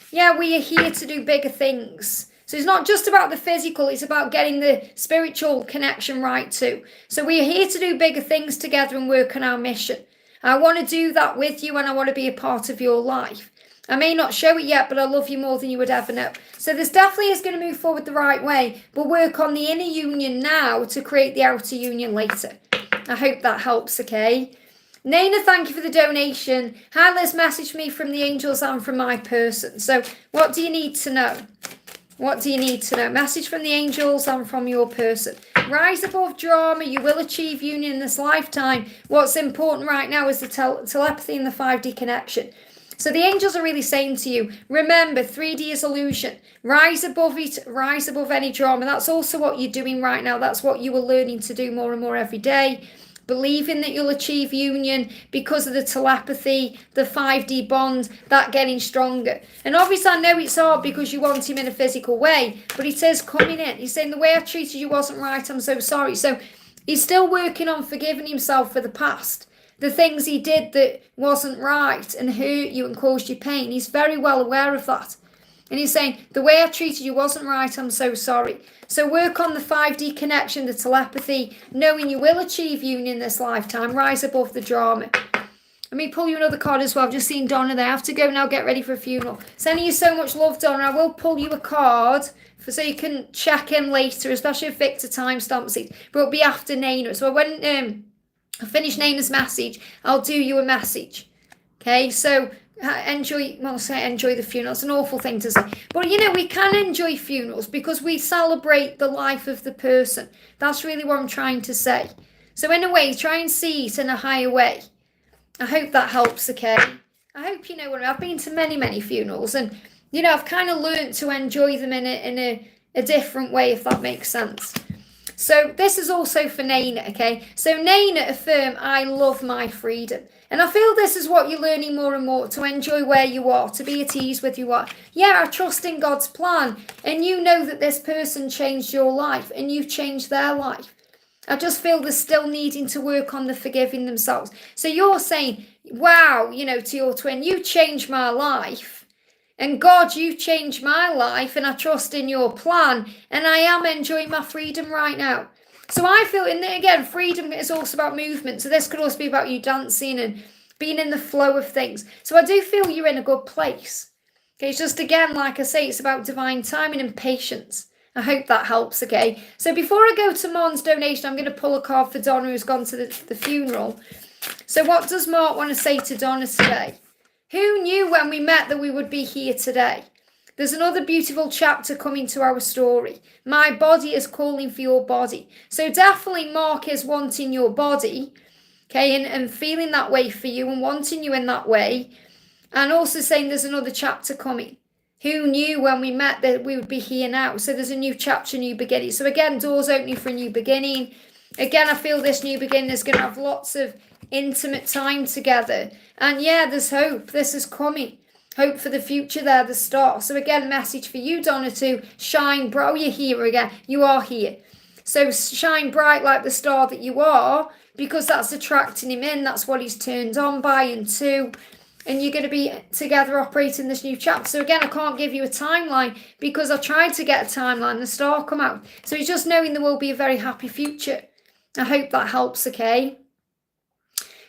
Yeah, we are here to do bigger things. So it's not just about the physical, it's about getting the spiritual connection right too. So we are here to do bigger things together and work on our mission. I want to do that with you and I want to be a part of your life. I may not show it yet, but I love you more than you would ever know. So this definitely is going to move forward the right way, but work on the inner union now to create the outer union later. I hope that helps, okay? Naina, thank you for the donation. Hi, Liz, message me from the angels and from my person. So what do you need to know? What do you need to know? Message from the angels and from your person. Rise above drama. You will achieve union in this lifetime. What's important right now is the telepathy and the 5D connection. So the angels are really saying to you, remember, 3D is illusion. Rise above it. Rise above any drama. That's also what you're doing right now. That's what you are learning to do more and more every day. Believing that you'll achieve union because of the telepathy, the 5D bond, that getting stronger. And obviously I know it's hard because you want him in a physical way, but it is coming in. He's saying the way I treated you wasn't right, I'm so sorry. So he's still working on forgiving himself for the past. The things he did that wasn't right and hurt you and caused you pain. He's very well aware of that. And he's saying, the way I treated you wasn't right, I'm so sorry. So work on the 5D connection, the telepathy, knowing you will achieve union this lifetime. Rise above the drama. Let me pull you another card as well. I've just seen Donna there. I have to go now, get ready for a funeral. Sending you so much love, Donna. I will pull you a card so you can check in later, especially if Victor timestamps it. But it'll be after Naina. So when I finish Naina's message, I'll do you a message. Okay, so enjoy the funeral. It's an awful thing to say, but we can enjoy funerals because we celebrate the life of the person. That's really what I'm trying to say. So in a way, try and see it in a higher way. I hope that helps, okay? I hope you know what I've been to many funerals, and I've kind of learned to enjoy them in a different way, if that makes sense. So this is also for Naina, okay? So Naina, affirm, I love my freedom. And I feel this is what you're learning more and more, to enjoy where you are, to be at ease with you are. Yeah, I trust in God's plan. And you know that this person changed your life and you've changed their life. I just feel they're still needing to work on the forgiving themselves. So you're saying, wow, to your twin, you changed my life. And God, you changed my life and I trust in your plan. And I am enjoying my freedom right now. So I feel, and again, freedom is also about movement. So this could also be about you dancing and being in the flow of things. So I do feel you're in a good place. Okay, it's just, again, like I say, it's about divine timing and patience. I hope that helps, okay? So before I go to Mon's donation, I'm going to pull a card for Donna, who's gone to the funeral. So what does Mark want to say to Donna today? Who knew when we met that we would be here today? There's another beautiful chapter coming to our story. My body is calling for your body. So definitely Mark is wanting your body. Okay, and feeling that way for you and wanting you in that way. And also saying there's another chapter coming. Who knew when we met that we would be here now? So there's a new chapter, new beginning. So again, doors opening for a new beginning. Again, I feel this new beginning is going to have lots of intimate time together. And yeah, there's hope. This is coming. Hope for the future there, the star. So again, message for you, Donna, to shine bright. Oh, you're here again. You are here. So shine bright like the star that you are, because that's attracting him in. That's what he's turned on by and to. And you're going to be together operating this new chapter. So again, I can't give you a timeline because I tried to get a timeline. The star come out. So it's just knowing there will be a very happy future. I hope that helps, okay?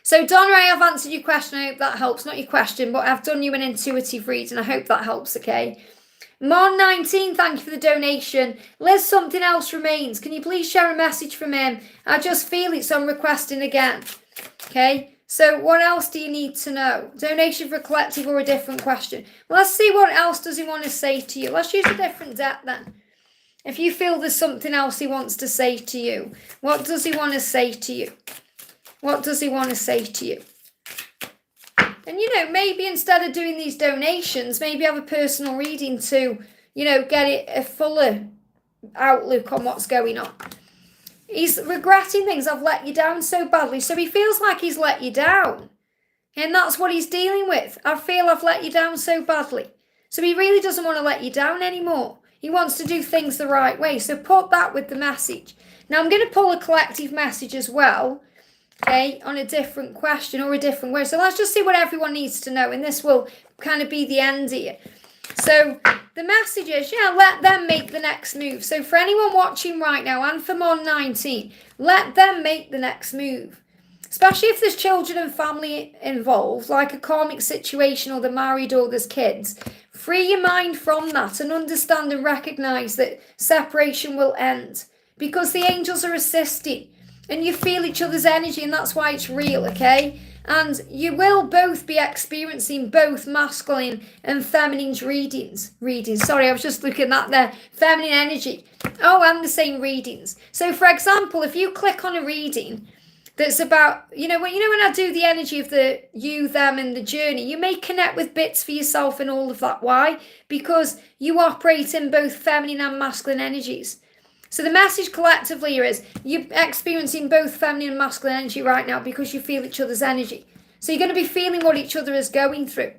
So Donna, I have answered your question. I hope that helps. Not your question, but I've done you an intuitive reading. I hope that helps, okay? Mon19, thank you for the donation. Liz, something else remains. Can you please share a message from him? I just feel it, so I'm requesting again. Okay? So what else do you need to know? Donation for a collective or a different question? Well, let's see what else does he want to say to you. Let's use a different deck then. If you feel there's something else he wants to say to you, what does he want to say to you? What does he want to say to you? And, you know, maybe instead of doing these donations, maybe have a personal reading to, you know, get it a fuller outlook on what's going on. He's regretting things. I've let you down so badly. So he feels like he's let you down. And that's what he's dealing with. I feel I've let you down so badly. So he really doesn't want to let you down anymore. He wants to do things the right way. So put that with the message. Now I'm going to pull a collective message as well. Okay, on a different question or a different way. So let's just see what everyone needs to know. And this will kind of be the end here. So the message is, yeah, let them make the next move. So for anyone watching right now and for Mon19, let them make the next move. Especially if there's children and family involved, like a karmic situation or they're married or there's kids. Free your mind from that and understand and recognize that separation will end. Because the angels are assisting. And you feel each other's energy, and that's why it's real, okay? And you will both be experiencing both masculine and feminine readings. Sorry, I was just looking at there. Feminine energy. Oh, and the same readings. So, for example, if you click on a reading that's about, when I do the energy of the you, them, and the journey, you may connect with bits for yourself and all of that. Why? Because you operate in both feminine and masculine energies. So the message collectively here is you're experiencing both feminine and masculine energy right now because you feel each other's energy. So you're going to be feeling what each other is going through.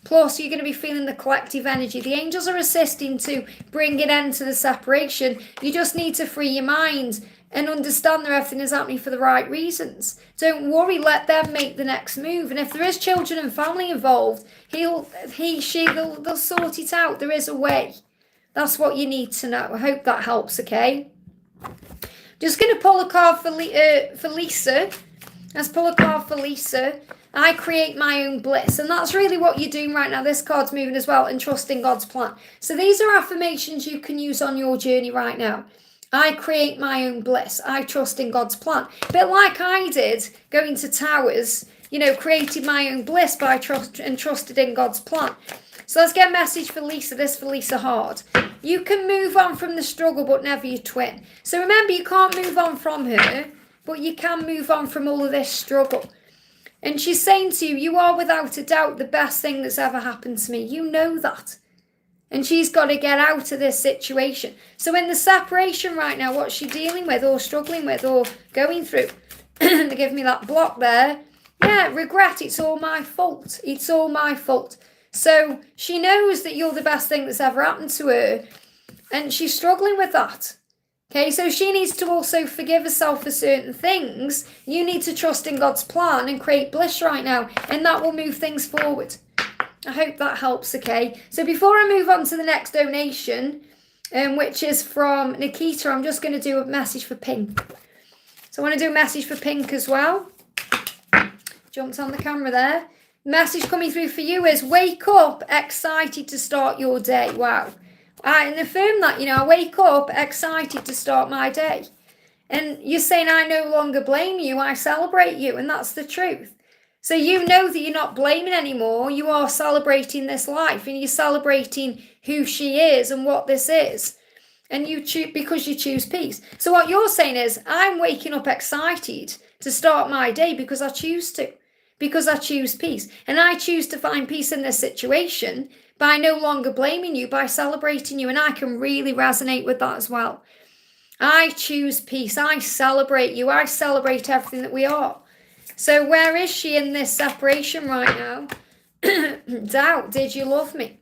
Plus, you're going to be feeling the collective energy. The angels are assisting to bring an end to the separation. You just need to free your mind and understand that everything is happening for the right reasons. Don't worry, let them make the next move. And if there is children and family involved, they'll sort it out. There is a way. That's what you need to know. I hope that helps, okay? Just going to pull a card for Lisa. Let's pull a card for Lisa. I create my own bliss. And that's really what you're doing right now. This card's moving as well and trusting God's plan. So these are affirmations you can use on your journey right now. I create my own bliss. I trust in God's plan. A bit like I did going to Towers, created my own bliss by trusted in God's plan. So let's get a message for Lisa. This for Lisa Hard. You can move on from the struggle, but never your twin. So remember, you can't move on from her, but you can move on from all of this struggle. And she's saying to you, you are without a doubt the best thing that's ever happened to me. You know that. And she's got to get out of this situation. So in the separation right now, what's she dealing with or struggling with or going through? They give me that block there. Yeah, regret. It's all my fault. It's all my fault. So she knows that you're the best thing that's ever happened to her. And she's struggling with that. Okay, so she needs to also forgive herself for certain things. You need to trust in God's plan and create bliss right now. And that will move things forward. I hope that helps, okay? So before I move on to the next donation, which is from Nikita, I'm just going to do a message for Pink. So I want to do a message for Pink as well. Jumped on the camera there. Message coming through for you is wake up excited to start your day. Wow. I affirm that, I wake up excited to start my day. And you're saying I no longer blame you, I celebrate you, and that's the truth. So you know that you're not blaming anymore, you are celebrating this life, and you're celebrating who she is and what this is. And you choose because you choose peace. So what you're saying is, I'm waking up excited to start my day because I choose to. Because I choose peace. And I choose to find peace in this situation by no longer blaming you, by celebrating you. And I can really resonate with that as well. I choose peace. I celebrate you. I celebrate everything that we are. So where is she in this separation right now? Doubt. Did you love me?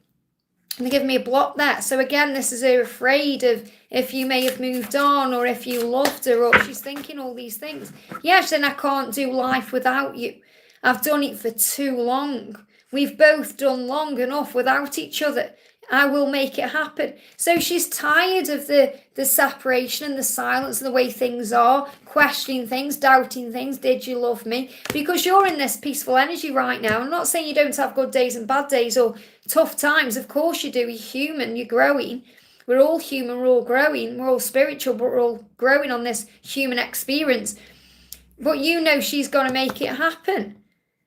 And they give me a block there. So again, this is her afraid of if you may have moved on or if you loved her or she's thinking all these things. Yes, then I can't do life without you. I've done it for too long. We've both done long enough without each other. I will make it happen. So she's tired of the separation and the silence and the way things are, questioning things, doubting things. Did you love me? Because you're in this peaceful energy right now. I'm not saying you don't have good days and bad days or tough times. Of course you do. You're human. You're growing. We're all human. We're all growing. We're all spiritual, but we're all growing on this human experience. But you know she's going to make it happen.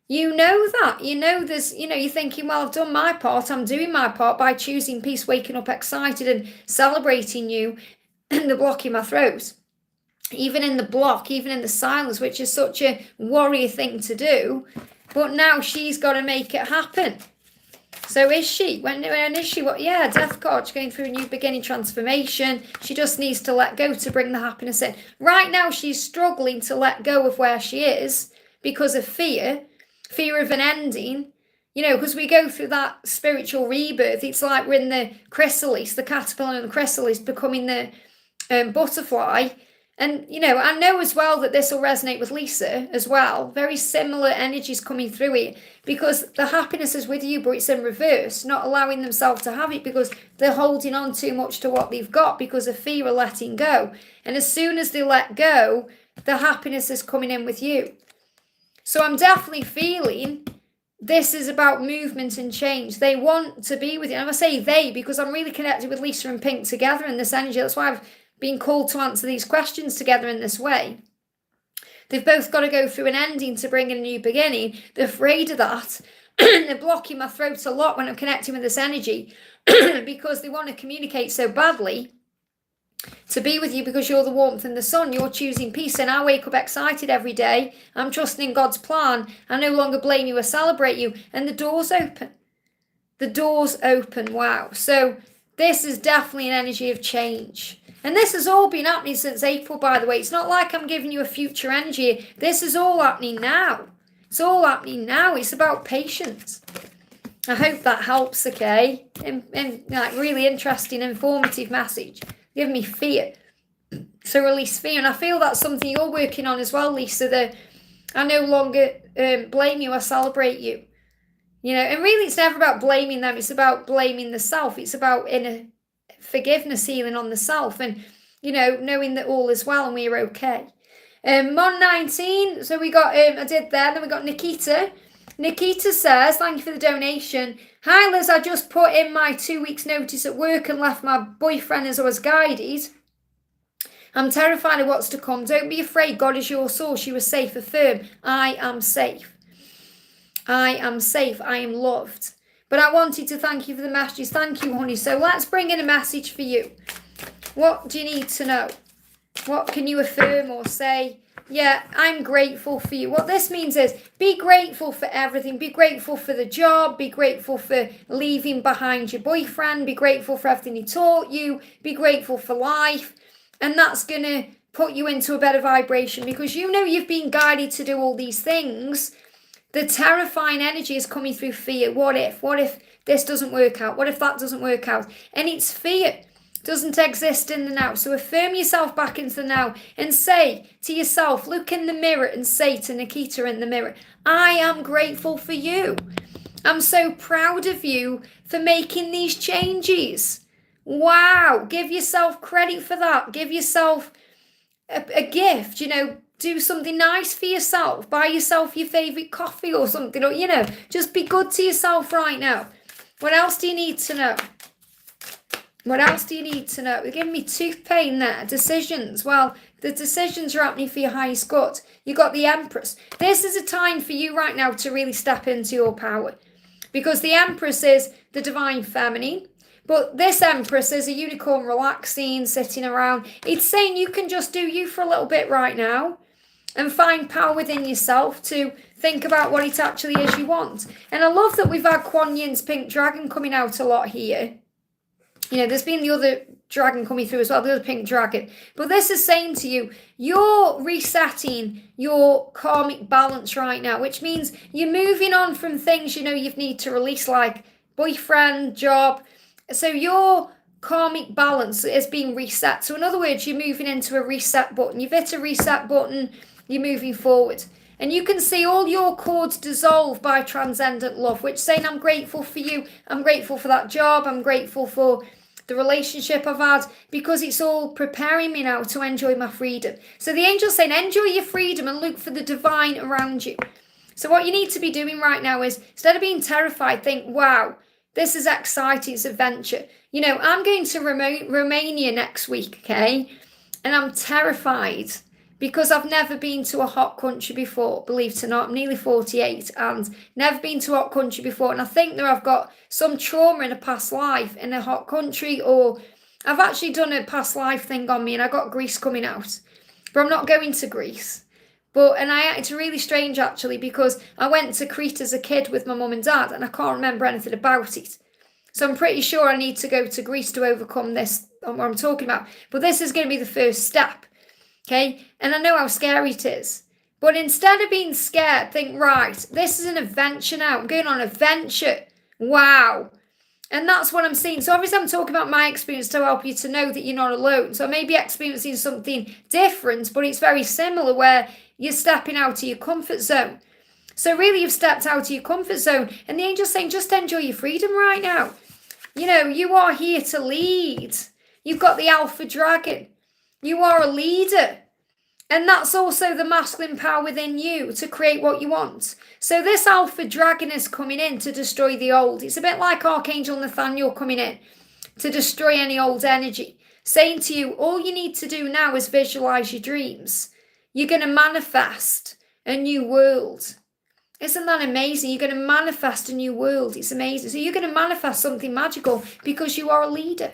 You know that. You know there's, you're thinking, well, I've done my part. I'm doing my part by choosing peace, waking up excited and celebrating you and the block in my throat. Even in the block, even in the silence, which is such a warrior thing to do. But now she's got to make it happen. So is she? When is she? What? Yeah, death card. She's going through a new beginning transformation. She just needs to let go to bring the happiness in. Right now, she's struggling to let go of where she is because of fear of an ending, because we go through that spiritual rebirth. It's like we're in the chrysalis, the caterpillar and the chrysalis becoming the butterfly. And, I know as well that this will resonate with Lisa as well. Very similar energies coming through it because the happiness is with you, but it's in reverse, not allowing themselves to have it because they're holding on too much to what they've got because of fear of letting go. And as soon as they let go, the happiness is coming in with you. So I'm definitely feeling this is about movement and change. They want to be with you. And I say they because I'm really connected with Lisa and Pink together in this energy. That's why I've been called to answer these questions together in this way. They've both got to go through an ending to bring in a new beginning. They're afraid of that. They're blocking my throat a lot when I'm connecting with this energy because they want to communicate so badly to be with you because you're the warmth and the sun. You're choosing peace. And I wake up excited every day. I'm trusting in God's plan. I no longer blame you or celebrate you. And the door's open. The door's open. Wow. So this is definitely an energy of change. And this has all been happening since April, by the way. It's not like I'm giving you a future energy. This is all happening now. It's all happening now. It's about patience. I hope that helps, okay? And like really interesting, informative message. Give me fear. So release fear. And I feel that's something you're working on as well, Lisa. That I no longer blame you or celebrate you. And really it's never about blaming them. It's about blaming the self. It's about inner forgiveness, healing on the self. And, knowing that all is well and we're okay. Mon 19. So we got, I did there. Then we got Nikita. Nikita says, thank you for the donation. Hi Liz, I just put in my 2 weeks notice at work and left my boyfriend as I was guided. I'm terrified of what's to come. Don't be afraid. God is your source. You are safe. Affirm. I am safe. I am safe. I am loved. But I wanted to thank you for the messages. Thank you, honey. So let's bring in a message for you. What do you need to know? What can you affirm or say? Yeah, I'm grateful for you. What this means is be grateful for everything. Be grateful for the job. Be grateful for leaving behind your boyfriend. Be grateful for everything he taught you. Be grateful for life. And that's going to put you into a better vibration because you've been guided to do all these things. The terrifying energy is coming through fear. What if? What if this doesn't work out? What if that doesn't work out? And it's fear. Doesn't exist in the now. So affirm yourself back into the now and say to yourself, look in the mirror and say to Nikita in the mirror, I am grateful for you. I'm so proud of you for making these changes. Wow. Give yourself credit for that. Give yourself a gift, do something nice for yourself. Buy yourself your favourite coffee or something, or, just be good to yourself right now. What else do you need to know? What else do you need to know? They're giving me tooth pain there. Decisions. Well, the decisions are happening for your highest good. You got the Empress. This is a time for you right now to really step into your power. Because the Empress is the divine feminine. But this Empress is a unicorn relaxing, sitting around. It's saying you can just do you for a little bit right now. and find power within yourself to think about what it actually is you want. And I love that we've had Kuan Yin's pink dragon coming out a lot here. You know, there's been the other dragon coming through as well, the other pink dragon. But this is saying to you, you're resetting your karmic balance right now, which means you're moving on from things you know you need to release, like boyfriend, job. So your karmic balance is being reset. So in other words, you're moving into a reset button. You've hit a reset button, you're moving forward. And you can see all your cords dissolve by transcendent love, which is saying, I'm grateful for you. I'm grateful for that job. I'm grateful for the relationship I've had, because it's all preparing me now to enjoy my freedom. So the angel's saying, enjoy your freedom and look for the divine around you. So what you need to be doing right now is, instead of being terrified, think, wow, this is exciting, it's adventure. You know, I'm going to Romania next week, okay? And I'm terrified because I've never been to a hot country before, believe it or not. I'm nearly 48 and never been to a hot country before. And I think that I've got some trauma in a past life in a hot country, or I've actually done a past life thing on me and I got Greece coming out. But I'm not going to Greece. It's really strange actually, because I went to Crete as a kid with my mum and dad and I can't remember anything about it. So I'm pretty sure I need to go to Greece to overcome this, what I'm talking about. But this is going to be the first step. Okay, and I know how scary it is. But instead of being scared, think, right, this is an adventure now. I'm going on an adventure. Wow. And that's what I'm seeing. So obviously I'm talking about my experience to help you to know that you're not alone. So I may be experiencing something different, but it's very similar, where you're stepping out of your comfort zone. So really you've stepped out of your comfort zone. And the angel's saying, just enjoy your freedom right now. You know, you are here to lead. You've got the alpha dragon. You are a leader. And that's also the masculine power within you to create what you want. So this alpha dragon is coming in to destroy the old. It's a bit like Archangel Nathaniel coming in to destroy any old energy. Saying to you, all you need to do now is visualize your dreams. You're going to manifest a new world. Isn't that amazing? You're going to manifest a new world. It's amazing. So you're going to manifest something magical because you are a leader.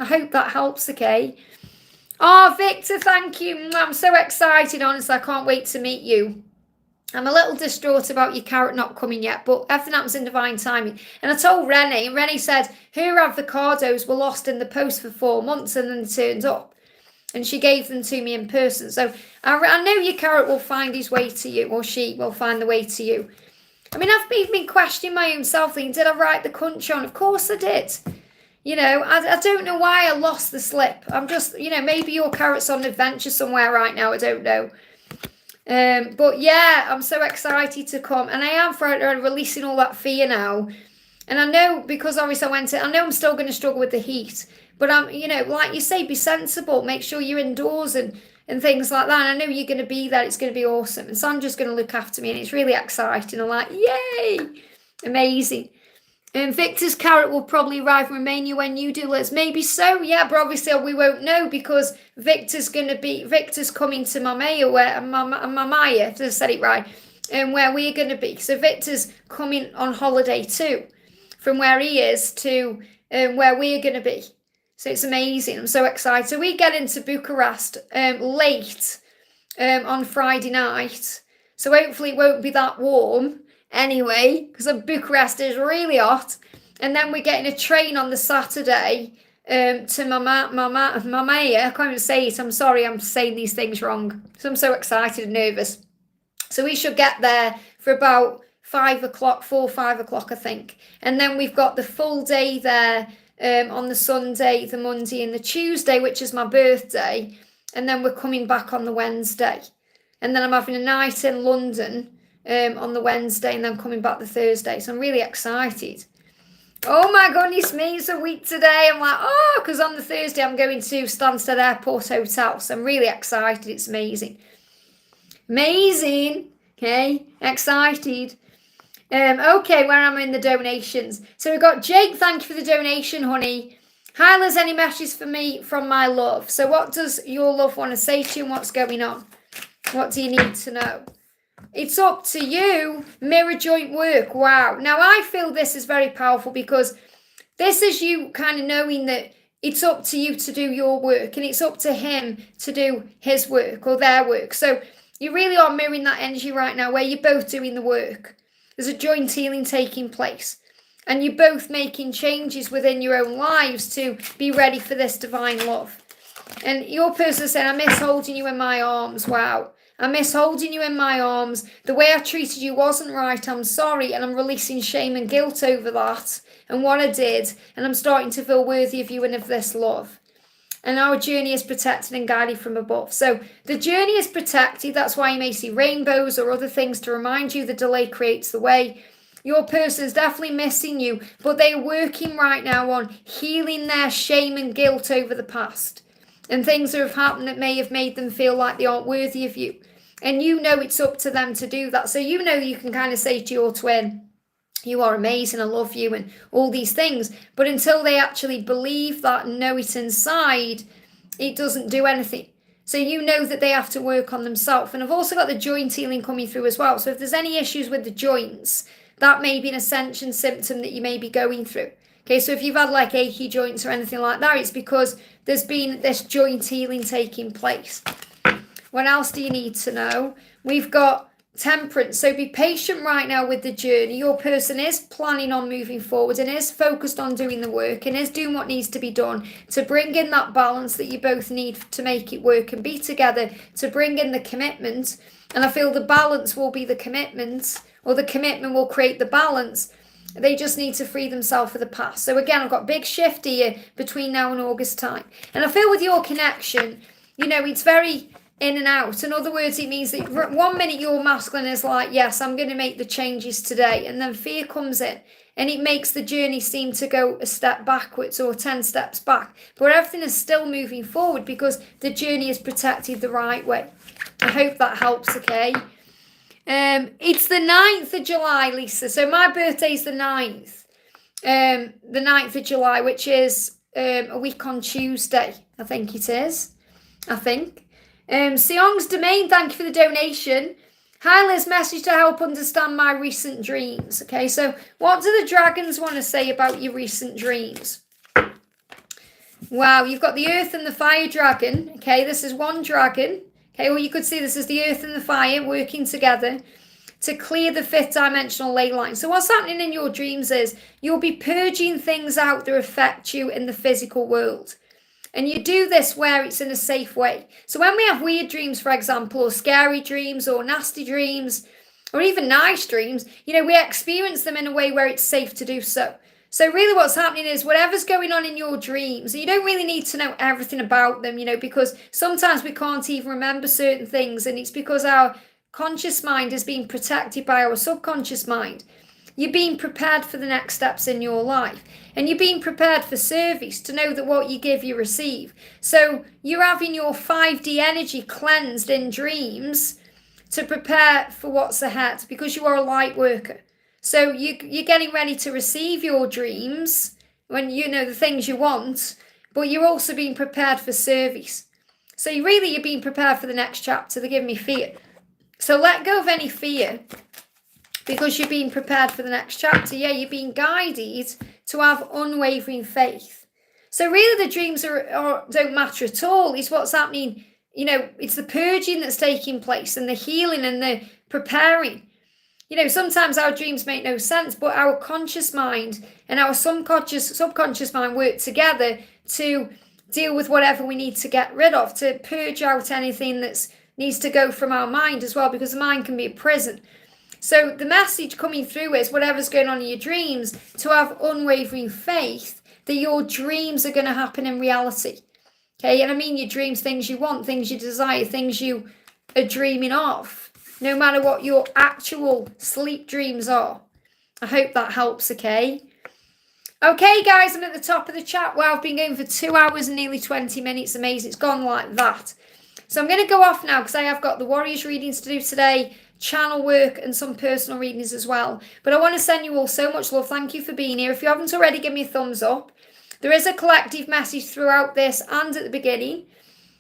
I hope that helps, okay? Oh, Victor, thank you. I'm so excited, honestly. I can't wait to meet you. I'm a little distraught about your carrot not coming yet, but everything happens in divine timing. And I told Renee, and Renee said her avocados were lost in the post for 4 months and then they turned up. And she gave them to me in person. So I know your carrot will find his way to you, or she will find the way to you. I mean, I've been questioning my own self, thinking, did I write the country on? Of course I did. You know, I don't know why I lost the slip. I'm just, you know, maybe your carrot's on an adventure somewhere right now. I don't know. But yeah, I'm so excited to come. And I am for releasing all that fear now. And I know, because obviously I know I'm still going to struggle with the heat. But I'm, you know, like you say, be sensible. Make sure you're indoors and things like that. And I know you're going to be there. It's going to be awesome. And Sandra's going to look after me. And it's really exciting. I'm like, yay! Amazing. And Victor's carrot will probably arrive in Romania when you do, Liz. Maybe so, yeah, but obviously we won't know, because Victor's coming to Mamaya, if I said it right, and where we're going to be. So Victor's coming on holiday too, from where he is to where we're going to be. So it's amazing. I'm so excited. So we get into Bucharest late on Friday night. So hopefully it won't be that warm. Anyway, because Bucharest is really hot. And then we're getting a train on the Saturday to Mamaya. I can't even say it. I'm sorry, I'm saying these things wrong. So I'm so excited and nervous. So we should get there for about 5 o'clock, 5 o'clock, I think. And then we've got the full day there on the Sunday, the Monday and the Tuesday, which is my birthday. And then we're coming back on the Wednesday. And then I'm having a night in London on the Wednesday, and then coming back the Thursday. So I'm really excited. Oh my goodness me, it's a week today. I'm like, because on the Thursday I'm going to Stansted Airport Hotel. So I'm really excited. It's amazing. Amazing. Okay, excited. Okay, where am I in the donations? So we've got Jake, thank you for the donation, honey. Hi, Liz, any messages for me from my love? So what does your love want to say to you, and what's going on? What do you need to know? It's up to you. Mirror joint work. Wow. Now, I feel this is very powerful, because this is you kind of knowing that it's up to you to do your work, and it's up to him to do his work or their work. So You really are mirroring that energy right now where you're both doing the work. There's a joint healing taking place. And you're both making changes within your own lives to be ready for this divine love. And your person said, I miss holding you in my arms. Wow. I miss holding you in my arms. The way I treated you wasn't right. I'm sorry. And I'm releasing shame and guilt over that and what I did. And I'm starting to feel worthy of you and of this love. And our journey is protected and guided from above. So the journey is protected. That's why you may see rainbows or other things to remind you the delay creates the way. Your person is definitely missing you, but they're working right now on healing their shame and guilt over the past. And things that have happened that may have made them feel like they aren't worthy of you. And you know it's up to them to do that. So you know you can kind of say to your twin, you are amazing, I love you, and all these things. But until they actually believe that and know it inside, it doesn't do anything. So you know that they have to work on themselves. And I've also got the joint healing coming through as well. So if there's any issues with the joints, that may be an ascension symptom that you may be going through. Okay, so if you've had like achy joints or anything like that, it's because there's been this joint healing taking place. What else do you need to know? We've got temperance. So be patient right now with the journey. Your person is planning on moving forward and is focused on doing the work and is doing what needs to be done to bring in that balance that you both need to make it work and be together, to bring in the commitment. And I feel the balance will be the commitment, or the commitment will create the balance. They just need to free themselves for the past. So again, I've got a big shift here between now and August time. And I feel with your connection, you know, it's very in and out. In other words, it means that 1 minute your masculine is like, yes, I'm going to make the changes today. And then fear comes in and it makes the journey seem to go a step backwards or 10 steps back. But everything is still moving forward because the journey is protected the right way. I hope that helps, okay? It's the 9th of July, Lisa. So my birthday's the 9th. The 9th of July, which is a week on Tuesday, I think it is. I think. Seong's Domain, thank you for the donation. Hi Liz, message to help understand my recent dreams. Okay, so what do the dragons want to say about your recent dreams? Wow, you've got the earth and the fire dragon. Okay, this is one dragon. Okay, or you could see this is the earth and the fire working together to clear the 5th dimensional ley line. So what's happening in your dreams is you'll be purging things out that affect you in the physical world. And you do this where it's in a safe way. So when we have weird dreams, for example, or scary dreams or nasty dreams, or even nice dreams, you know, we experience them in a way where it's safe to do so. So really what's happening is whatever's going on in your dreams, you don't really need to know everything about them, you know, because sometimes we can't even remember certain things. And it's because our conscious mind is being protected by our subconscious mind. You're being prepared for the next steps in your life. And you're being prepared for service, to know that what you give, you receive. So you're having your 5D energy cleansed in dreams to prepare for what's ahead, because you are a light worker. So you're getting ready to receive your dreams when you know the things you want, but you're also being prepared for service. So you're being prepared for the next chapter. They're giving me fear. So let go of any fear, because you're being prepared for the next chapter. Yeah, you're being guided to have unwavering faith. So really the dreams don't matter at all. It's what's happening, you know, it's the purging that's taking place and the healing and the preparing. You know, sometimes our dreams make no sense, but our conscious mind and our subconscious mind work together to deal with whatever we need to get rid of, to purge out anything that needs to go from our mind as well, because the mind can be a prison. So the message coming through is whatever's going on in your dreams, to have unwavering faith that your dreams are going to happen in reality. Okay, and I mean your dreams, things you want, things you desire, things you are dreaming of, no matter what your actual sleep dreams are. I hope that helps, okay? Okay, guys, I'm at the top of the chat. Wow, I've been going for 2 hours and nearly 20 minutes. Amazing. It's gone like that. So I'm going to go off now because I have got the Warriors readings to do today, channel work and some personal readings as well. But I want to send you all so much love. Thank you for being here. If you haven't already, give me a thumbs up. There is a collective message throughout this and at the beginning.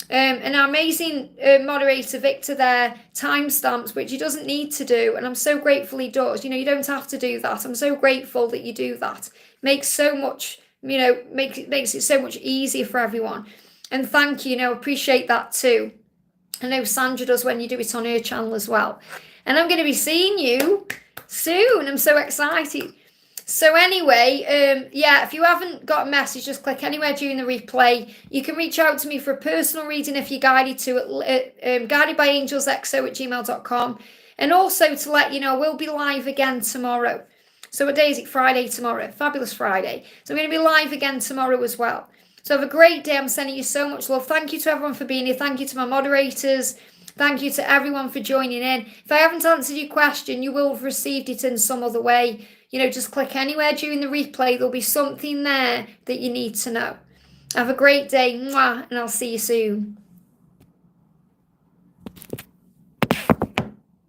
And our amazing moderator, Victor, there, timestamps, which he doesn't need to do. And I'm so grateful he does. You know, you don't have to do that. I'm so grateful that you do that. Makes so much, you know, makes it so much easier for everyone. And thank you, you know, appreciate that too. I know Sandra does when you do it on her channel as well. And I'm going to be seeing you soon. I'm so excited. So anyway, yeah, if you haven't got a message, just click anywhere during the replay. You can reach out to me for a personal reading if you're guided to guidedbyangelsxo@gmail.com. And also to let you know, we'll be live again tomorrow. So what day is it? Friday tomorrow. Fabulous Friday. So I'm going to be live again tomorrow as well. So have a great day. I'm sending you so much love. Thank you to everyone for being here. Thank you to my moderators. Thank you to everyone for joining in. If I haven't answered your question, you will have received it in some other way. Just click anywhere during the replay. There'll be something there that you need to know. Have a great day, and I'll see you soon.